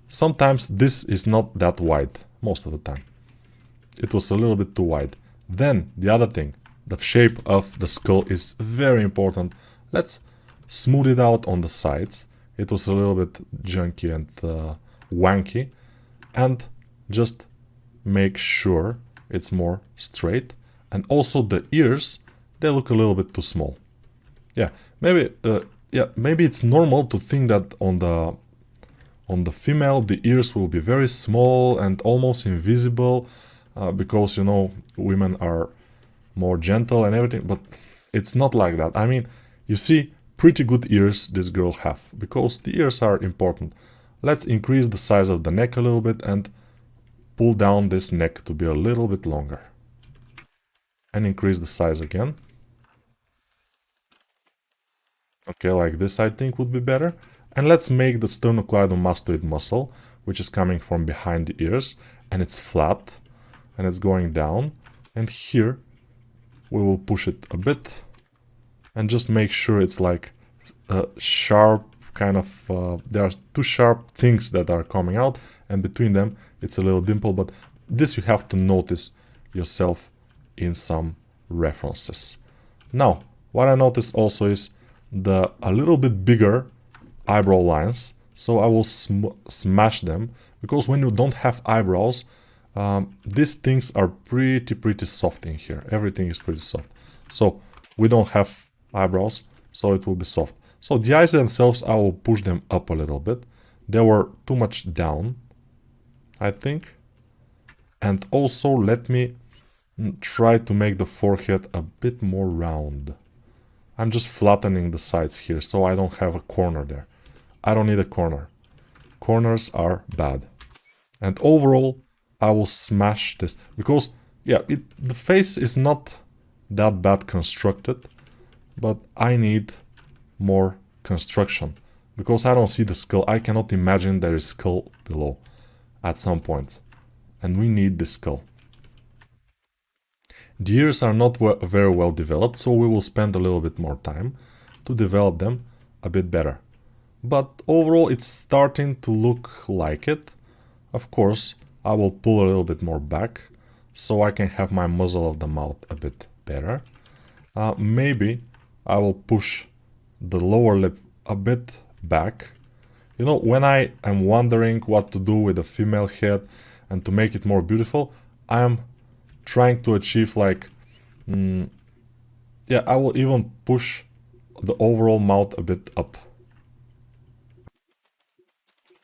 Sometimes this is not that wide. Most of the time. It was a little bit too wide. Then the other thing, the shape of the skull is very important. Let's smooth it out on the sides. It was a little bit junky and wanky. And just make sure it's more straight. And also the ears, they look a little bit too small. Yeah, maybe yeah, maybe it's normal to think that on the female the ears will be very small and almost invisible, because, you know, women are more gentle and everything, but it's not like that. I mean, you see pretty good ears this girl have, because the ears are important. Let's increase the size of the neck a little bit and pull down this neck to be a little bit longer. And increase the size again. Okay, like this I think would be better. And let's make the sternocleidomastoid muscle, which is coming from behind the ears, and it's flat, and it's going down. And here we will push it a bit, and just make sure it's like a sharp kind of, there are two sharp things that are coming out, and between them it's a little dimple, but this you have to notice yourself in some references. Now, what I noticed also is a little bit bigger eyebrow lines, so I will smash them, because when you don't have eyebrows, these things are pretty soft in here. Everything is pretty soft. So we don't have eyebrows, so it will be soft. So the eyes themselves, I will push them up a little bit. They were too much down, I think. And also let me try to make the forehead a bit more round. I'm just flattening the sides here, so I don't have a corner there. I don't need a corner. Corners are bad. And overall, I will smash this, because, yeah, the face is not that bad constructed, but I need more construction, because I don't see the skull. I cannot imagine there is skull below at some point, and we need the skull. The ears are not very well developed, so we will spend a little bit more time to develop them a bit better. But overall, it's starting to look like it. Of course, I will pull a little bit more back, so I can have my muzzle of the mouth a bit better. Maybe I will push the lower lip a bit back. You know, when I am wondering what to do with a female head and to make it more beautiful, I am trying to achieve like, yeah, I will even push the overall mouth a bit up.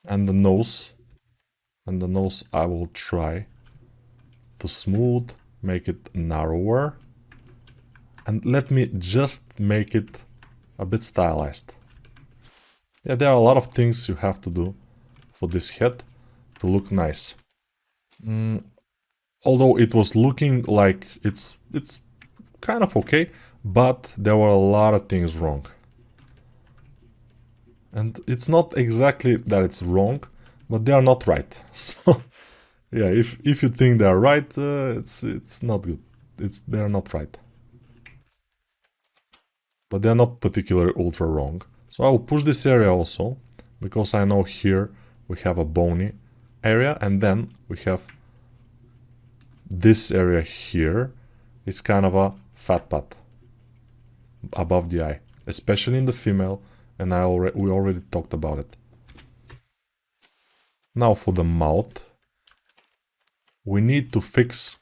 And the nose I will try to smooth, make it narrower. And let me just make it a bit stylized. Yeah, there are a lot of things you have to do for this head to look nice. Although it was looking like it's kind of okay, but there were a lot of things wrong. And it's not exactly that it's wrong, but they are not right. So yeah, if you think they are right, it's not good. They are not right. But they're not particularly ultra wrong. So I will push this area also, because I know here we have a bony area, and then we have this area here. It's kind of a fat part above the eye, especially in the female, and we already talked about it. Now for the mouth, we need to fix,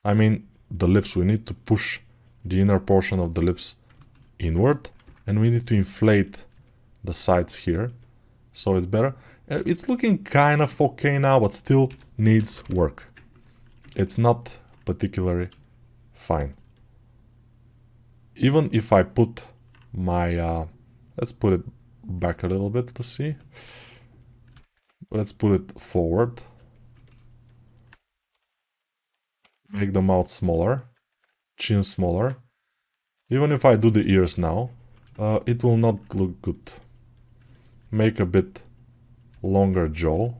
I mean the lips, we need to push the inner portion of the lips inward, and we need to inflate the sides here, so it's better. It's looking kind of okay now, but still needs work. It's not particularly fine. Even if I put my, let's put it back a little bit to see. Let's put it forward. Make the mouth smaller, chin smaller. Even if I do the ears now, it will not look good. Make a bit longer jaw,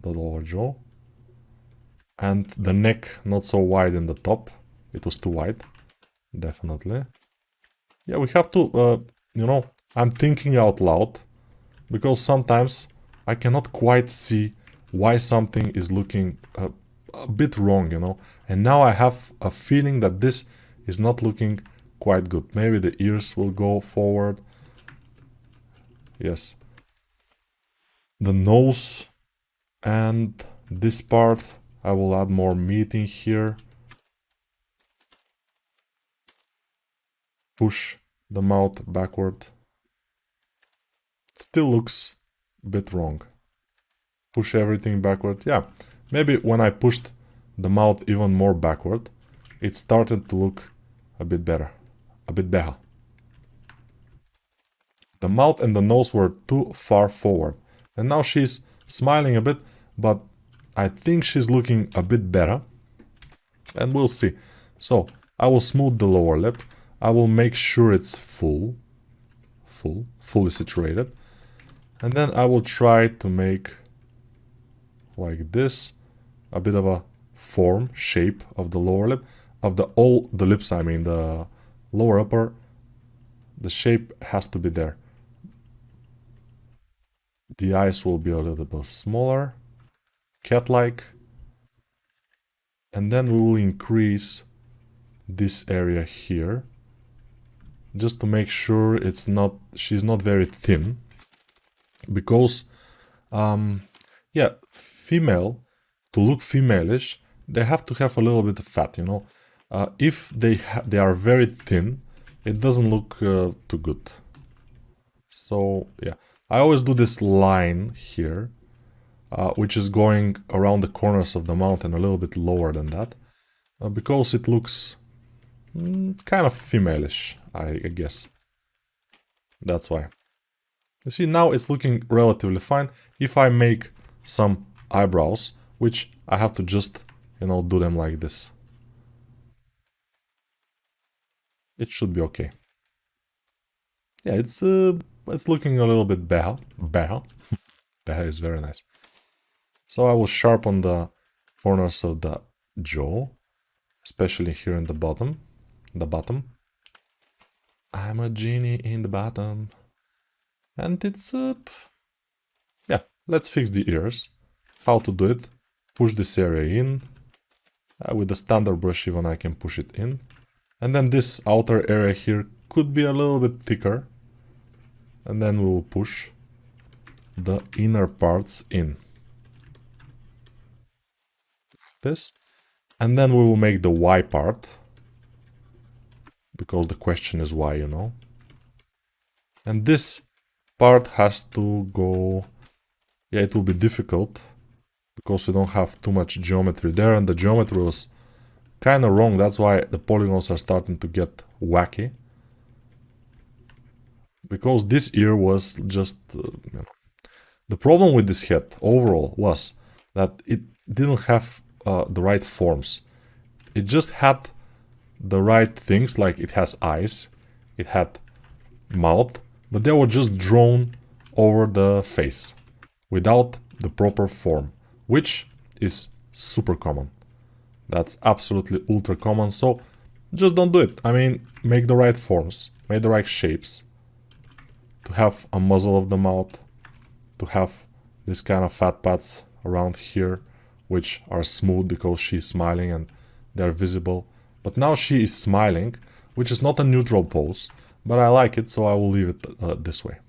the lower jaw. And the neck not so wide in the top. It was too wide, definitely. Yeah, we have to, you know, I'm thinking out loud, because sometimes I cannot quite see why something is looking a bit wrong, you know. And now I have a feeling that this is not looking quite good. Maybe the ears will go forward. Yes. The nose and this part, I will add more meat in here. Push the mouth backward. Still looks a bit wrong. Push everything backward. Yeah, maybe when I pushed the mouth even more backward, it started to look a bit better. A bit better. The mouth and the nose were too far forward. And now she's smiling a bit, but I think she's looking a bit better. And we'll see. So, I will smooth the lower lip. I will make sure it's fully situated. And then I will try to make, like this, a bit of a form, shape of the lower lip. Of all the lips, I mean, the lower upper, the shape has to be there. The eyes will be a little bit smaller, cat-like. And then we will increase this area here, just to make sure she's not very thin. Because, yeah, female, to look femalish, they have to have a little bit of fat, you know. If they are very thin, it doesn't look too good. So, yeah, I always do this line here, which is going around the corners of the mouth and a little bit lower than that, because it looks kind of femalish, I guess. That's why. You see, now it's looking relatively fine. If I make some eyebrows, which I have to just, you know, do them like this, it should be okay. Yeah, it's looking a little bit better. Better. Better is very nice. So I will sharpen the corners of the jaw, especially here in the bottom. I'm a genie in the bottom. And it's, yeah, let's fix the ears. How to do it? Push this area in. With the standard brush even I can push it in. And then this outer area here could be a little bit thicker. And then we will push the inner parts in. This. And then we will make the Y part. Because the question is why, you know. And this part has to go... Yeah, it will be difficult. Because we don't have too much geometry there. And the geometry was kind of wrong. That's why the polygons are starting to get wacky. Because this ear was just... you know. The problem with this head overall was that it didn't have the right forms. It just had the right things, like it has eyes, it had mouth, but they were just drawn over the face without the proper form, which is super common. That's absolutely ultra common, so just don't do it. I mean, make the right forms, make the right shapes, to have a muzzle of the mouth, to have this kind of fat pads around here, which are smooth because she's smiling and they're visible. But now she is smiling, which is not a neutral pose, but I like it, so I will leave it this way.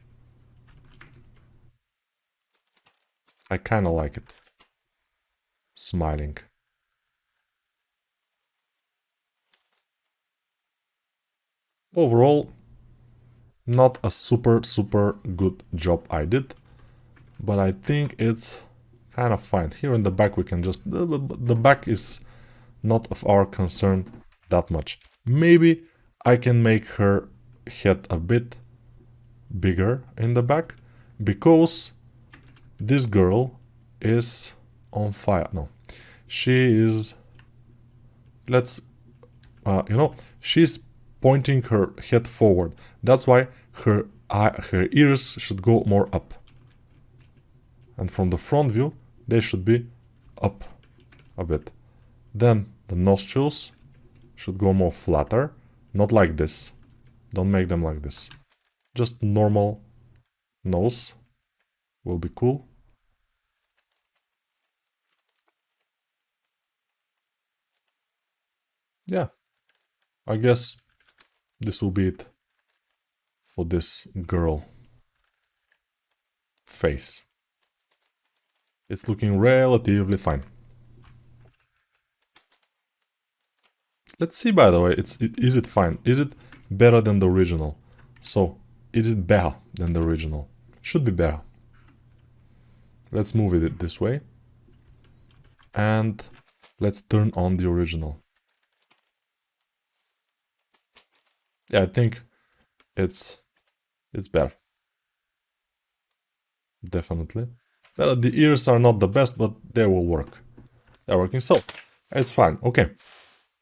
I kind of like it. Smiling. Overall, not a super good job I did, but I think it's kind of fine. Here in the back we can just... The back is not of our concern that much. Maybe I can make her head a bit bigger in the back, because this girl is on fire. No, she is... Let's... you know, she's pointing her head forward. That's why her ears should go more up. And from the front view, they should be up a bit. Then the nostrils should go more flatter, not like this. Don't make them like this. Just normal nose will be cool. Yeah, I guess this will be it for this girl face. It's looking relatively fine. Let's see, by the way, is it fine? Is it better than the original? So, is it better than the original? should be better. Let's move it this way. And let's turn on the original. Yeah, I think it's better. Definitely. The ears are not the best, but they will work. They're working, so it's fine. Okay,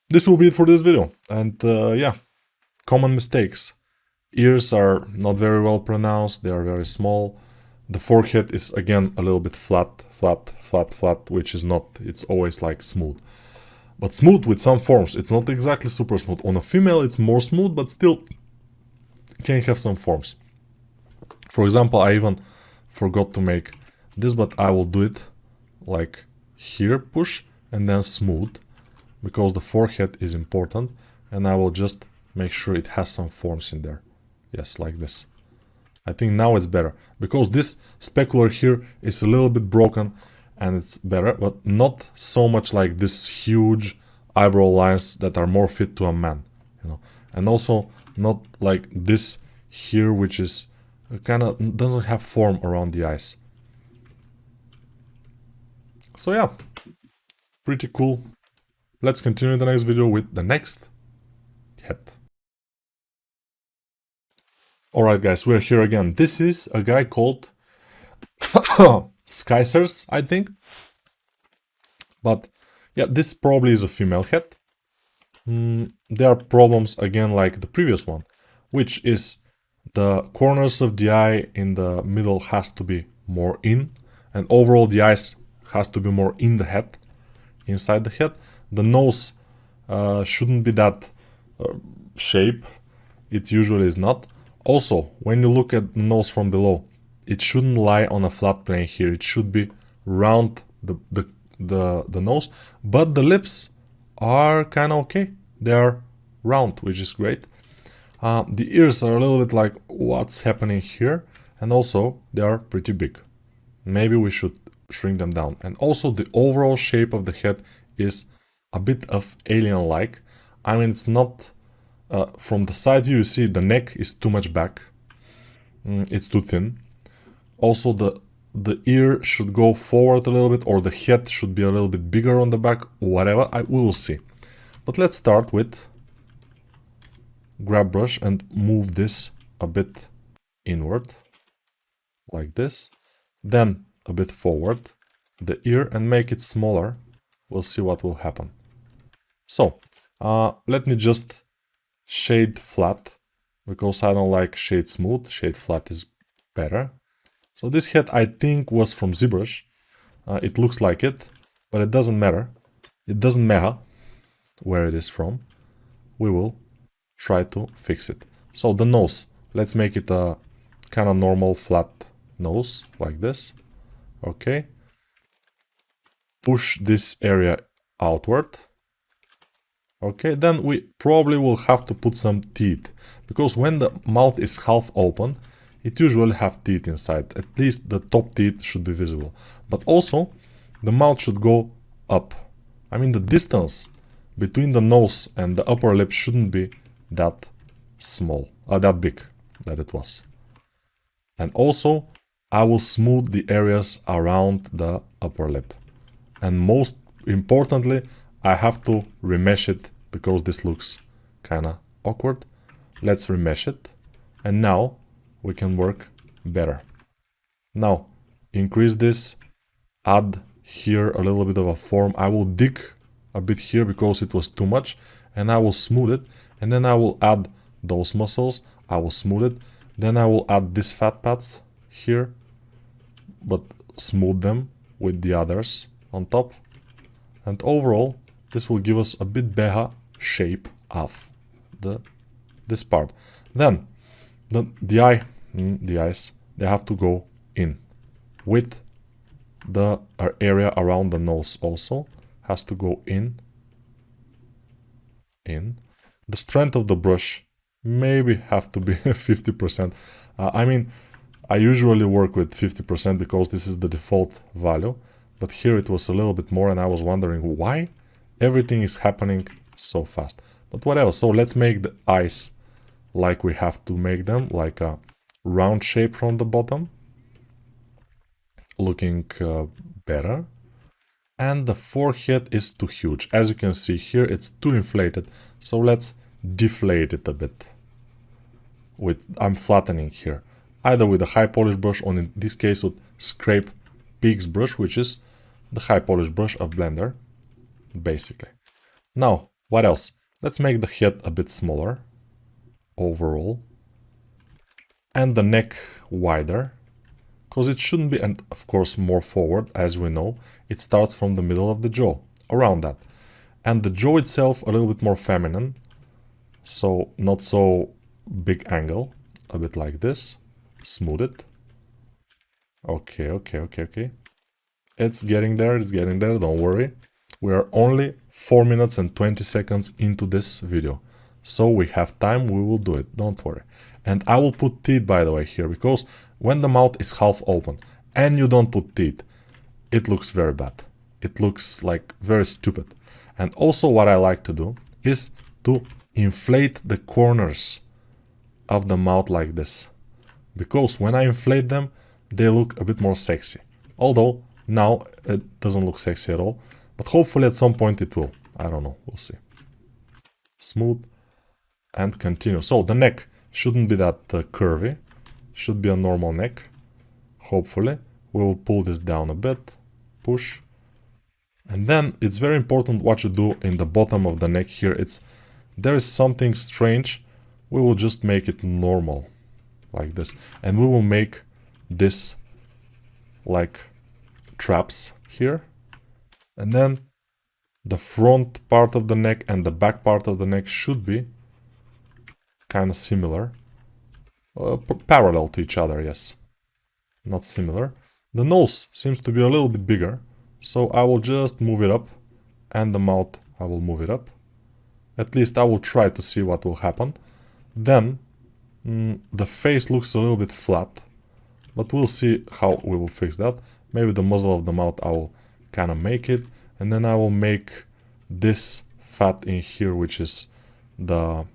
this will be it for this video. And yeah, common mistakes. Ears are not very well pronounced. They are very small. The forehead is again a little bit flat, which is not, it's always like smooth. But smooth with some forms. It's not exactly super smooth. On a female, it's more smooth, but still can have some forms. For example, I even forgot to make this, but I will do it like here, push, and then smooth, because the forehead is important, and I will just make sure it has some forms in there. Yes, like this. I think now it's better, because this specular here is a little bit broken, and it's better, but not so much like this huge eyebrow lines that are more fit to a man, you know. And also not like this here, which is kind of doesn't have form around the eyes. So yeah, pretty cool. Let's continue the next video with the next head. Alright guys, we're here again. This is a guy called Skysers, I think. But yeah, this probably is a female head. There are problems again like the previous one, which is the corners of the eye in the middle has to be more in, and overall the eyes has to be more in the head, inside the head. The nose shouldn't be that shape. It usually is not. Also, when you look at the nose from below, it shouldn't lie on a flat plane here. It should be round the nose, but the lips are kind of okay. They are round, which is great. The ears are a little bit like what's happening here, and also they are pretty big. Maybe we should shrink them down. And also the overall shape of the head is a bit of alien-like. I mean, it's not from the side view, you see the neck is too much back. It's too thin. Also the ear should go forward a little bit, or the head should be a little bit bigger on the back, whatever, we will see. But let's start with grab brush and move this a bit inward, like this. Then a bit forward, the ear, and make it smaller. We'll see what will happen. So, let me just shade flat, because I don't like shade smooth. Shade flat is better. So this head I think was from ZBrush. It looks like it, but it doesn't matter. It doesn't matter where it is from. We will try to fix it. So the nose, let's make it a kind of normal flat nose, like this. Okay. Push this area outward. Okay, then we probably will have to put some teeth, because when the mouth is half open, it usually have teeth inside. At least the top teeth should be visible. But also, the mouth should go up. I mean, the distance between the nose and the upper lip shouldn't be that small, that big that it was. And also, I will smooth the areas around the upper lip. And most importantly, I have to remesh it, because this looks kind of awkward. Let's remesh it. And now we can work better. Now, increase this, add here a little bit of a form. I will dig a bit here because it was too much, and I will smooth it. And then I will add those muscles. I will smooth it. Then I will add these fat pads here, but smooth them with the others on top. And overall, this will give us a bit better shape of this part. Then the eyes, they have to go in, with the area around the nose also has to go in. The strength of the brush maybe have to be 50%. I mean, I usually work with 50% because this is the default value, but here it was a little bit more, and I was wondering why everything is happening so fast. But whatever, so let's make the eyes like we have to make them, like a round shape from the bottom. looking better. And the forehead is too huge. As you can see here, it's too inflated. So let's deflate it a bit. I'm flattening here. Either with a high polish brush, or in this case with Scrape Peaks brush, which is the high polish brush of Blender, basically. Now, what else? Let's make the head a bit smaller overall. And the neck wider. Because it shouldn't be, and of course more forward, as we know. It starts from the middle of the jaw, around that. And the jaw itself a little bit more feminine. So not so big angle, a bit like this. Smooth it. Okay. It's getting there, don't worry. We are only 4 minutes and 20 seconds into this video. So we have time, we will do it, don't worry. And I will put teeth, by the way, here, because when the mouth is half open and you don't put teeth, it looks very bad. It looks like very stupid. And also what I like to do is to inflate the corners of the mouth like this. Because when I inflate them, they look a bit more sexy. Although now it doesn't look sexy at all. But hopefully at some point it will. I don't know, we'll see. Smooth and continue. So the neck shouldn't be that curvy. Should be a normal neck. Hopefully. We will pull this down a bit. Push. And then it's very important what you do in the bottom of the neck here. There is something strange. We will just make it normal. Like this. And we will make this like traps here. And then the front part of the neck and the back part of the neck should be kind of similar. Parallel to each other, yes. Not similar. The nose seems to be a little bit bigger. So I will just move it up. And the mouth, I will move it up. At least I will try to see what will happen. Then the face looks a little bit flat. But we'll see how we will fix that. Maybe the muzzle of the mouth I will kind of make it. And then I will make this fat in here, which is the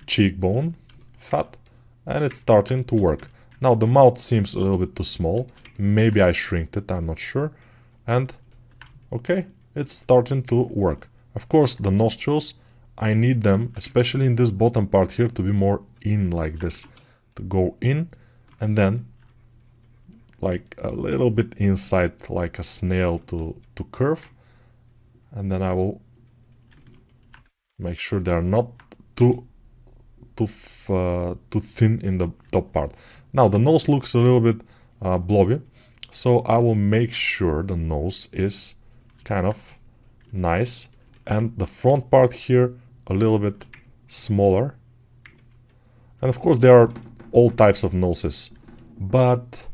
cheekbone fat. And it's starting to work. Now the mouth seems a little bit too small. Maybe I shrinked it, I'm not sure. And okay, it's starting to work. Of course, the nostrils, I need them, especially in this bottom part here, to be more in like this. To go in and then like a little bit inside, like a snail to curve. And then I will make sure they are not too thin in the top part. Now the nose looks a little bit blobby, so I will make sure the nose is kind of nice and the front part here a little bit smaller. And of course there are all types of noses, but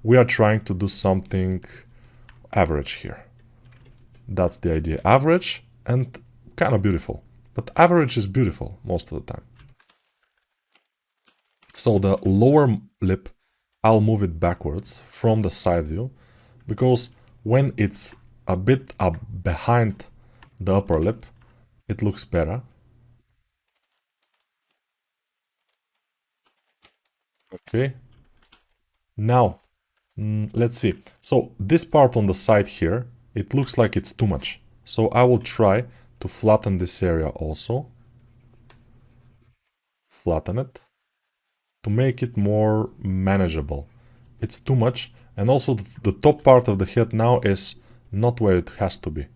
we are trying to do something average here. That's the idea, average and kind of beautiful. But average is beautiful most of the time. So the lower lip, I'll move it backwards from the side view, because when it's a bit up behind the upper lip, it looks better. Okay. Now, let's see. So this part on the side here, it looks like it's too much. So I will try to flatten this area also. Flatten it. To make it more manageable. It's too much, and also the top part of the head now is not where it has to be.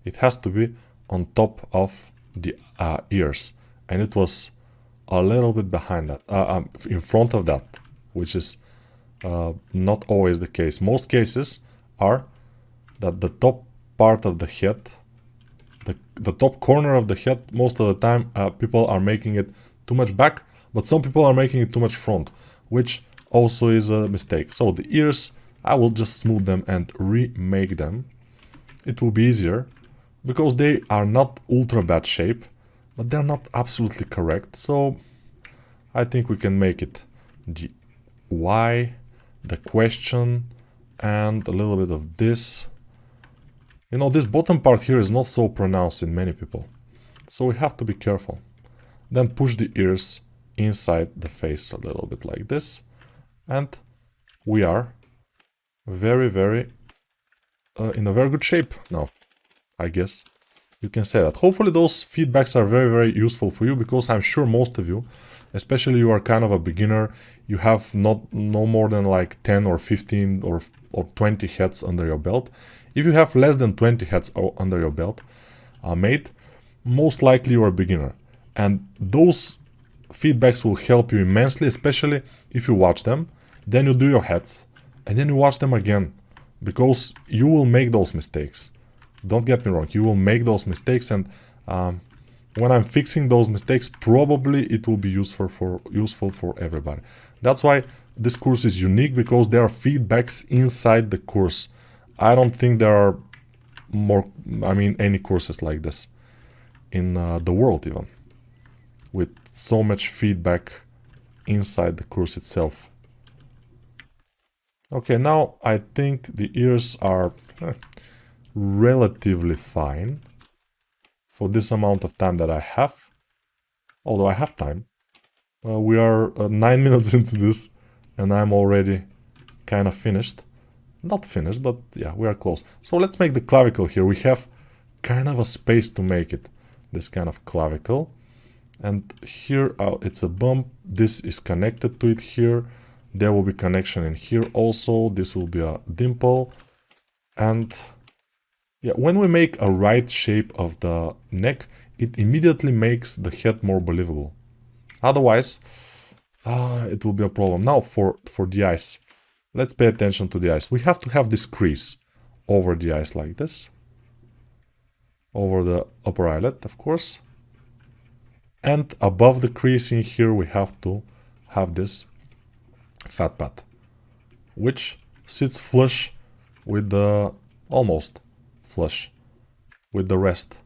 It has to be on top of the ears, and it was a little bit behind that, in front of that, which is not always the case. Most cases are that the top part of the head, the top corner of the head, most of the time people are making it too much back. But some people are making it too much front, which also is a mistake. So the ears, I will just smooth them and remake them. It will be easier, because they are not ultra bad shape, but they're not absolutely correct. So I think we can make it the Y, the question, and a little bit of this. You know, this bottom part here is not so pronounced in many people. So we have to be careful. Then push the ears inside the face a little bit like this, and we are very, very in a very good shape now, I guess you can say that. Hopefully those feedbacks are very, very useful for you, because I'm sure most of you, especially you are kind of a beginner, you have no more than like 10 or 15 or 20 heads under your belt. If you have less than 20 heads under your belt made, most likely you are a beginner. And those feedbacks will help you immensely, especially if you watch them, then you do your heads, and then you watch them again, because you will make those mistakes. Don't get me wrong, you will make those mistakes, and when I'm fixing those mistakes, probably it will be useful for everybody. That's why this course is unique, because there are feedbacks inside the course. I don't think there are any courses like this in the world even, with so much feedback inside the course itself. Okay, now I think the ears are relatively fine for this amount of time that I have, although I have time. We are 9 minutes into this, and I'm already kind of finished. Not finished, but yeah, we are close. So let's make the clavicle here. We have kind of a space to make it, this kind of clavicle. And here it's a bump. This is connected to it here. There will be connection in here also. This will be a dimple. And yeah, when we make a right shape of the neck, it immediately makes the head more believable. Otherwise, it will be a problem. Now for the eyes. Let's pay attention to the eyes. We have to have this crease over the eyes like this. Over the upper eyelid, of course. And above the crease in here, we have to have this fat pad, which sits flush with the, almost flush with the rest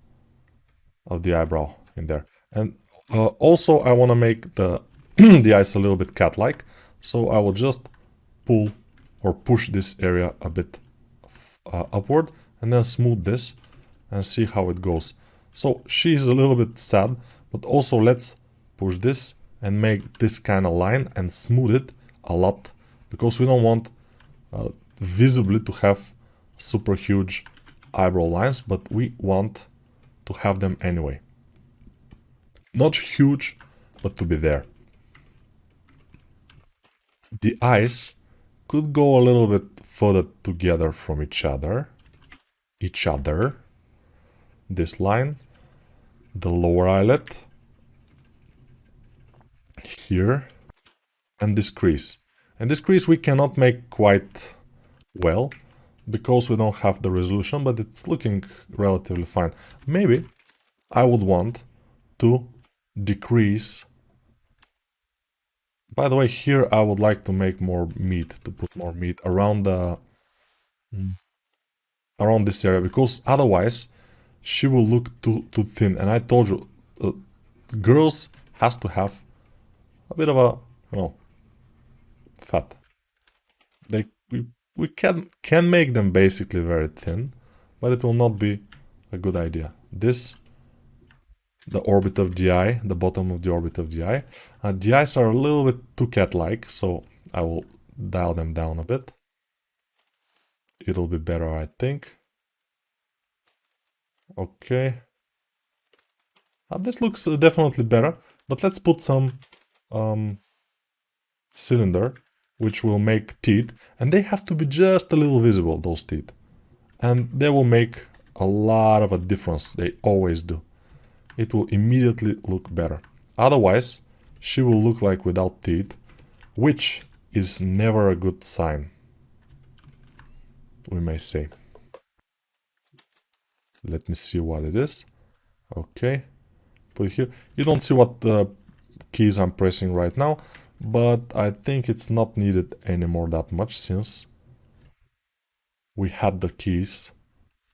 of the eyebrow in there. And also I want to make the the eyes a little bit cat-like, so I will just pull or push this area a bit upward, and then smooth this and see how it goes. So she's a little bit sad, but also let's push this and make this kind of line and smooth it a lot, because we don't want visibly to have super huge eyebrow lines, but we want to have them anyway. Not huge, but to be there. The eyes could go a little bit further together from each other. This line, the lower eyelid, here, and this crease. And this crease we cannot make quite well, because we don't have the resolution, but it's looking relatively fine. Maybe I would want to decrease. By the way, here I would like to make more meat, to put more meat around the around this area, because otherwise she will look too thin. And I told you, girls has to have a bit of a, fat. We can make them basically very thin, but it will not be a good idea. This, the orbit of the eye, the bottom of the orbit of the eye. The eyes are a little bit too cat-like, so I will dial them down a bit. It'll be better, I think. Okay. This looks definitely better, but let's put some cylinder, which will make teeth, and they have to be just a little visible, those teeth. And they will make a lot of a difference, they always do. It will immediately look better. Otherwise, she will look like without teeth, which is never a good sign, we may say. Let me see what it is. Okay, put it here. You don't see what keys I'm pressing right now, but I think it's not needed anymore that much, since we had the keys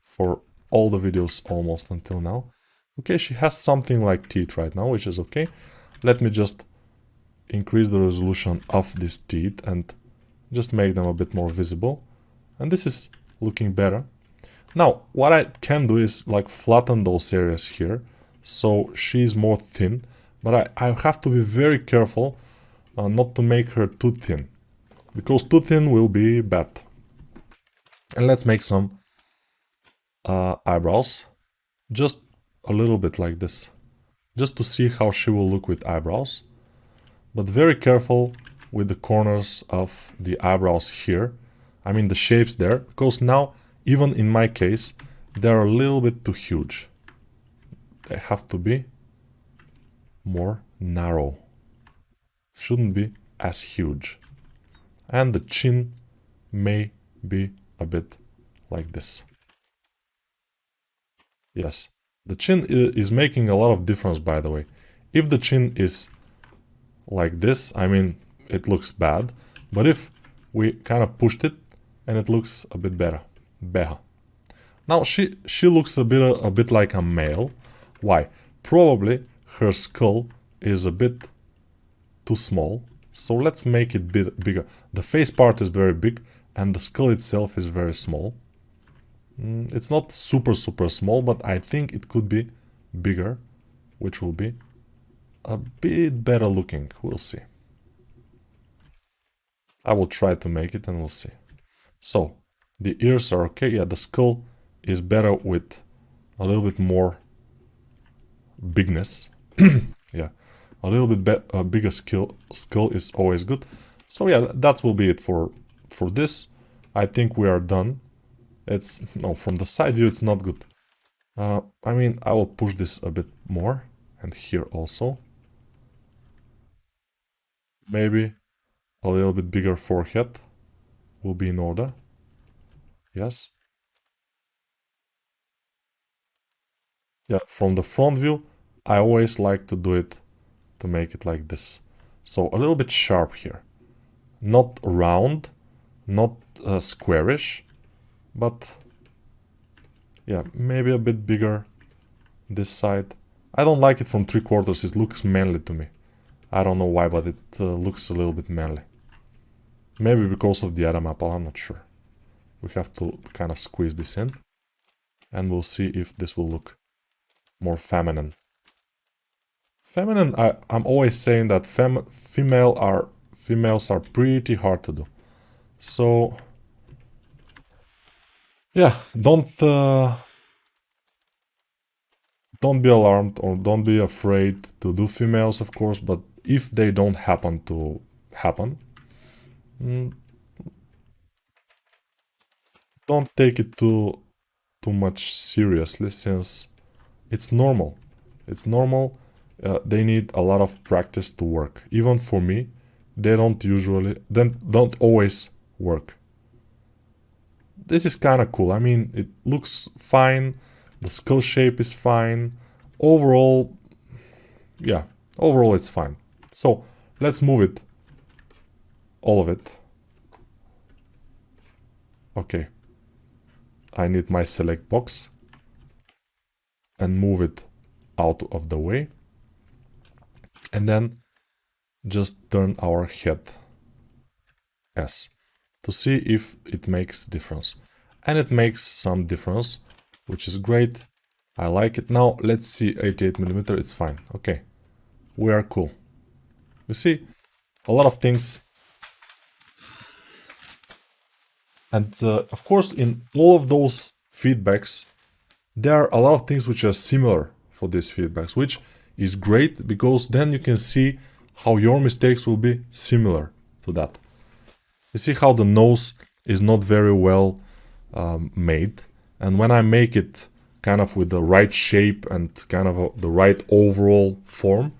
for all the videos almost until now. Okay, she has something like teeth right now, which is okay. Let me just increase the resolution of these teeth and just make them a bit more visible. And this is looking better. Now, what I can do is like flatten those areas here, so she's more thin, but I have to be very careful not to make her too thin, because too thin will be bad. And let's make some eyebrows. Just a little bit like this. Just to see how she will look with eyebrows. But very careful with the corners of the eyebrows here. I mean the shapes there. Because now, even in my case, they're a little bit too huge. They have to be more narrow. Shouldn't be as huge. And the chin may be a bit like this. Yes, the chin is making a lot of difference, by the way. If the chin is like this, I mean, it looks bad. But if we kind of pushed it, and it looks a bit better. Now she looks a bit like a male. Why? Probably her skull is a bit too small. So let's make it bigger. The face part is very big, and the skull itself is very small. It's not super small, but I think it could be bigger, which will be a bit better looking. We'll see. I will try to make it and we'll see. So, the ears are okay. Yeah, the skull is better with a little bit more bigness. Yeah, a little bit bigger skull is always good. So yeah, that will be it for this. I think we are done. No, from the side view it's not good. I mean, I will push this a bit more, and here also. Maybe a little bit bigger forehead will be in order. Yes. Yeah, from the front view, I always like to do it to make it like this. So a little bit sharp here. Not round, not squarish, but yeah, maybe a bit bigger this side. I don't like it from 3/4, it looks manly to me. I don't know why, but it looks a little bit manly. Maybe because of the Adam apple, I'm not sure. We have to kind of squeeze this in, and we'll see if this will look more feminine. Feminine, I'm always saying that females are pretty hard to do. So yeah, don't be alarmed or don't be afraid to do females, of course, but if they don't happen to happen, don't take it too much seriously, since it's normal. It's normal. They need a lot of practice to work. Even for me, they don't always work. This is kind of cool. I mean, it looks fine. The skull shape is fine. Overall, yeah, overall it's fine. So let's move it. All of it. Okay. I need my select box and move it out of the way. And then just turn our head S to see if it makes difference. And it makes some difference, which is great. I like it. Now let's see, 88mm, it's fine. Okay, we are cool. You see, a lot of things. And of course, in all of those feedbacks, there are a lot of things which are similar for these feedbacks, which is great, because then you can see how your mistakes will be similar to that. You see how the nose is not very well made, and when I make it kind of with the right shape and kind of the right overall form,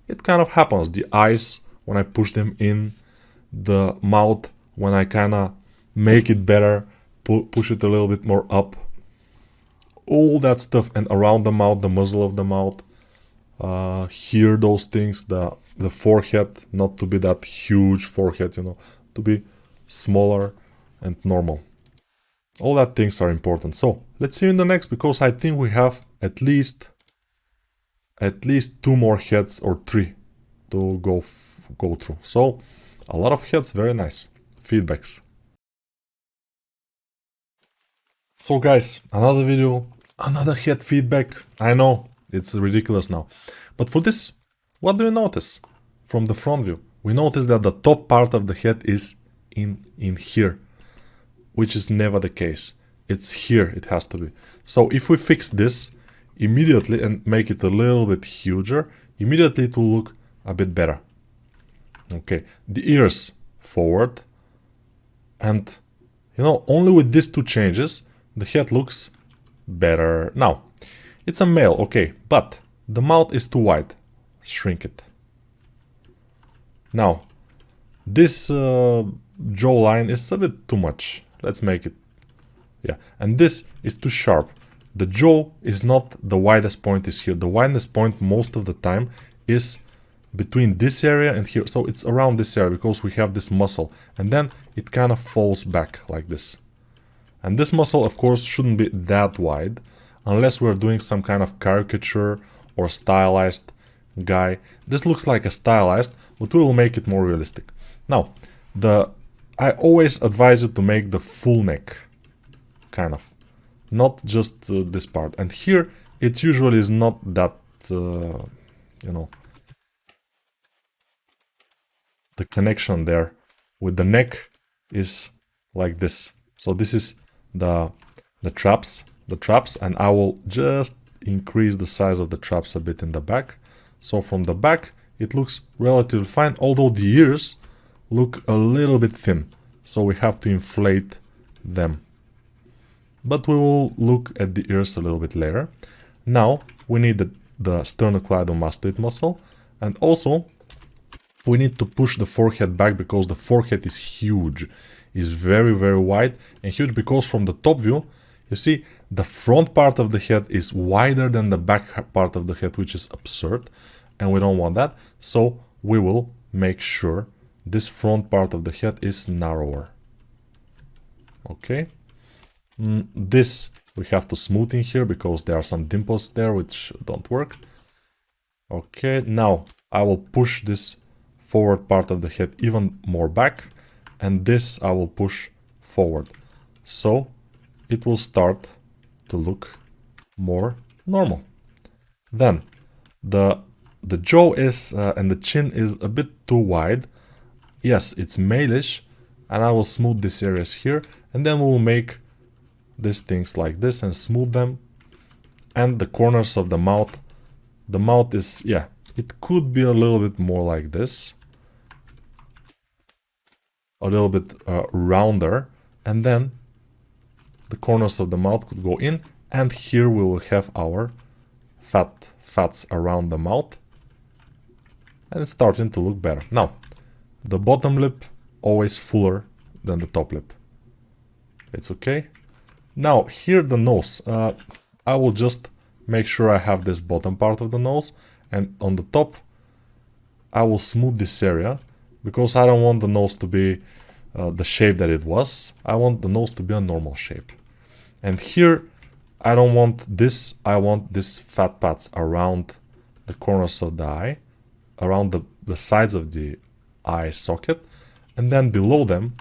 it kind of happens. The eyes, when I push them in, the mouth, when I kind of make it better, push it a little bit more up, all that stuff, and around the mouth, the muzzle of the mouth, here, those things, the forehead, not to be that huge forehead, you know, to be smaller and normal. All that things are important. So let's see in the next, because I think we have at least 2 more heads or 3 to go through. So a lot of heads, very nice feedbacks. So guys, another video, another head feedback. I know it's ridiculous now, but for this, what do you notice from the front view? We notice that the top part of the head is in here. which is never the case. It's here it has to be. So if we fix this immediately and make it a little bit huger, immediately it will look a bit better. Okay, the ears forward, and you know, only with these two changes the head looks better. Now it's a male, okay, but the mouth is too wide. Shrink it. Now this jawline is a bit too much. Let's make it, yeah, and this is too sharp. The jaw is not the widest point is here. The widest point most of the time is between this area and here. So it's around this area because we have this muscle, and then it kind of falls back like this. And this muscle, of course, shouldn't be that wide unless we're doing some kind of caricature or stylized guy. This looks like a stylized, but we will make it more realistic. Now, I always advise you to make the full neck, kind of, not just this part. And here, it usually is not that, you know, the connection there with the neck is like this. So this is the traps, and I will just increase the size of the traps a bit in the back. So from the back, it looks relatively fine, although the ears look a little bit thin. So we have to inflate them. But we will look at the ears a little bit later. Now we need the sternocleidomastoid muscle, and also we need to push the forehead back because the forehead is huge, is very, very wide and huge, because from the top view, you see the front part of the head is wider than the back part of the head, which is absurd, and we don't want that. So we will make sure this front part of the head is narrower. Okay. This we have to smooth in here because there are some dimples there which don't work. Okay, now I will push this forward part of the head even more back, and this I will push forward. So it will start to look more normal. Then the jaw is and the chin is a bit too wide. Yes, it's malish, and I will smooth these areas here, and then we will make these things like this and smooth them. And the corners of the mouth is, yeah, it could be a little bit more like this, a little bit rounder, and then the corners of the mouth could go in, and here we will have our fats around the mouth, and it's starting to look better. Now the bottom lip always fuller than the top lip. It's okay. Now here the nose, I will just make sure I have this bottom part of the nose, and on the top I will smooth this area because I don't want the nose to be the shape that it was. I want the nose to be a normal shape. And here I don't want this, I want these fat pads around the corners of the eye, around the sides of the eye socket, and then below them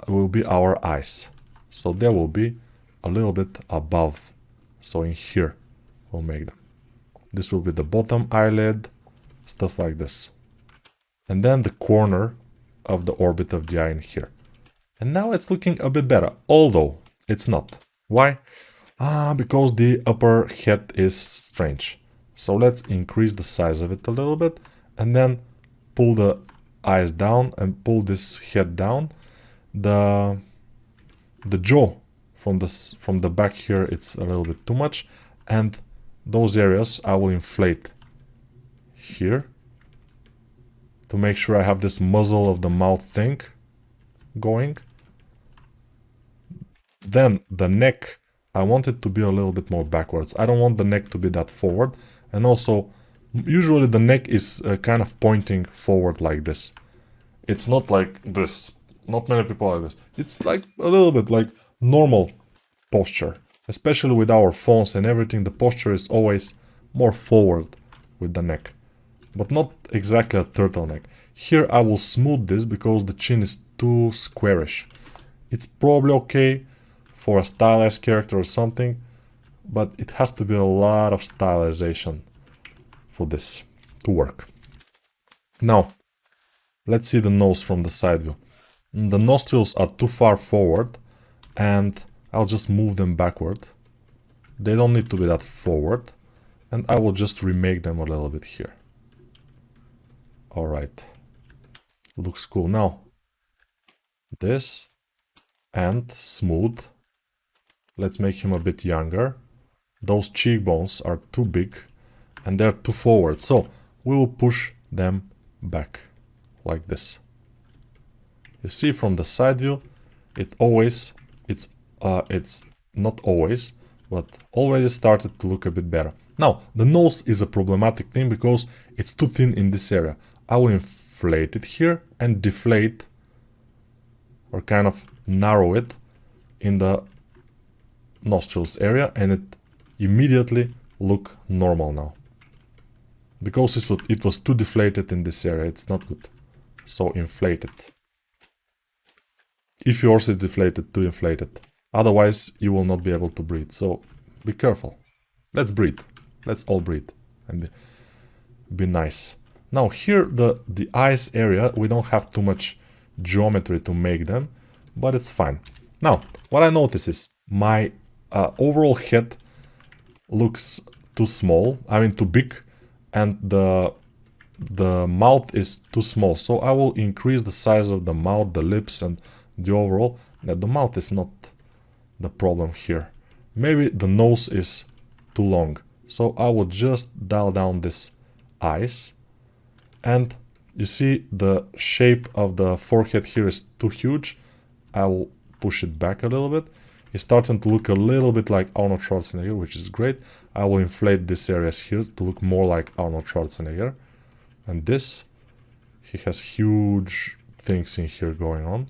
will be our eyes. So there will be a little bit above. So in here we'll make them. This will be the bottom eyelid, stuff like this. And then the corner of the orbit of the eye in here. And now it's looking a bit better, although it's not. Why? Because the upper head is strange. So let's increase the size of it a little bit, and then pull the eyes down and pull this head down. The jaw from the back here, it's a little bit too much, and those areas I will inflate here to make sure I have this muzzle of the mouth thing going. Then the neck, I want it to be a little bit more backwards. I don't want the neck to be that forward, and also usually the neck is kind of pointing forward like this. It's not like this. Not many people like this. It's like a little bit like normal posture. Especially with our phones and everything, the posture is always more forward with the neck. But not exactly a turtleneck. Here I will smooth this because the chin is too squarish. It's probably okay for a stylized character or something, but it has to be a lot of stylization for this to work. Now, let's see the nose from the side view. The nostrils are too far forward, and I'll just move them backward. They don't need to be that forward, and I will just remake them a little bit here. All right, looks cool. Now this and smooth. Let's make him a bit younger. Those cheekbones are too big and they're too forward, so we will push them back like this. You see from the side view, it's not always, but already started to look a bit better. Now, the nose is a problematic thing because it's too thin in this area. I will inflate it here and deflate or kind of narrow it in the nostrils area, and it immediately look normal now. Because it was too deflated in this area, it's not good. So inflate it. If yours is deflated, too inflated. Otherwise, you will not be able to breathe. So be careful. Let's breathe. Let's all breathe and be nice. Now here, the eyes area, we don't have too much geometry to make them, but it's fine. Now, what I notice is my overall head looks too small, I mean too big, and the mouth is too small. So I will increase the size of the mouth, the lips, and the overall. Now, the mouth is not the problem here. Maybe the nose is too long. So I will just dial down this eyes. And you see the shape of the forehead here is too huge. I will push it back a little bit. It's starting to look a little bit like Arnold Schwarzenegger, which is great. I will inflate these areas here to look more like Arnold Schwarzenegger. And this, he has huge things in here going on.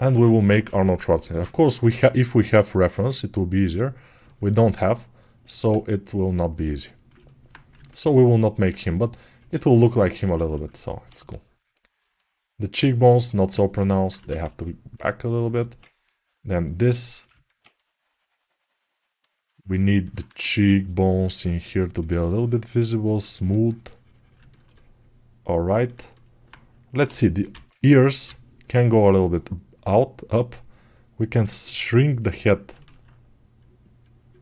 And we will make Arnold Schwarzenegger. Of course, if we have reference, it will be easier. We don't have, so it will not be easy. So we will not make him, but it will look like him a little bit, so it's cool. The cheekbones, not so pronounced. They have to be back a little bit. Then this. We need the cheekbones in here to be a little bit visible, smooth. Alright. Let's see, the ears can go a little bit out, up. We can shrink the head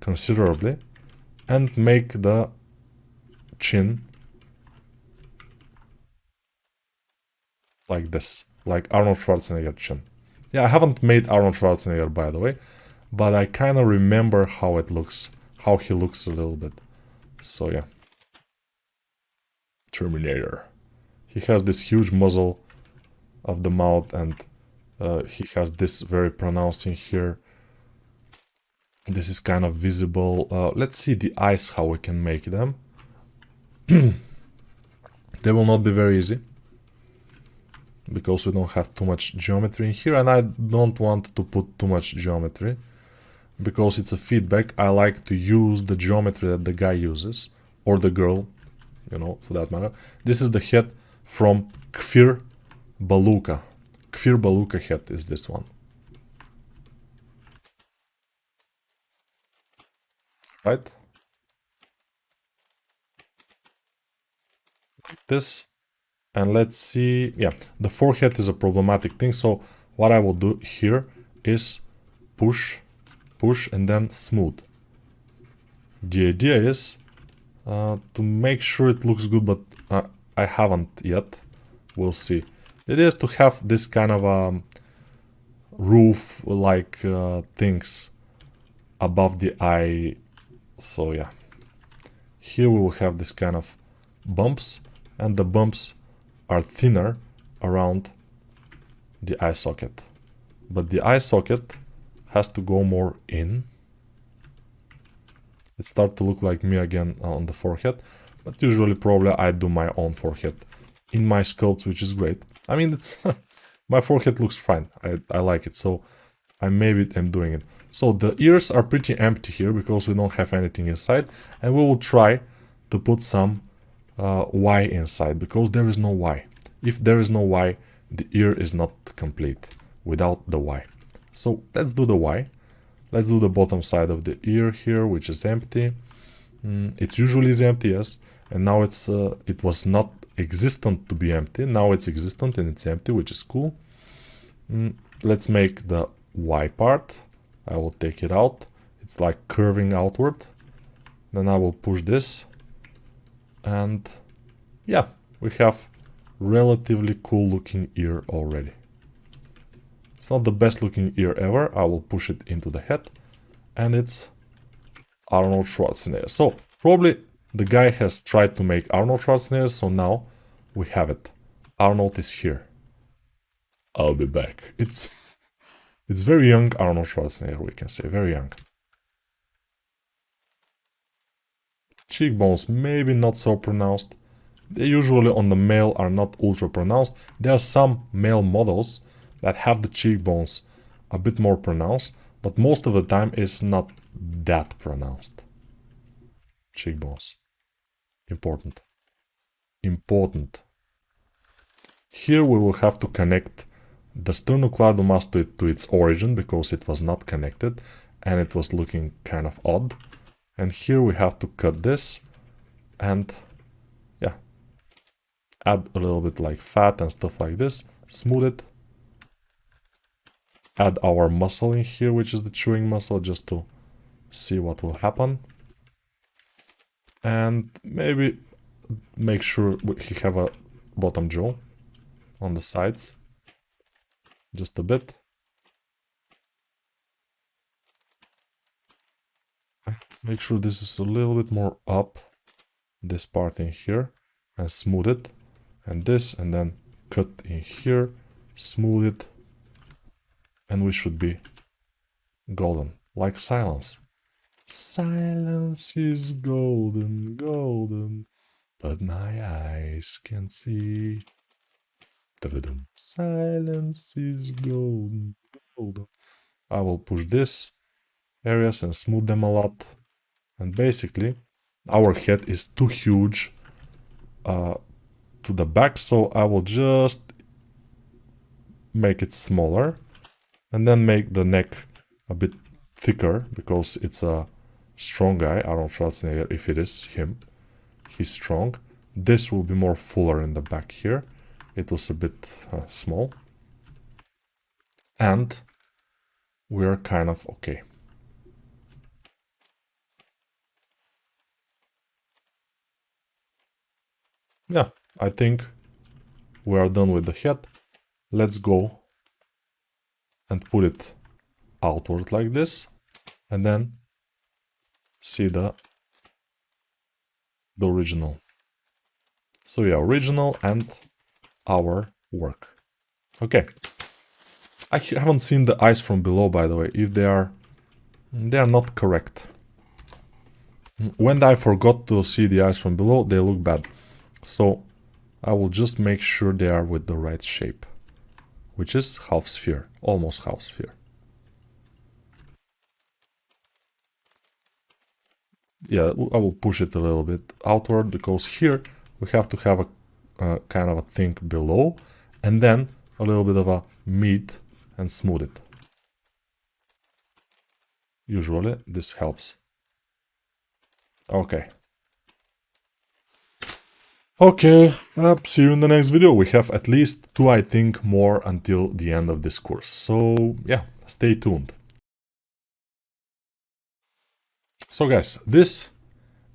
considerably and make the chin like this, like Arnold Schwarzenegger chin. Yeah, I haven't made Arnold Schwarzenegger, by the way, but I kind of remember how it looks, how he looks a little bit. So yeah. Terminator. He has this huge muzzle of the mouth, and he has this very pronounced in here. This is kind of visible. Let's see the eyes, how we can make them. They will not be very easy, because we don't have too much geometry in here, and I don't want to put too much geometry, because it's a feedback. I like to use the geometry that the guy uses, or the girl, you know, for that matter. This is the head from Kfir Baluka. Kfir Baluka head is this one. Right? Like this. And let's see, yeah, the forehead is a problematic thing, so what I will do here is push, push, and then smooth. The idea is to make sure it looks good, but I haven't yet. We'll see. The idea is to have this kind of roof-like things above the eye. So yeah, here we will have this kind of bumps, and the bumps are thinner around the eye socket. But the eye socket has to go more in. It starts to look like me again on the forehead, but usually probably I do my own forehead in my sculpts, which is great. I mean, it's my forehead looks fine. I like it, so I maybe am doing it. So the ears are pretty empty here because we don't have anything inside, and we will try to put some Y inside, because there is no Y. If there is no Y, the ear is not complete without the Y. So let's do the Y. Let's do the bottom side of the ear here, which is empty. It's usually is empty, yes, and now it was not existent to be empty. Now it's existent and it's empty, which is cool. Let's make the Y part. I will take it out. It's like curving outward. Then I will push this. And yeah, we have relatively cool looking ear already. It's not the best looking ear ever. I will push it into the head. And it's Arnold Schwarzenegger. So probably the guy has tried to make Arnold Schwarzenegger. So now we have it. Arnold is here. I'll be back. It's very young Arnold Schwarzenegger, we can say. Very young. Cheekbones maybe not so pronounced. They usually on the male are not ultra pronounced. There are some male models that have the cheekbones a bit more pronounced, but most of the time it's not that pronounced. Cheekbones. Important. Important. Here we will have to connect the sternocleidomastoid to its origin because it was not connected and it was looking kind of odd. And here we have to cut this and yeah, add a little bit like fat and stuff like this, smooth it, add our muscle in here, which is the chewing muscle, just to see what will happen. And maybe make sure he have a bottom jaw on the sides, just a bit. Make sure this is a little bit more up, this part in here, and smooth it, and this, and then cut in here, smooth it, and we should be golden, like silence. Silence is golden, golden, but my eyes can't see. Ta-da-dum. Silence is golden, golden. I will push this areas and smooth them a lot. And basically, our head is too huge to the back, so I will just make it smaller and then make the neck a bit thicker because it's a strong guy, Arnold Schwarzenegger, if it is him. He's strong. This will be more fuller in the back here. It was a bit small. And we're kind of okay. Yeah, I think we are done with the head. Let's go and put it outward like this, and then see the original. So yeah, original and our work. Okay. I haven't seen the eyes from below, by the way. If they are not correct. When I forgot to see the eyes from below, they look bad. So I will just make sure they are with the right shape, which is half sphere, almost half sphere. Yeah, I will push it a little bit outward because here we have to have a kind of a thing below and then a little bit of a meat and smooth it. Usually this helps. Okay. Okay, see you in the next video. We have at least 2, I think, more until the end of this course. So yeah, stay tuned. So guys, this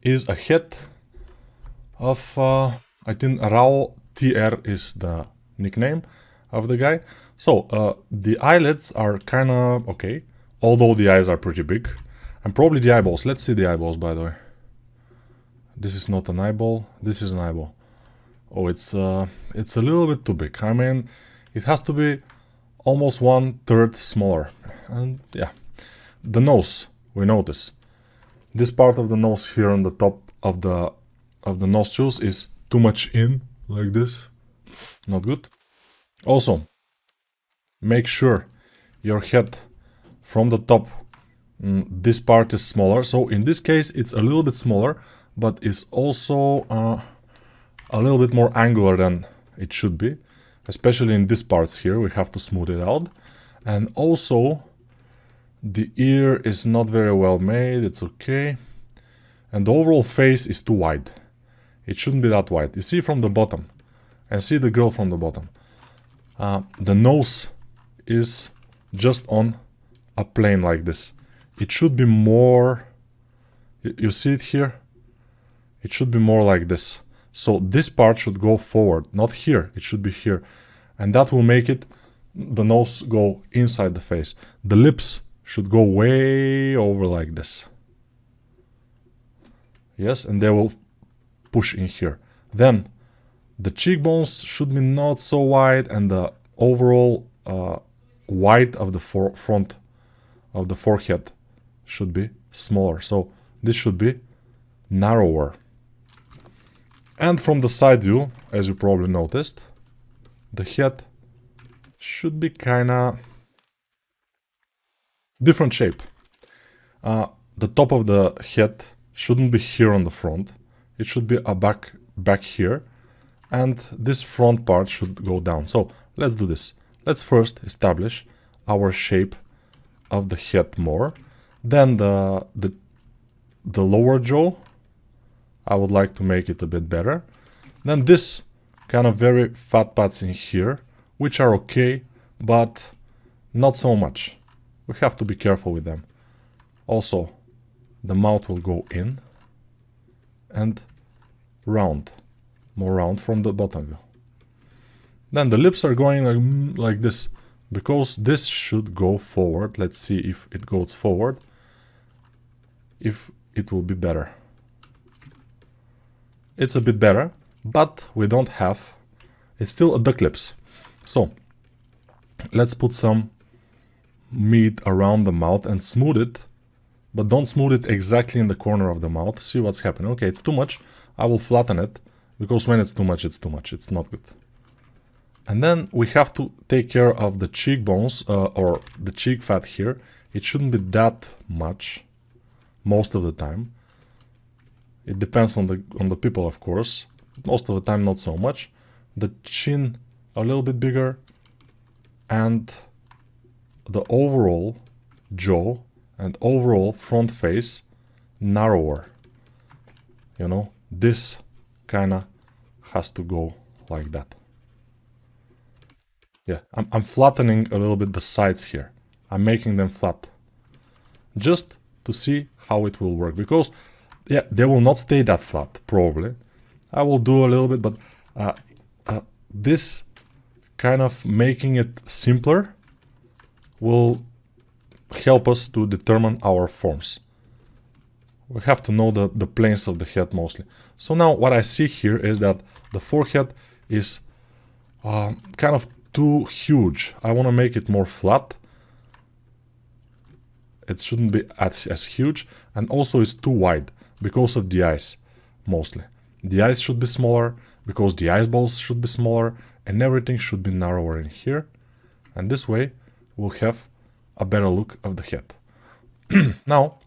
is a head of, I think Rao TR is the nickname of the guy. So the eyelids are kind of okay, although the eyes are pretty big. And probably the eyeballs. Let's see the eyeballs, by the way. This is not an eyeball, this is an eyeball. Oh, it's a little bit too big. I mean, it has to be almost 1/3 smaller. And yeah, the nose, we notice. This part of the nose here on the top of the nostrils is too much in, like this. Not good. Also, make sure your head from the top, this part is smaller. So in this case, it's a little bit smaller, but it's also a little bit more angular than it should be. Especially in these parts here, we have to smooth it out. And also, the ear is not very well made, it's okay. And the overall face is too wide. It shouldn't be that wide. You see from the bottom, and see the girl from the bottom. The nose is just on a plane like this. It should be more, you see it here? It should be more like this. So this part should go forward, not here, it should be here. And that will make it, the nose go inside the face. The lips should go way over like this. Yes, and they will push in here. Then the cheekbones should be not so wide, and the overall width of the front of the forehead should be smaller. So this should be narrower. And from the side view, as you probably noticed, the head should be kinda different shape. The top of the head shouldn't be here on the front. It should be a back here, and this front part should go down. So let's do this. Let's first establish our shape of the head more. Then the lower jaw, I would like to make it a bit better. Then this kind of very fat parts in here, which are okay, but not so much. We have to be careful with them. Also, the mouth will go in and round, more round from the bottom view. Then the lips are going like this, because this should go forward. Let's see if it goes forward, if it will be better. It's a bit better, but we don't have, it's still a duck lips. So let's put some meat around the mouth and smooth it, but don't smooth it exactly in the corner of the mouth. See what's happening. Okay, it's too much. I will flatten it, because when it's too much, it's too much. It's not good. And then we have to take care of the cheekbones, or the cheek fat here. It shouldn't be that much most of the time. It depends on the people, of course. Most of the time, not so much. The chin a little bit bigger, and the overall jaw and overall front face narrower. You know, this kinda has to go like that. Yeah, I'm flattening a little bit the sides here. I'm making them flat, just to see how it will work, because yeah, they will not stay that flat, probably. I will do a little bit, but this kind of making it simpler will help us to determine our forms. We have to know the planes of the head mostly. So now what I see here is that the forehead is kind of too huge. I want to make it more flat. It shouldn't be as huge, and also it's too wide because of the eyes, mostly. The eyes should be smaller, because the eyeballs should be smaller, and everything should be narrower in here. And this way, we'll have a better look of the head. Now,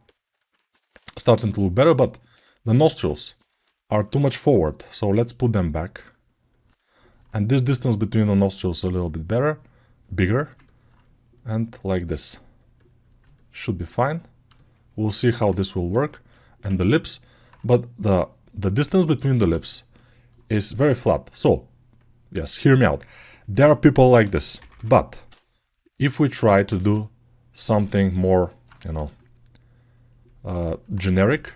starting to look better, but the nostrils are too much forward, so let's put them back. And this distance between the nostrils a little bit bigger, and like this. Should be fine. We'll see how this will work. And the lips, but the distance between the lips is very flat. So, yes, hear me out. There are people like this, but if we try to do something more, you know, generic,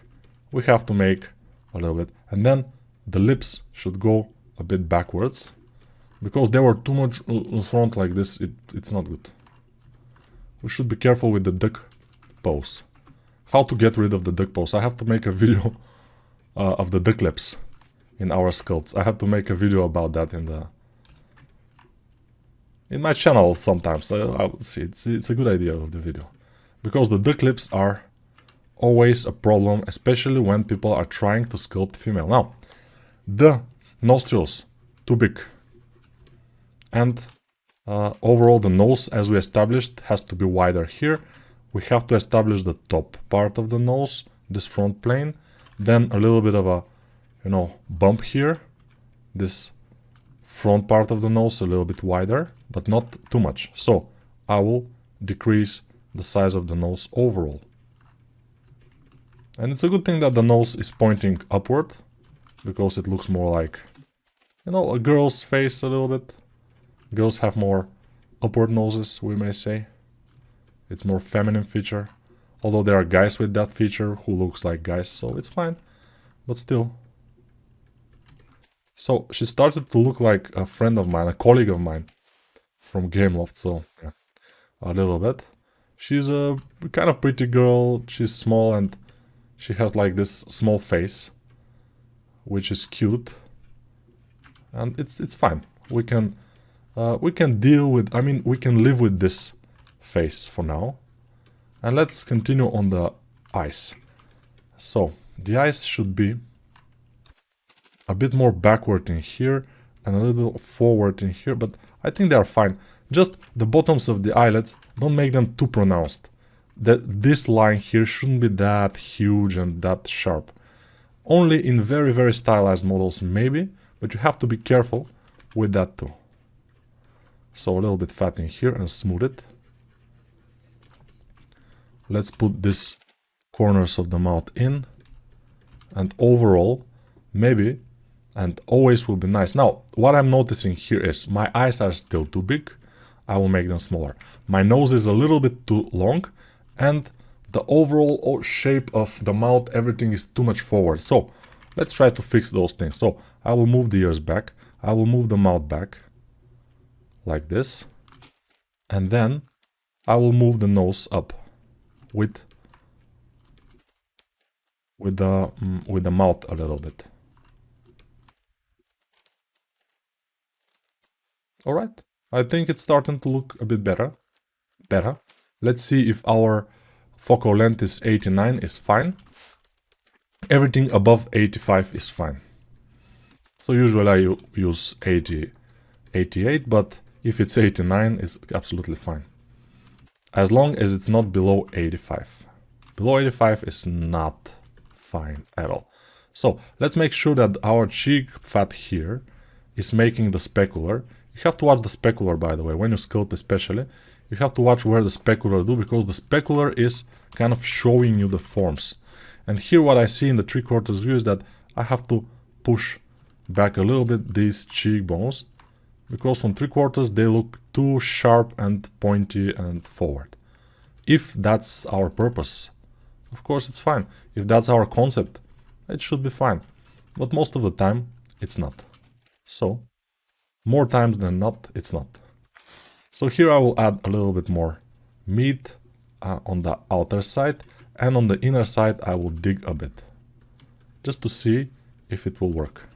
we have to make a little bit, and then the lips should go a bit backwards, because they were too much in front like this. It's not good. We should be careful with the duck pose. How to get rid of the duck pose? I have to make a video of the duck lips in our sculpts. I have to make a video about that in my channel sometimes. I will see. It's a good idea of the video, because the duck lips are always a problem, especially when people are trying to sculpt female. Now, the nostrils too big, and overall the nose, as we established, has to be wider here. We have to establish the top part of the nose, this front plane, then a little bit of a, you know, bump here, this front part of the nose a little bit wider, but not too much. So I will decrease the size of the nose overall. And it's a good thing that the nose is pointing upward, because it looks more like, you know, a girl's face a little bit. Girls have more upward noses, we may say. It's more feminine feature. Although there are guys with that feature who looks like guys, so it's fine. But still. So she started to look like a friend of mine, a colleague of mine from Gameloft, so yeah, a little bit. She's a kind of pretty girl. She's small and she has like this small face, which is cute. And it's fine. We can deal with, I mean, we can live with this face for now. And let's continue on the eyes. So the eyes should be a bit more backward in here and a little bit forward in here, but I think they are fine. Just the bottoms of the eyelids, don't make them too pronounced. This line here shouldn't be that huge and that sharp. Only in very, very stylized models maybe, but you have to be careful with that too. So a little bit fat in here and smooth it. Let's put these corners of the mouth in. And overall, maybe, and always will be nice. Now, what I'm noticing here is my eyes are still too big. I will make them smaller. My nose is a little bit too long. And the overall shape of the mouth, everything is too much forward. So, let's try to fix those things. So, I will move the ears back. I will move the mouth back. Like this. And then, I will move the nose up. With the mouth a little bit. Alright, I think it's starting to look a bit better. Let's see if our focal length is 89 is fine. Everything above 85 is fine. So usually I use 80, 88, but if it's 89, it's absolutely fine. As long as it's not below 85. Below 85 is not fine at all. So let's make sure that our cheek fat here is making the specular. You have to watch the specular, by the way, when you sculpt especially. You have to watch where the specular do, because the specular is kind of showing you the forms. And here what I see in the 3/4 view is that I have to push back a little bit these cheekbones, because from 3/4 they look too sharp and pointy and forward. If that's our purpose, of course it's fine. If that's our concept, it should be fine. But most of the time, it's not. So, more times than not, it's not. So here I will add a little bit more meat on the outer side, and on the inner side I will dig a bit, just to see if it will work.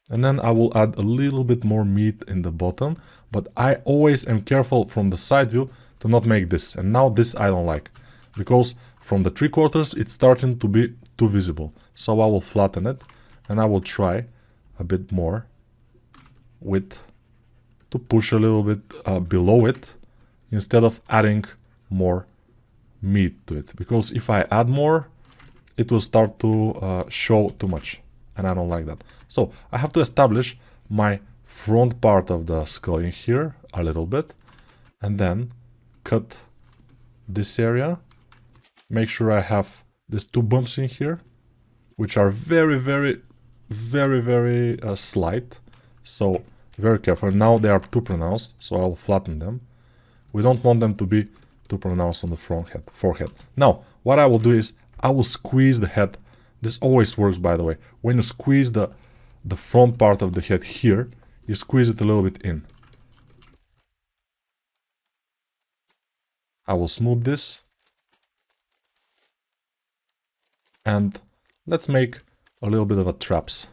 And then I will add a little bit more meat in the bottom, but I always am careful from the side view to not make this. And now this I don't like, because from the 3/4 it's starting to be too visible. So I will flatten it, and I will try a bit more to push a little bit below it, instead of adding more meat to it. Because if I add more, it will start to show too much. And I don't like that. So I have to establish my front part of the skull in here a little bit. And then cut this area. Make sure I have these 2 bumps in here, which are very, very, very, very slight. So very careful. Now they are too pronounced, so I will flatten them. We don't want them to be too pronounced on the forehead. Now, what I will do is I will squeeze the head. This always works, by the way. When you squeeze the front part of the head here, you squeeze it a little bit in. I will smooth this. And let's make a little bit of a traps.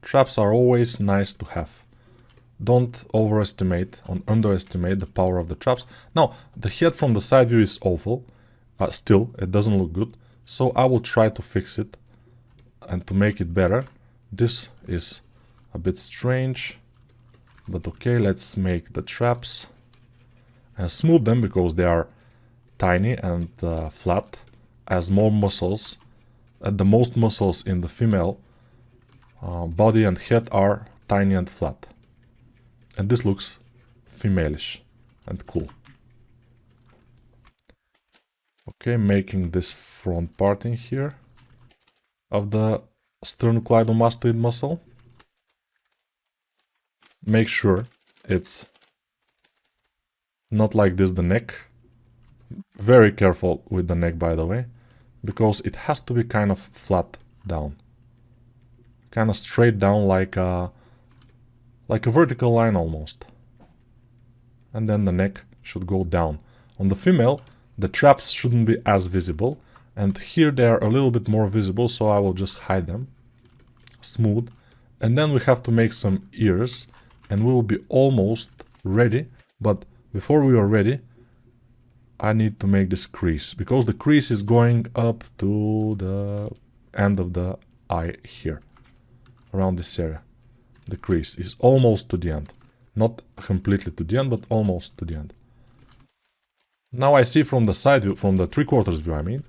Traps are always nice to have. Don't overestimate or underestimate the power of the traps. Now, the head from the side view is awful. Still, it doesn't look good. So I will try to fix it and to make it better. This is a bit strange, but okay, let's make the traps and smooth them, because they are tiny and flat, as more muscles, the most muscles in the female body and head are tiny and flat. And this looks femalish and cool. Okay, making this front part in here of the sternocleidomastoid muscle. Make sure it's not like this the neck. Very careful with the neck, by the way, because it has to be kind of flat down. Kind of straight down like a vertical line almost. And then the neck should go down. On the female, the traps shouldn't be as visible, and here they are a little bit more visible, so I will just hide them. Smooth. And then we have to make some ears, and we will be almost ready. But before we are ready, I need to make this crease, because the crease is going up to the end of the eye here, around this area. The crease is almost to the end. Not completely to the end, but almost to the end. Now I see from the side view, from the 3/4 view I mean,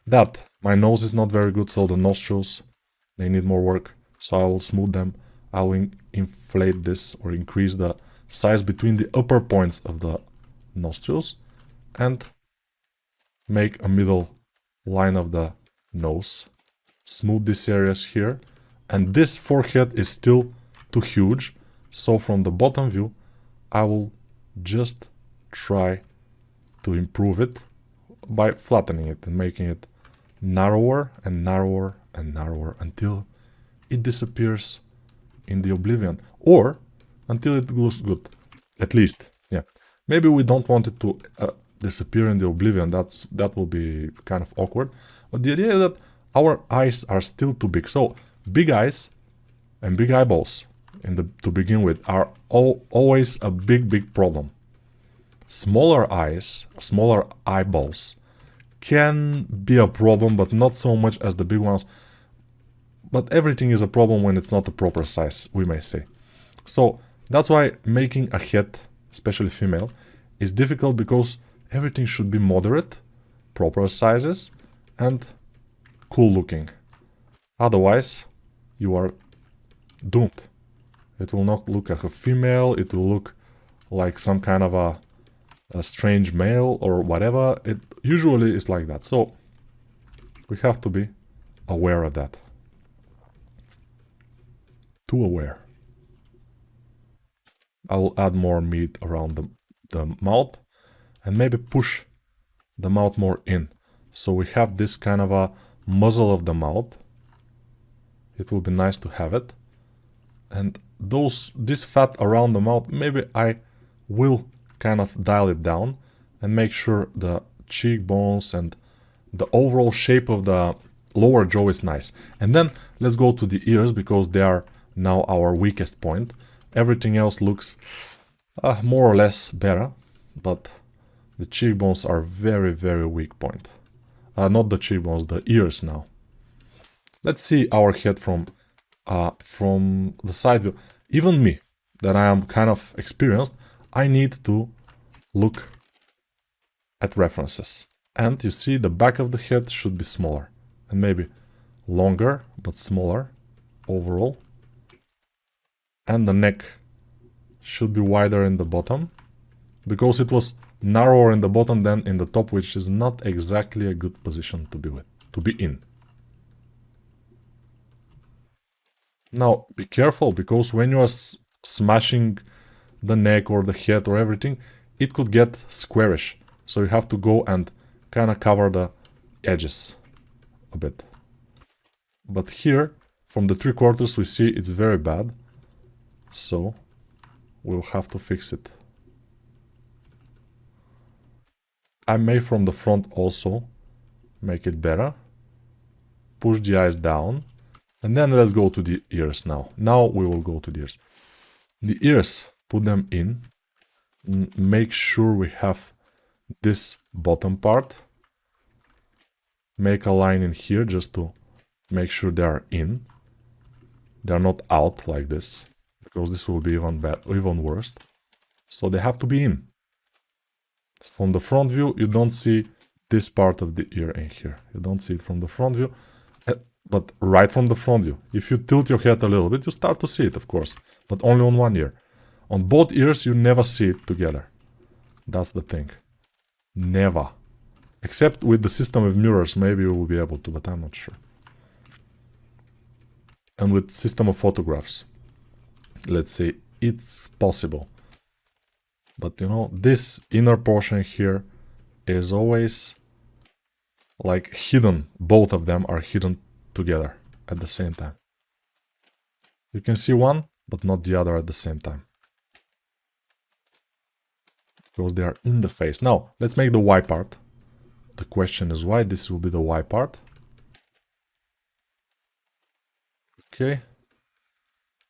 that my nose is not very good, so the nostrils, they need more work. So I will smooth them. I will inflate this or increase the size between the upper points of the nostrils and make a middle line of the nose. Smooth these areas here. And this forehead is still too huge. So from the bottom view, I will just try to improve it by flattening it and making it narrower and narrower and narrower until it disappears in the oblivion, or until it looks good, at least. Yeah, maybe we don't want it to disappear in the oblivion. That will be kind of awkward. But the idea is that our eyes are still too big. So big eyes and big eyeballs to begin with are always a big problem. Smaller eyes, smaller eyeballs can be a problem, but not so much as the big ones. But everything is a problem when it's not the proper size, we may say. So that's why making a head, especially female, is difficult, because everything should be moderate, proper sizes, and cool looking. Otherwise, you are doomed. It will not look like a female, it will look like some kind of a strange male or whatever. It usually is like that. So we have to be aware of that. Too aware. I will add more meat around the mouth and maybe push the mouth more in. So we have this kind of a muzzle of the mouth. It will be nice to have it. And this fat around the mouth, maybe I will kind of dial it down and make sure the cheekbones and the overall shape of the lower jaw is nice. And then let's go to the ears, because they are now our weakest point. Everything else looks more or less better, but the cheekbones are very weak point. Not the cheekbones, the ears now. Let's see our head from the side view. Even me, that I am kind of experienced, I need to look at references. And you see the back of the head should be smaller. And maybe longer, but smaller overall. And the neck should be wider in the bottom, because it was narrower in the bottom than in the top, which is not exactly a good position to be in. Now be careful, because when you are smashing the neck or the head or everything, it could get squarish. So you have to go and kind of cover the edges a bit. But here, from the 3/4, we see it's very bad. So we'll have to fix it. I may from the front also make it better. Push the eyes down. And then let's go to the ears now. Now we will go to the ears. The ears, put them in. Make sure we have this bottom part. Make a line in here just to make sure they are in. They are not out like this, because this will be even worse. So they have to be in. From the front view, you don't see this part of the ear in here. You don't see it from the front view. But right from the front view, if you tilt your head a little bit, you start to see it, of course, but only on one ear. On both ears, you never see it together. That's the thing. Never. Except with the system of mirrors, maybe you will be able to, but I'm not sure. And with system of photographs, let's say it's possible. But you know, this inner portion here is always like hidden. Both of them are hidden together at the same time. You can see one, but not the other at the same time. Because they are in the face. Now, let's make the Y part. The question is why. This will be the Y part. Okay.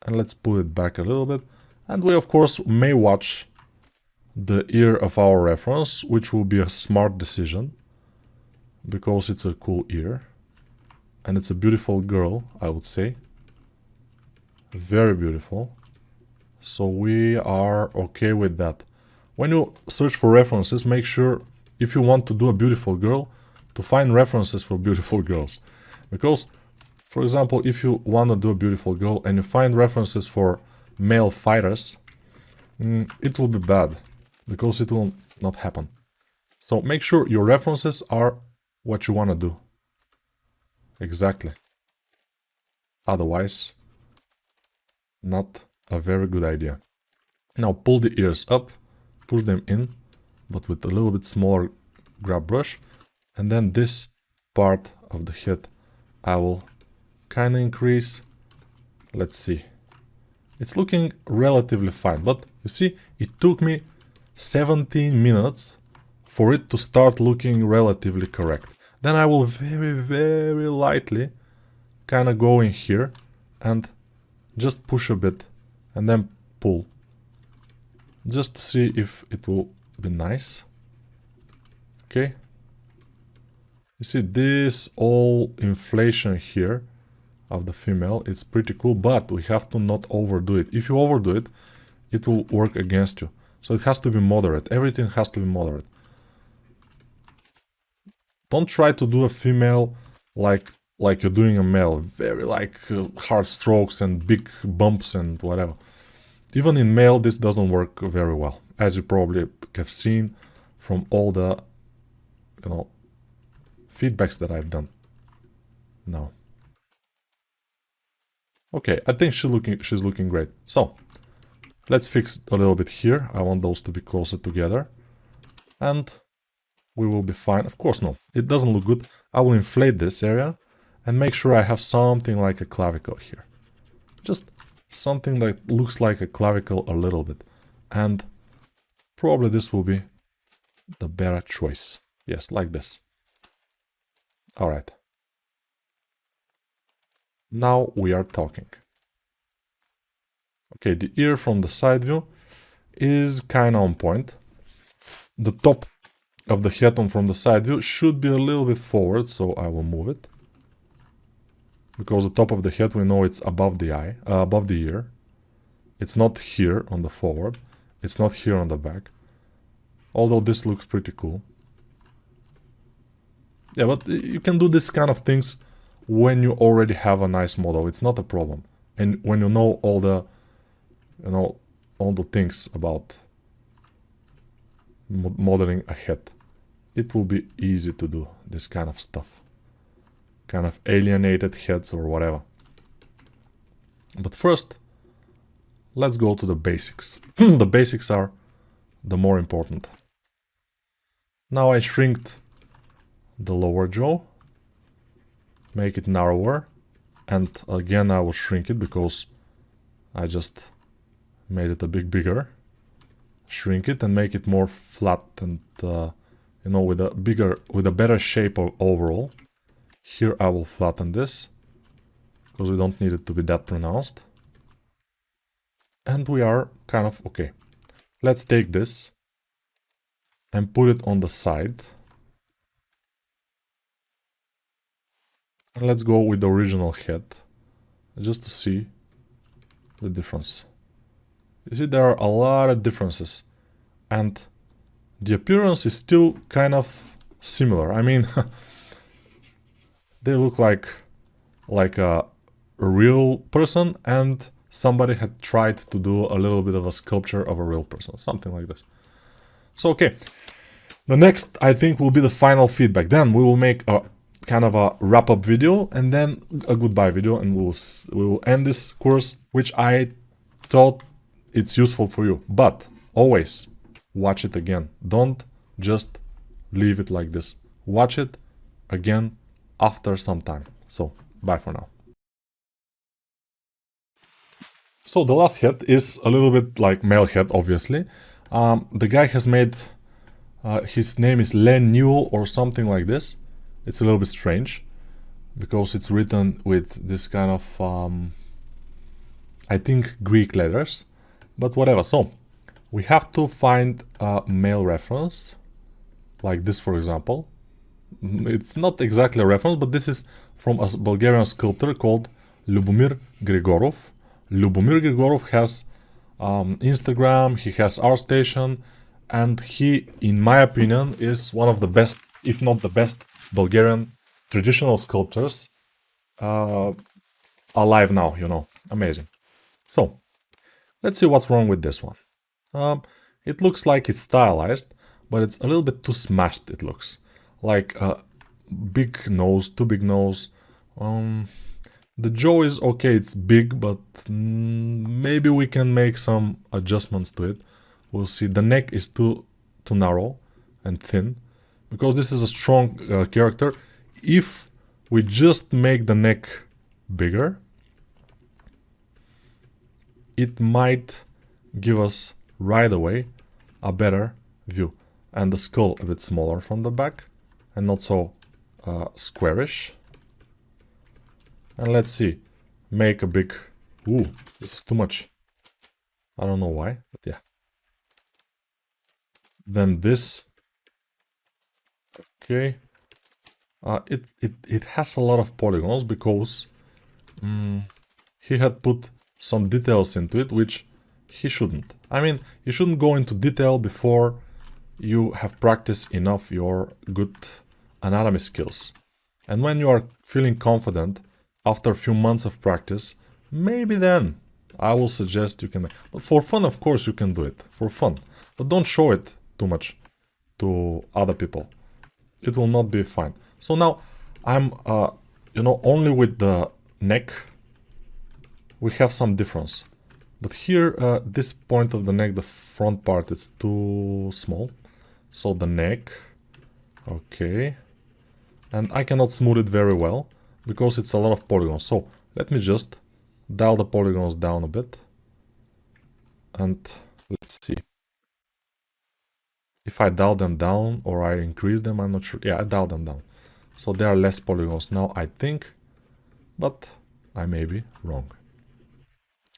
And let's pull it back a little bit. And we, of course, may watch the ear of our reference, which will be a smart decision. Because it's a cool ear. And it's a beautiful girl, I would say. Very beautiful. So we are okay with that. When you search for references, make sure, if you want to do a beautiful girl, to find references for beautiful girls. Because, for example, if you want to do a beautiful girl and you find references for male fighters, it will be bad. Because it will not happen. So make sure your references are what you want to do. Exactly. Otherwise, not a very good idea. Now pull the ears up, push them in, but with a little bit smaller grab brush. And then this part of the head I will kind of increase. Let's see. It's looking relatively fine, but you see, it took me 17 minutes for it to start looking relatively correct. Then I will very, very lightly kind of go in here and just push a bit and then pull. Just to see if it will be nice. Okay. You see this all inflation here of the female is pretty cool, but we have to not overdo it. If you overdo it, it will work against you. So it has to be moderate. Everything has to be moderate. Don't try to do a female like you're doing a male. Very like hard strokes and big bumps and whatever. Even in male, this doesn't work very well, as you probably have seen from all the, you know, feedbacks that I've done. No. Okay, I think she's looking great. So, let's fix a little bit here. I want those to be closer together. And we will be fine. Of course, no, it doesn't look good. I will inflate this area and make sure I have something like a clavicle here. Just something that looks like a clavicle a little bit. And probably this will be the better choice. Yes, like this. Alright. Now we are talking. Okay, the ear from the side view is kind of on point. The top of the head on from the side view should be a little bit forward, so I will move it. Because the top of the head, we know it's above the eye, above the ear. It's not here on the forward. It's not here on the back. Although this looks pretty cool. Yeah, but you can do this kind of things when you already have a nice model. It's not a problem. And when you know all the, you know, all the things about modeling a head, it will be easy to do this kind of stuff. Kind of alienated heads or whatever. But first, let's go to the basics. The basics are the more important. Now I shrinked the lower jaw, make it narrower, and again I will shrink it because I just made it a bit bigger. Shrink it and make it more flat and you know, with a better shape overall. Here I will flatten this because we don't need it to be that pronounced. And we are kind of okay. Let's take this and put it on the side. And let's go with the original head just to see the difference. You see, there are a lot of differences and the appearance is still kind of similar. I mean, they look like a real person and somebody had tried to do a little bit of a sculpture of a real person, something like this. So, okay, the next I think will be the final feedback. Then we will make a kind of a wrap-up video and then a goodbye video, and we will end this course, which I thought it's useful for you. But always watch it again. Don't just leave it like this. Watch it again after some time. So, bye for now. So the last head is a little bit like male head, obviously. The guy has made, his name is Len Newell or something like this. It's a little bit strange because it's written with this kind of, I think, Greek letters, but whatever. So we have to find a male reference, like this, for example. It's not exactly a reference, but this is from a Bulgarian sculptor called Lubomir Grigorov. Lubomir Grigorov has Instagram, he has ArtStation, and he, in my opinion, is one of the best, if not the best, Bulgarian traditional sculptors alive now, you know. Amazing. So, let's see what's wrong with this one. It looks like it's stylized, but it's a little bit too smashed, it looks. Like a big nose, too big nose. The jaw is okay, it's big, but maybe we can make some adjustments to it. We'll see. The neck is too narrow and thin, because this is a strong character. If we just make the neck bigger, it might give us right away a better view. And the skull a bit smaller from the back and not so squarish. And let's see, make a big, ooh, this is too much. I don't know why, but yeah. Then this, okay. It has a lot of polygons because he had put some details into it, which he shouldn't. I mean, you shouldn't go into detail before you have practiced enough your good anatomy skills. And when you are feeling confident, after a few months of practice, maybe then I will suggest you can. But for fun, of course, you can do it. For fun. But don't show it too much to other people. It will not be fine. So now I'm, you know, only with the neck, we have some difference. But here, this point of the neck, the front part, is too small. So the neck, okay. And I cannot smooth it very well, because it's a lot of polygons. So let me just dial the polygons down a bit. And let's see. If I dial them down or I increase them, I'm not sure. Yeah, I dial them down. So there are less polygons now, I think. But I may be wrong.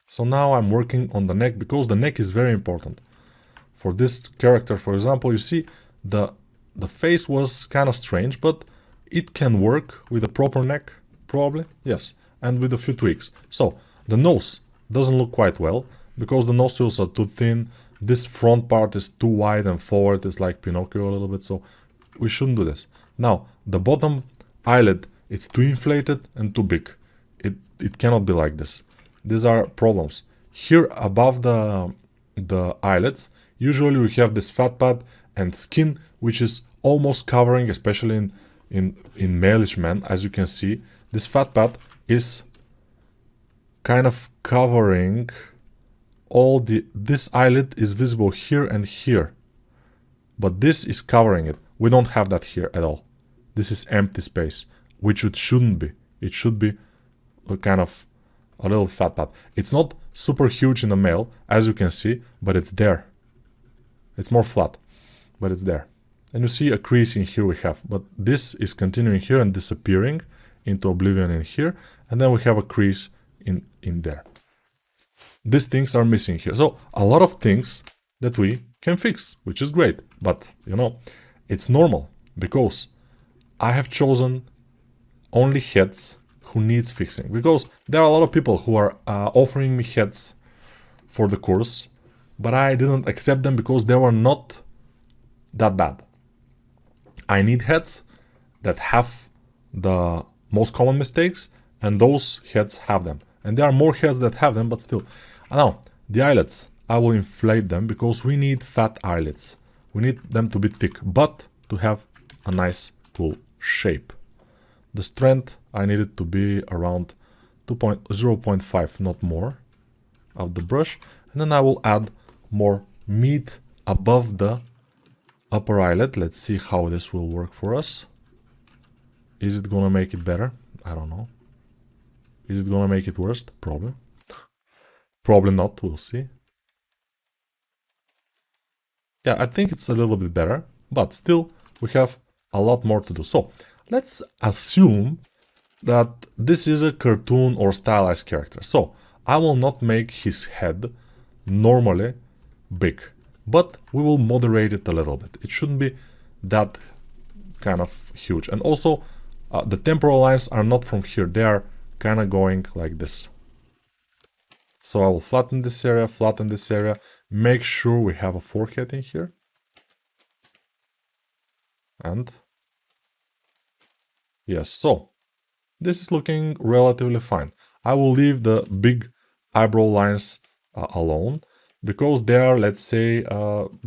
So now I'm working on the neck, because the neck is very important. For this character, for example, you see the face was kind of strange, but it can work with a proper neck. Probably, yes, and with a few tweaks. So, the nose doesn't look quite well, because the nostrils are too thin, this front part is too wide and forward, it's like Pinocchio a little bit, so we shouldn't do this. Now, the bottom eyelid, it's too inflated and too big. It cannot be like this. These are problems. Here, above the eyelids, usually we have this fat pad and skin, which is almost covering, especially in male-ish men, as you can see. This fat pad is kind of covering all this eyelid is visible here and here. But this is covering it. We don't have that here at all. This is empty space, which it shouldn't be. It should be a kind of a little fat pad. It's not super huge in the male, as you can see, but it's there. It's more flat, but it's there. And you see a crease in here we have, but this is continuing here and disappearing into oblivion in here, and then we have a crease in there. These things are missing here. So a lot of things that we can fix, which is great, but you know, it's normal, because I have chosen only heads who needs fixing, because there are a lot of people who are offering me heads for the course, but I didn't accept them because they were not that bad. I need heads that have the most common mistakes, and those heads have them. And there are more heads that have them, but still. Now, the eyelids, I will inflate them, because we need fat eyelids. We need them to be thick, but to have a nice, cool shape. The strength, I need it to be around 0.5, not more, of the brush. And then I will add more meat above the upper eyelid. Let's see how this will work for us. Is it gonna make it better? I don't know. Is it gonna make it worse? Probably. Probably not, we'll see. Yeah, I think it's a little bit better, but still we have a lot more to do. So let's assume that this is a cartoon or stylized character. So I will not make his head normally big, but we will moderate it a little bit. It shouldn't be that kind of huge. And also the temporal lines are not from here. They are kind of going like this. So I will flatten this area, make sure we have a forehead in here. And yes, so this is looking relatively fine. I will leave the big eyebrow lines alone because they are, let's say,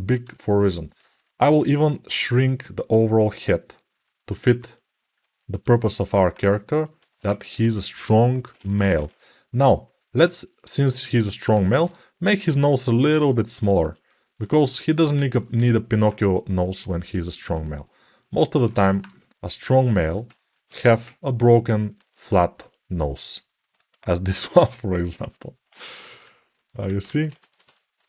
big for a reason. I will even shrink the overall head to fit the purpose of our character, that he's a strong male. Now, let's, since he's a strong male, make his nose a little bit smaller, because he doesn't need a Pinocchio nose when he's a strong male. Most of the time, a strong male have a broken, flat nose, as this one, for example. You see?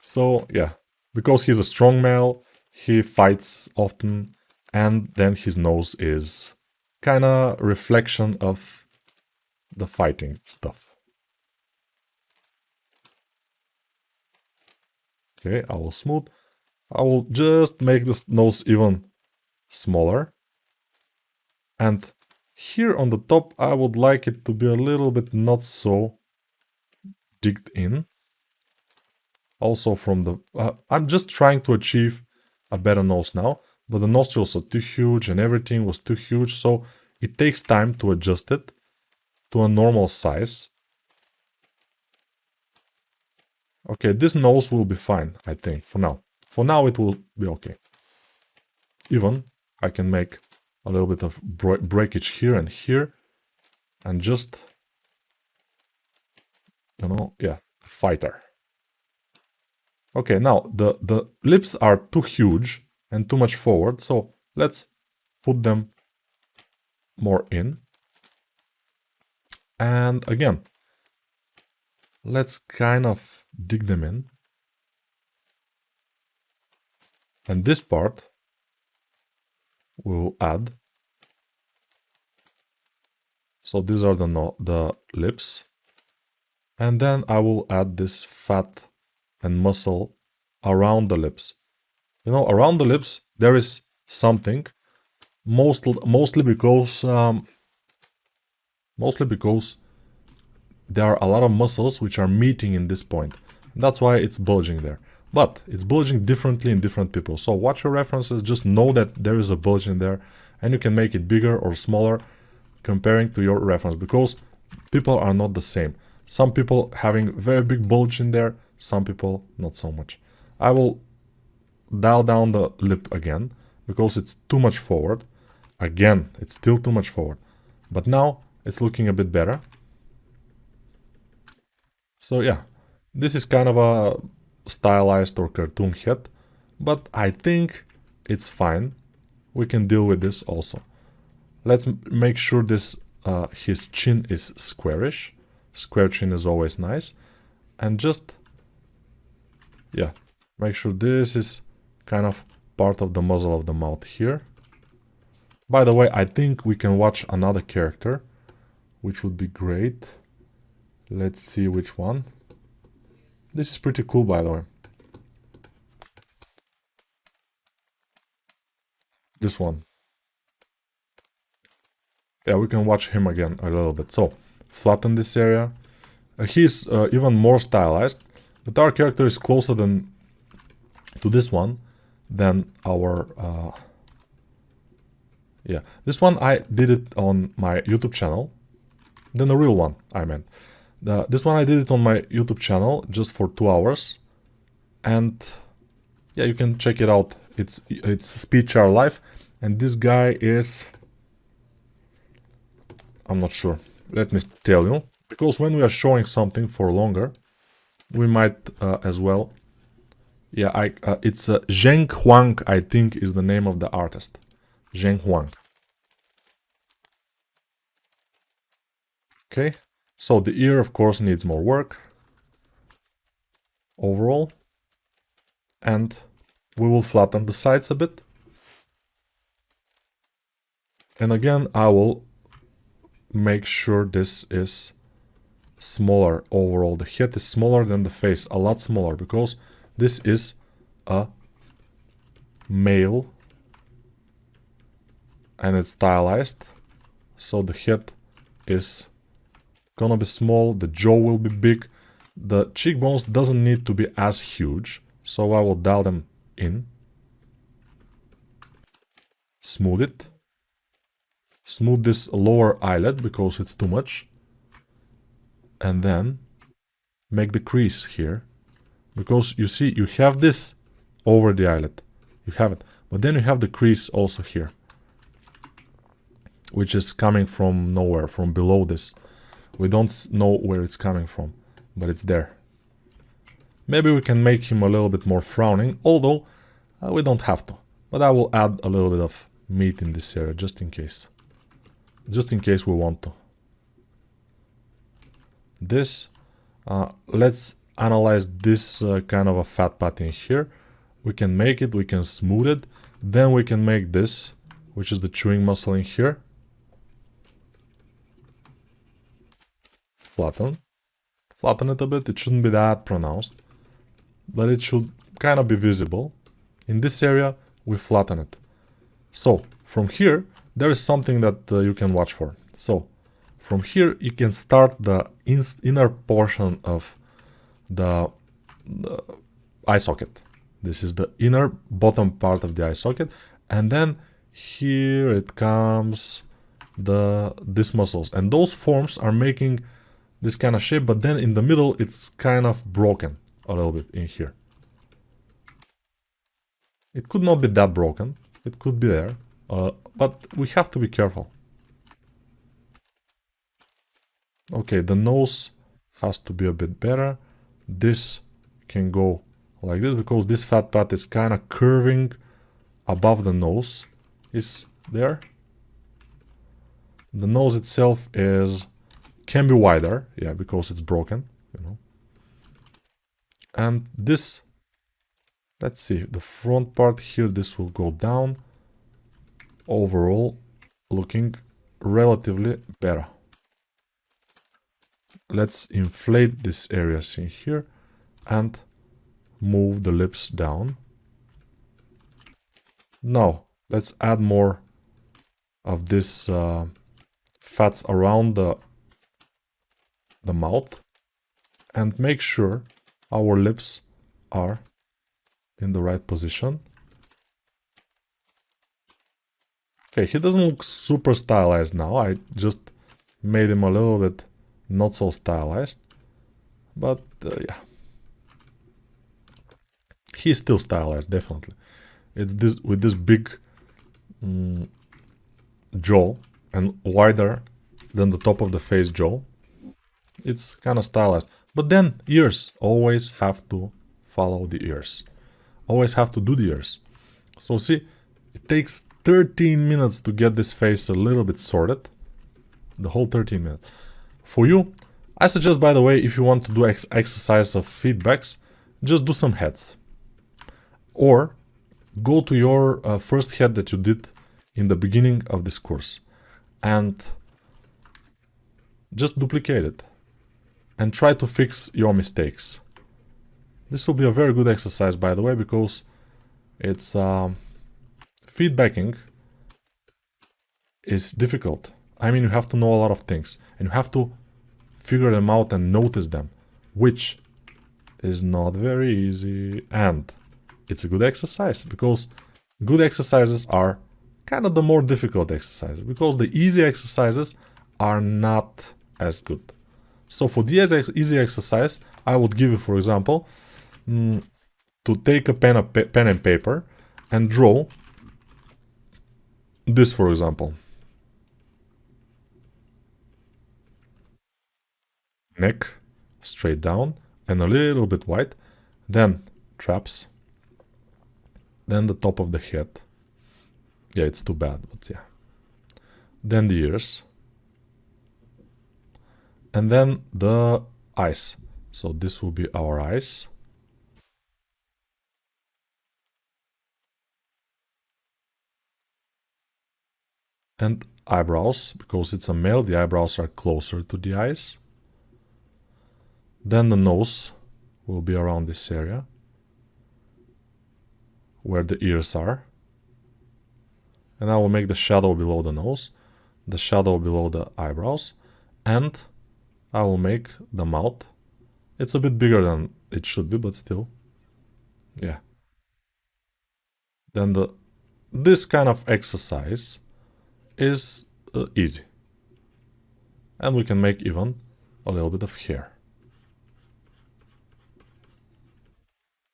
So, yeah, because he's a strong male, he fights often, and then his nose is kind of reflection of the fighting stuff. Okay, I will smooth. I will just make this nose even smaller. And here on the top, I would like it to be a little bit not so digged in. Also from the... I'm just trying to achieve a better nose now, but the nostrils are too huge and everything was too huge, so it takes time to adjust it to a normal size. Okay, this nose will be fine, I think, for now. For now it will be okay. Even, I can make a little bit of breakage here and here, and just, you know, yeah, a fighter. Okay, now, the lips are too huge and too much forward, so let's put them more in. And again, let's kind of dig them in. And this part we'll add. So these are the lips. And then I will add this fat and muscle around the lips. You know, around the lips there is something, mostly because there are a lot of muscles which are meeting in this point. That's why it's bulging there. But it's bulging differently in different people. So watch your references, just know that there is a bulge in there, and you can make it bigger or smaller comparing to your reference, because people are not the same. Some people having very big bulge in there, some people not so much. I will dial down the lip again because it's too much forward. Again, it's still too much forward. But now it's looking a bit better. So yeah, this is kind of a stylized or cartoon head, but I think it's fine. We can deal with this also. Let's make sure this his chin is squarish. Square chin is always nice. And just, yeah, make sure this is kind of part of the muzzle of the mouth here. By the way, I think we can watch another character, which would be great. Let's see which one. This is pretty cool, by the way. This one. Yeah, we can watch him again a little bit. So, flatten this area. He's even more stylized, but our character is closer to this one than our... yeah, this one I did it on my YouTube channel. Then the real one, I meant. This one I did it on my YouTube channel just for 2 hours. And yeah, you can check it out. It's SpeedChar Live. And this guy is... I'm not sure. Let me tell you. Because when we are showing something for longer, we might as well Yeah, it's Zheng Huang, I think, is the name of the artist. Zheng Huang. Okay, so the ear, of course, needs more work overall. And we will flatten the sides a bit. And again, I will make sure this is smaller overall. The head is smaller than the face, a lot smaller, because this is a male and it's stylized. So the head is gonna be small, the jaw will be big. The cheekbones doesn't need to be as huge, so I will dial them in. Smooth it. Smooth this lower eyelid because it's too much. And then make the crease here. Because you see, you have this over the eyelid. You have it. But then you have the crease also here. Which is coming from nowhere, from below this. We don't know where it's coming from, but it's there. Maybe we can make him a little bit more frowning, although we don't have to. But I will add a little bit of meat in this area, just in case. Just in case we want to. This, let's analyze this kind of a fat pattern here. We can make it, we can smooth it. Then we can make this, which is the chewing muscle in here. Flatten it a bit. It shouldn't be that pronounced, but it should kind of be visible. In this area, we flatten it. So from here, there is something that you can watch for. So from here, you can start the inner portion of the eye socket. This is the inner bottom part of the eye socket, and then here it comes these muscles, and those forms are making this kind of shape, but then in the middle it's kind of broken a little bit in here. It could not be that broken, it could be there, but we have to be careful. Okay, the nose has to be a bit better. This can go like this because this fat part is kind of curving above the nose. Is there? The nose itself can be wider, yeah, because it's broken, you know. And this, let's see, the front part here, this will go down. Overall, looking relatively better. Let's inflate these areas in here and move the lips down. Now, let's add more of this fats around the mouth and make sure our lips are in the right position. Okay, he doesn't look super stylized now. I just made him a little bit not so stylized, but yeah, he's still stylized, definitely. It's this with this big jaw and wider than the top of the face jaw. It's kind of stylized. But then ears, always have to follow the ears. Always have to do the ears. So see, it takes 13 minutes to get this face a little bit sorted. The whole 13 minutes. For you, I suggest, by the way, if you want to do exercise of feedbacks, just do some heads. Or go to your first head that you did in the beginning of this course and just duplicate it and try to fix your mistakes. This will be a very good exercise, by the way, because it's feedbacking is difficult. I mean, you have to know a lot of things and you have to figure them out and notice them, which is not very easy. And it's a good exercise because good exercises are kind of the more difficult exercises, because the easy exercises are not as good. So for the easy exercise, I would give you, for example, to take a pen and paper and draw this, for example. Neck straight down and a little bit wide, then traps Then the top of the head. Yeah, it's too bad, but yeah. Then the ears. And then the eyes. So this will be our eyes. And eyebrows, because it's a male, the eyebrows are closer to the eyes. Then the nose will be around this area, where the ears are. And I will make the shadow below the nose, the shadow below the eyebrows, and I will make the mouth. It's a bit bigger than it should be, but still. Yeah. Then this kind of exercise is easy. And we can make even a little bit of hair.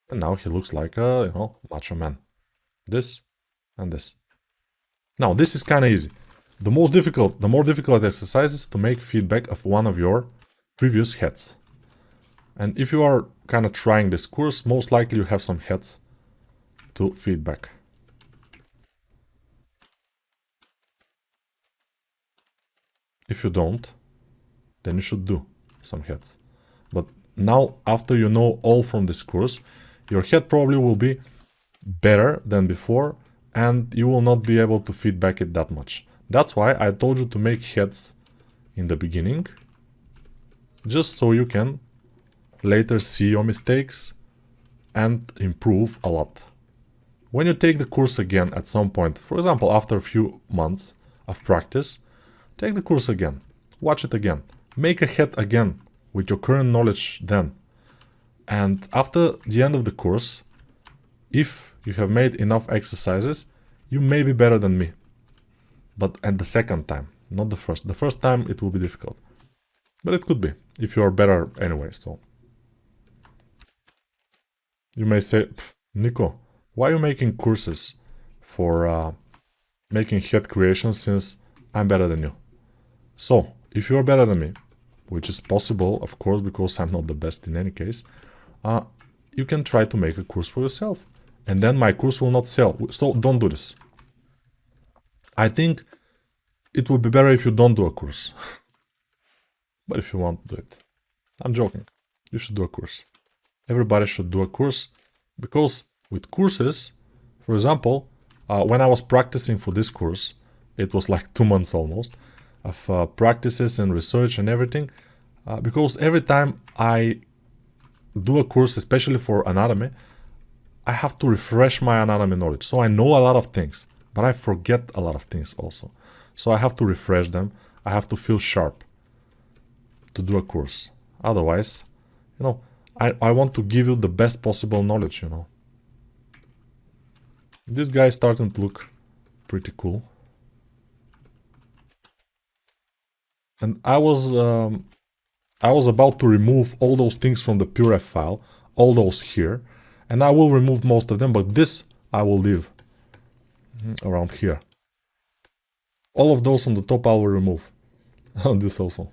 And now he looks like a, macho man. This and this. Now, this is kind of easy. The more difficult exercise is to make feedback of one of your previous heads. And if you are kind of trying this course, most likely you have some heads to feedback. If you don't, then you should do some heads. But now, after you know all from this course, your head probably will be better than before, and you will not be able to feedback it that much. That's why I told you to make heads in the beginning, just so you can later see your mistakes and improve a lot. When you take the course again at some point, for example, after a few months of practice, take the course again, watch it again, make a head again with your current knowledge then. And after the end of the course, if you have made enough exercises, you may be better than me. But at the second time, not the first. The first time it will be difficult. But it could be, if you are better anyway. So you may say, Nico, why are you making courses for making head creations since I'm better than you? So, if you are better than me, which is possible, of course, because I'm not the best in any case, you can try to make a course for yourself. And then my course will not sell. So don't do this. I think it would be better if you don't do a course. But if you want to do it, I'm joking. You should do a course. Everybody should do a course, because with courses, for example, when I was practicing for this course, it was like 2 months almost of practices and research and everything, because every time I do a course, especially for anatomy, I have to refresh my anatomy knowledge. So I know a lot of things, but I forget a lot of things also. So I have to refresh them. I have to feel sharp to do a course. Otherwise, I want to give you the best possible knowledge, This guy is starting to look pretty cool. And I was about to remove all those things from the PureF file, all those here, and I will remove most of them, but this I will leave around here. All of those on the top I will remove. This also.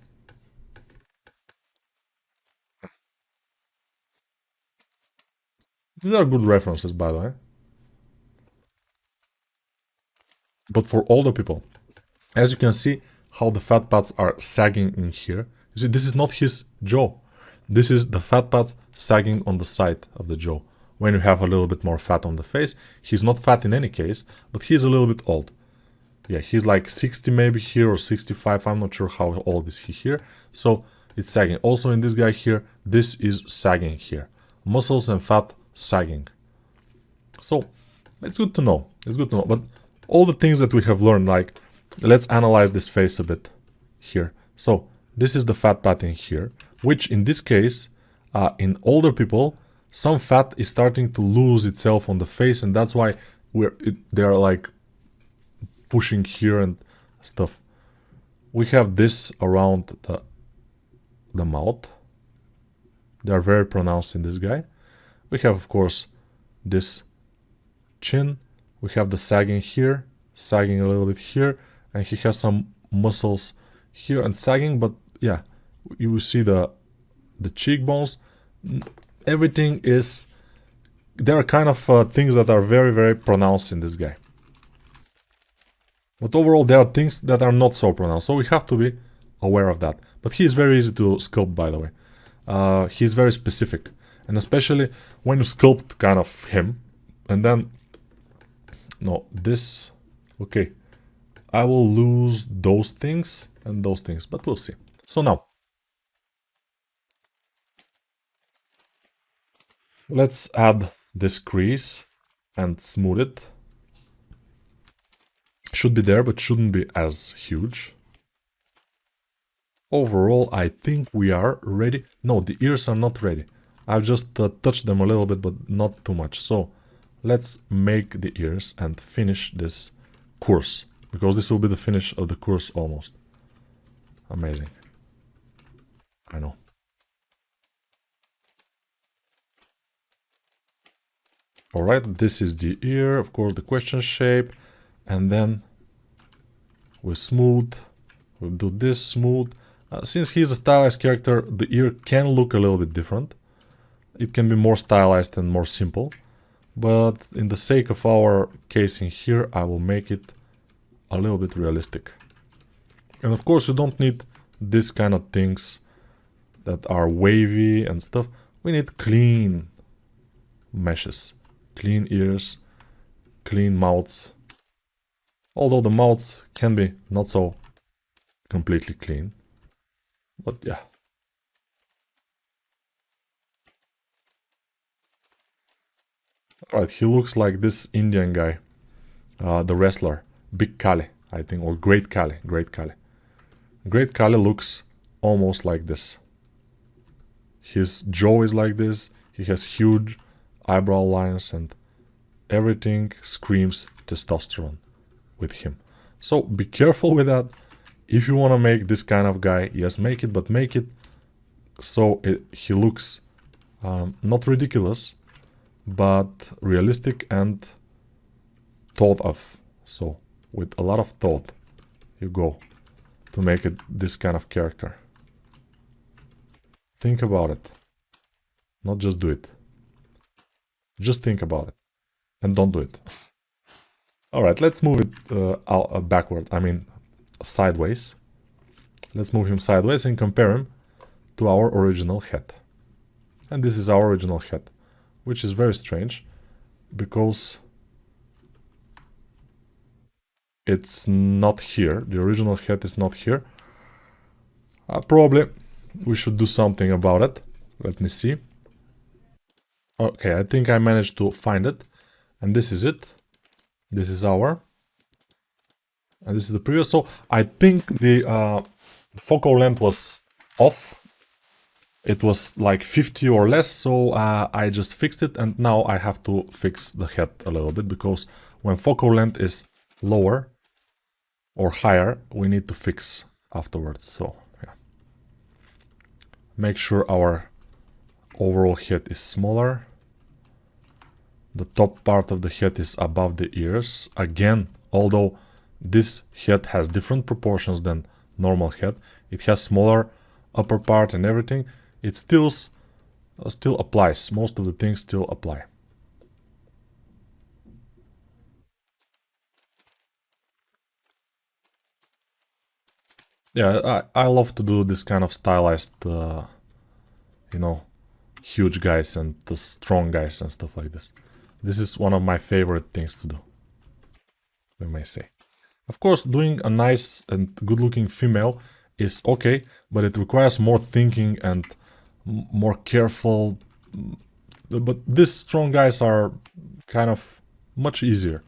These are good references, by the way. But for older people, as you can see how the fat pads are sagging in here. You see, this is not his jaw. This is the fat pads sagging on the side of the jaw. When you have a little bit more fat on the face, he's not fat in any case, but he's a little bit old. Yeah, he's like 60 maybe here or 65. I'm not sure how old is he here. So it's sagging. Also in this guy here, this is sagging here. Muscles and fat sagging. So it's good to know. It's good to know. But all the things that we have learned, like, let's analyze this face a bit here. So this is the fat pad in here, which in this case, in older people, some fat is starting to lose itself on the face, and that's why they're like pushing here and stuff. We have this around the mouth. They are very pronounced in this guy. We have, of course, this chin. We have the sagging here, sagging a little bit here, and he has some muscles here and sagging, but yeah, you will see the cheekbones. Everything is there are kind of things that are very, very pronounced in this guy. But overall, there are things that are not so pronounced, so we have to be aware of that. But he is very easy to sculpt, by the way. He's very specific, and especially when you sculpt kind of him, and then... No, this... Okay. I will lose those things and those things, but we'll see. So now, let's add this crease and smooth it. Should be there, but shouldn't be as huge. Overall, I think we are ready. No, the ears are not ready. I've just touched them a little bit, but not too much. So let's make the ears and finish this course, because this will be the finish of the course almost. Amazing. I know. Alright, this is the ear, of course, the question shape, and then we smooth, we'll do this smooth. Since he's a stylized character, the ear can look a little bit different. It can be more stylized and more simple, but in the sake of our case in here, I will make it a little bit realistic. And of course, you don't need this kind of things that are wavy and stuff. We need clean meshes, clean ears, clean mouths. Although the mouths can be not so completely clean. But yeah. Alright, he looks like this Indian guy, the wrestler, Big Kali, I think, or Great Kali, Great Kali. Great Kali looks almost like this. His jaw is like this, he has huge eyebrow lines, and everything screams testosterone with him. So be careful with that. If you want to make this kind of guy, yes, make it, but make it so he looks not ridiculous, but realistic and thought of. So with a lot of thought you go to make it this kind of character. Think about it, not just do it. Just think about it and don't do it. Alright, let's move it backward, I mean sideways. Let's move him sideways and compare him to our original head. And this is our original head, which is very strange because it's not here. The original head is not here. Probably we should do something about it. Let me see. Okay, I think I managed to find it. And this is it. This is our... And this is the previous. So I think the focal length was off. It was like 50 or less, so I just fixed it, and now I have to fix the head a little bit, because when focal length is lower or higher, we need to fix afterwards. So yeah, make sure our overall head is smaller. The top part of the head is above the ears. Again, although this head has different proportions than normal head, it has smaller upper part and everything. It still applies. Most of the things still apply. Yeah, I love to do this kind of stylized, you know, huge guys and the strong guys and stuff like this. This is one of my favorite things to do, we may say. Of course, doing a nice and good-looking female is okay, but it requires more thinking and more careful. But these strong guys are kind of much easier,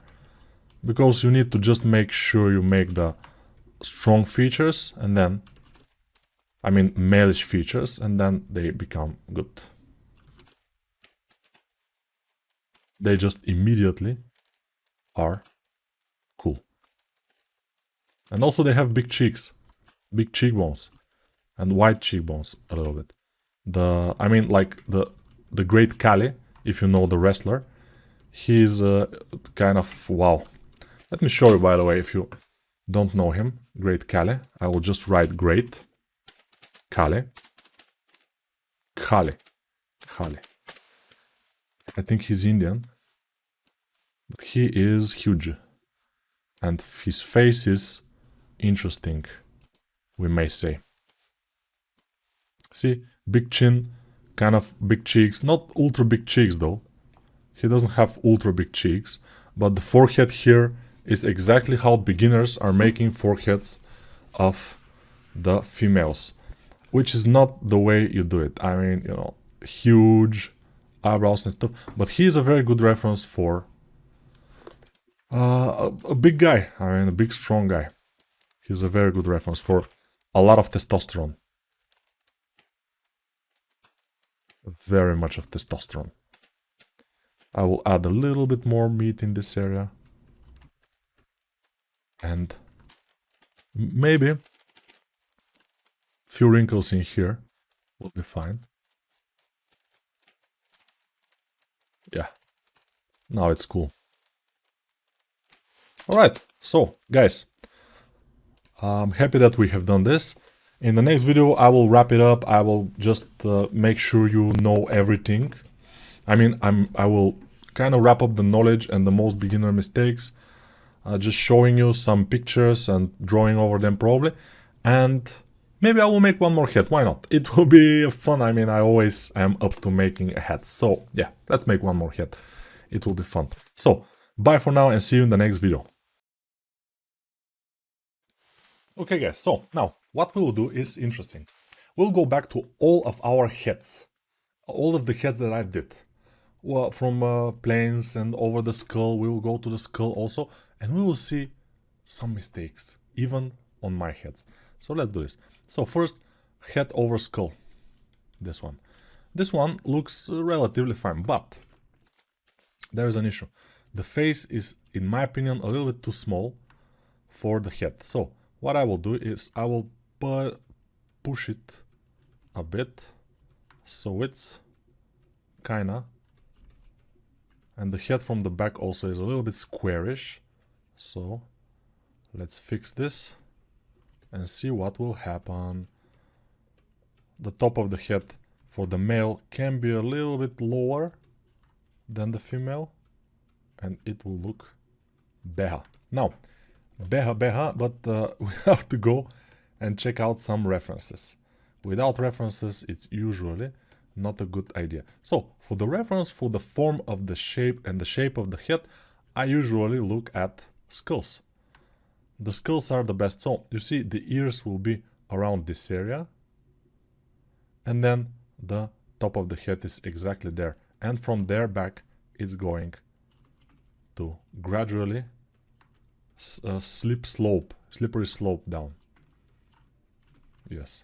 because you need to just make sure you make the strong features, and then, I mean, male-ish features, and then they become good. They just immediately are cool. And also they have big cheeks, big cheekbones, and wide cheekbones a little bit. I mean, like the Great Kali, if you know the wrestler, he's kind of wow. Let me show you, by the way, if you don't know him, Great Kali. I will just write Great Kali. Kali. I think he's Indian. But he is huge. And his face is interesting, we may say. See, big chin, kind of big cheeks. Not ultra big cheeks though. He doesn't have ultra big cheeks. But the forehead here is exactly how beginners are making foreheads of the females. Which is not the way you do it. I mean, you know, huge eyebrows and stuff. But he is a very good reference for a big guy. I mean, a big, strong guy. He's a very good reference for a lot of testosterone. Very much of testosterone. I will add a little bit more meat in this area. And maybe few wrinkles in here will be fine. Yeah, now it's cool. Alright, so guys, I'm happy that we have done this. In the next video I will wrap it up. I will just make sure you know everything. I mean, I will kind of wrap up the knowledge and the most beginner mistakes. Just showing you some pictures and drawing over them probably. And maybe I will make one more hat, why not? It will be fun. I mean, I always am up to making a hat. So yeah, let's make one more hat. It will be fun. So, bye for now and see you in the next video. Okay guys, so now what we'll do is interesting. We'll go back to all of our heads. All of the heads that I did. Well, from planes and over the skull, we will go to the skull also. And we will see some mistakes, even on my heads. So let's do this. So first, head over skull. This one. This one looks relatively fine, but there is an issue. The face is, in my opinion, a little bit too small for the head. So what I will do is I will push it a bit so it's kinda, and the head from the back also is a little bit squarish. So let's fix this and see what will happen. The top of the head for the male can be a little bit lower than the female, and it will look better. Now, better, but we have to go and check out some references. Without references, it's usually not a good idea. So, for the reference for the form of the shape and the shape of the head, I usually look at skulls. The skulls are the best. So, you see, the ears will be around this area, and then the top of the head is exactly there. And from there back, it's going to gradually slippery slope down. Yes.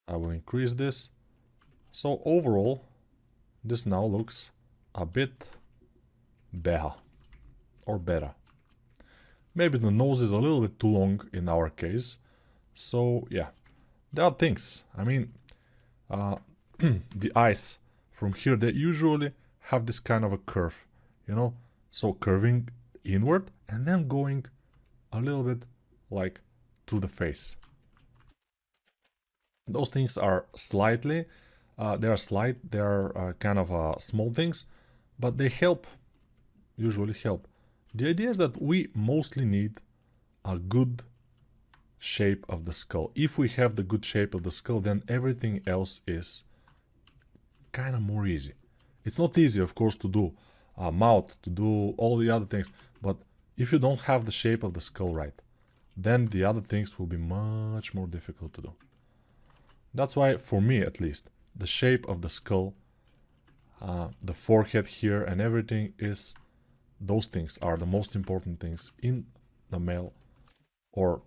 I will increase this. So overall, this now looks a bit better. Or better. Maybe the nose is a little bit too long in our case. So yeah, there are things. I mean, the eyes from here, they usually have this kind of a curve, you know, so curving inward and then going a little bit like to the face. Those things are slightly, they are kind of small things, but they help, usually help. The idea is that we mostly need a good shape of the skull. If we have the good shape of the skull, then everything else is kind of more easy. It's not easy, of course, to do a mouth, to do all the other things, but if you don't have the shape of the skull right, then the other things will be much more difficult to do. That's why, for me at least, the shape of the skull, the forehead here and everything is, those things are the most important things in the male or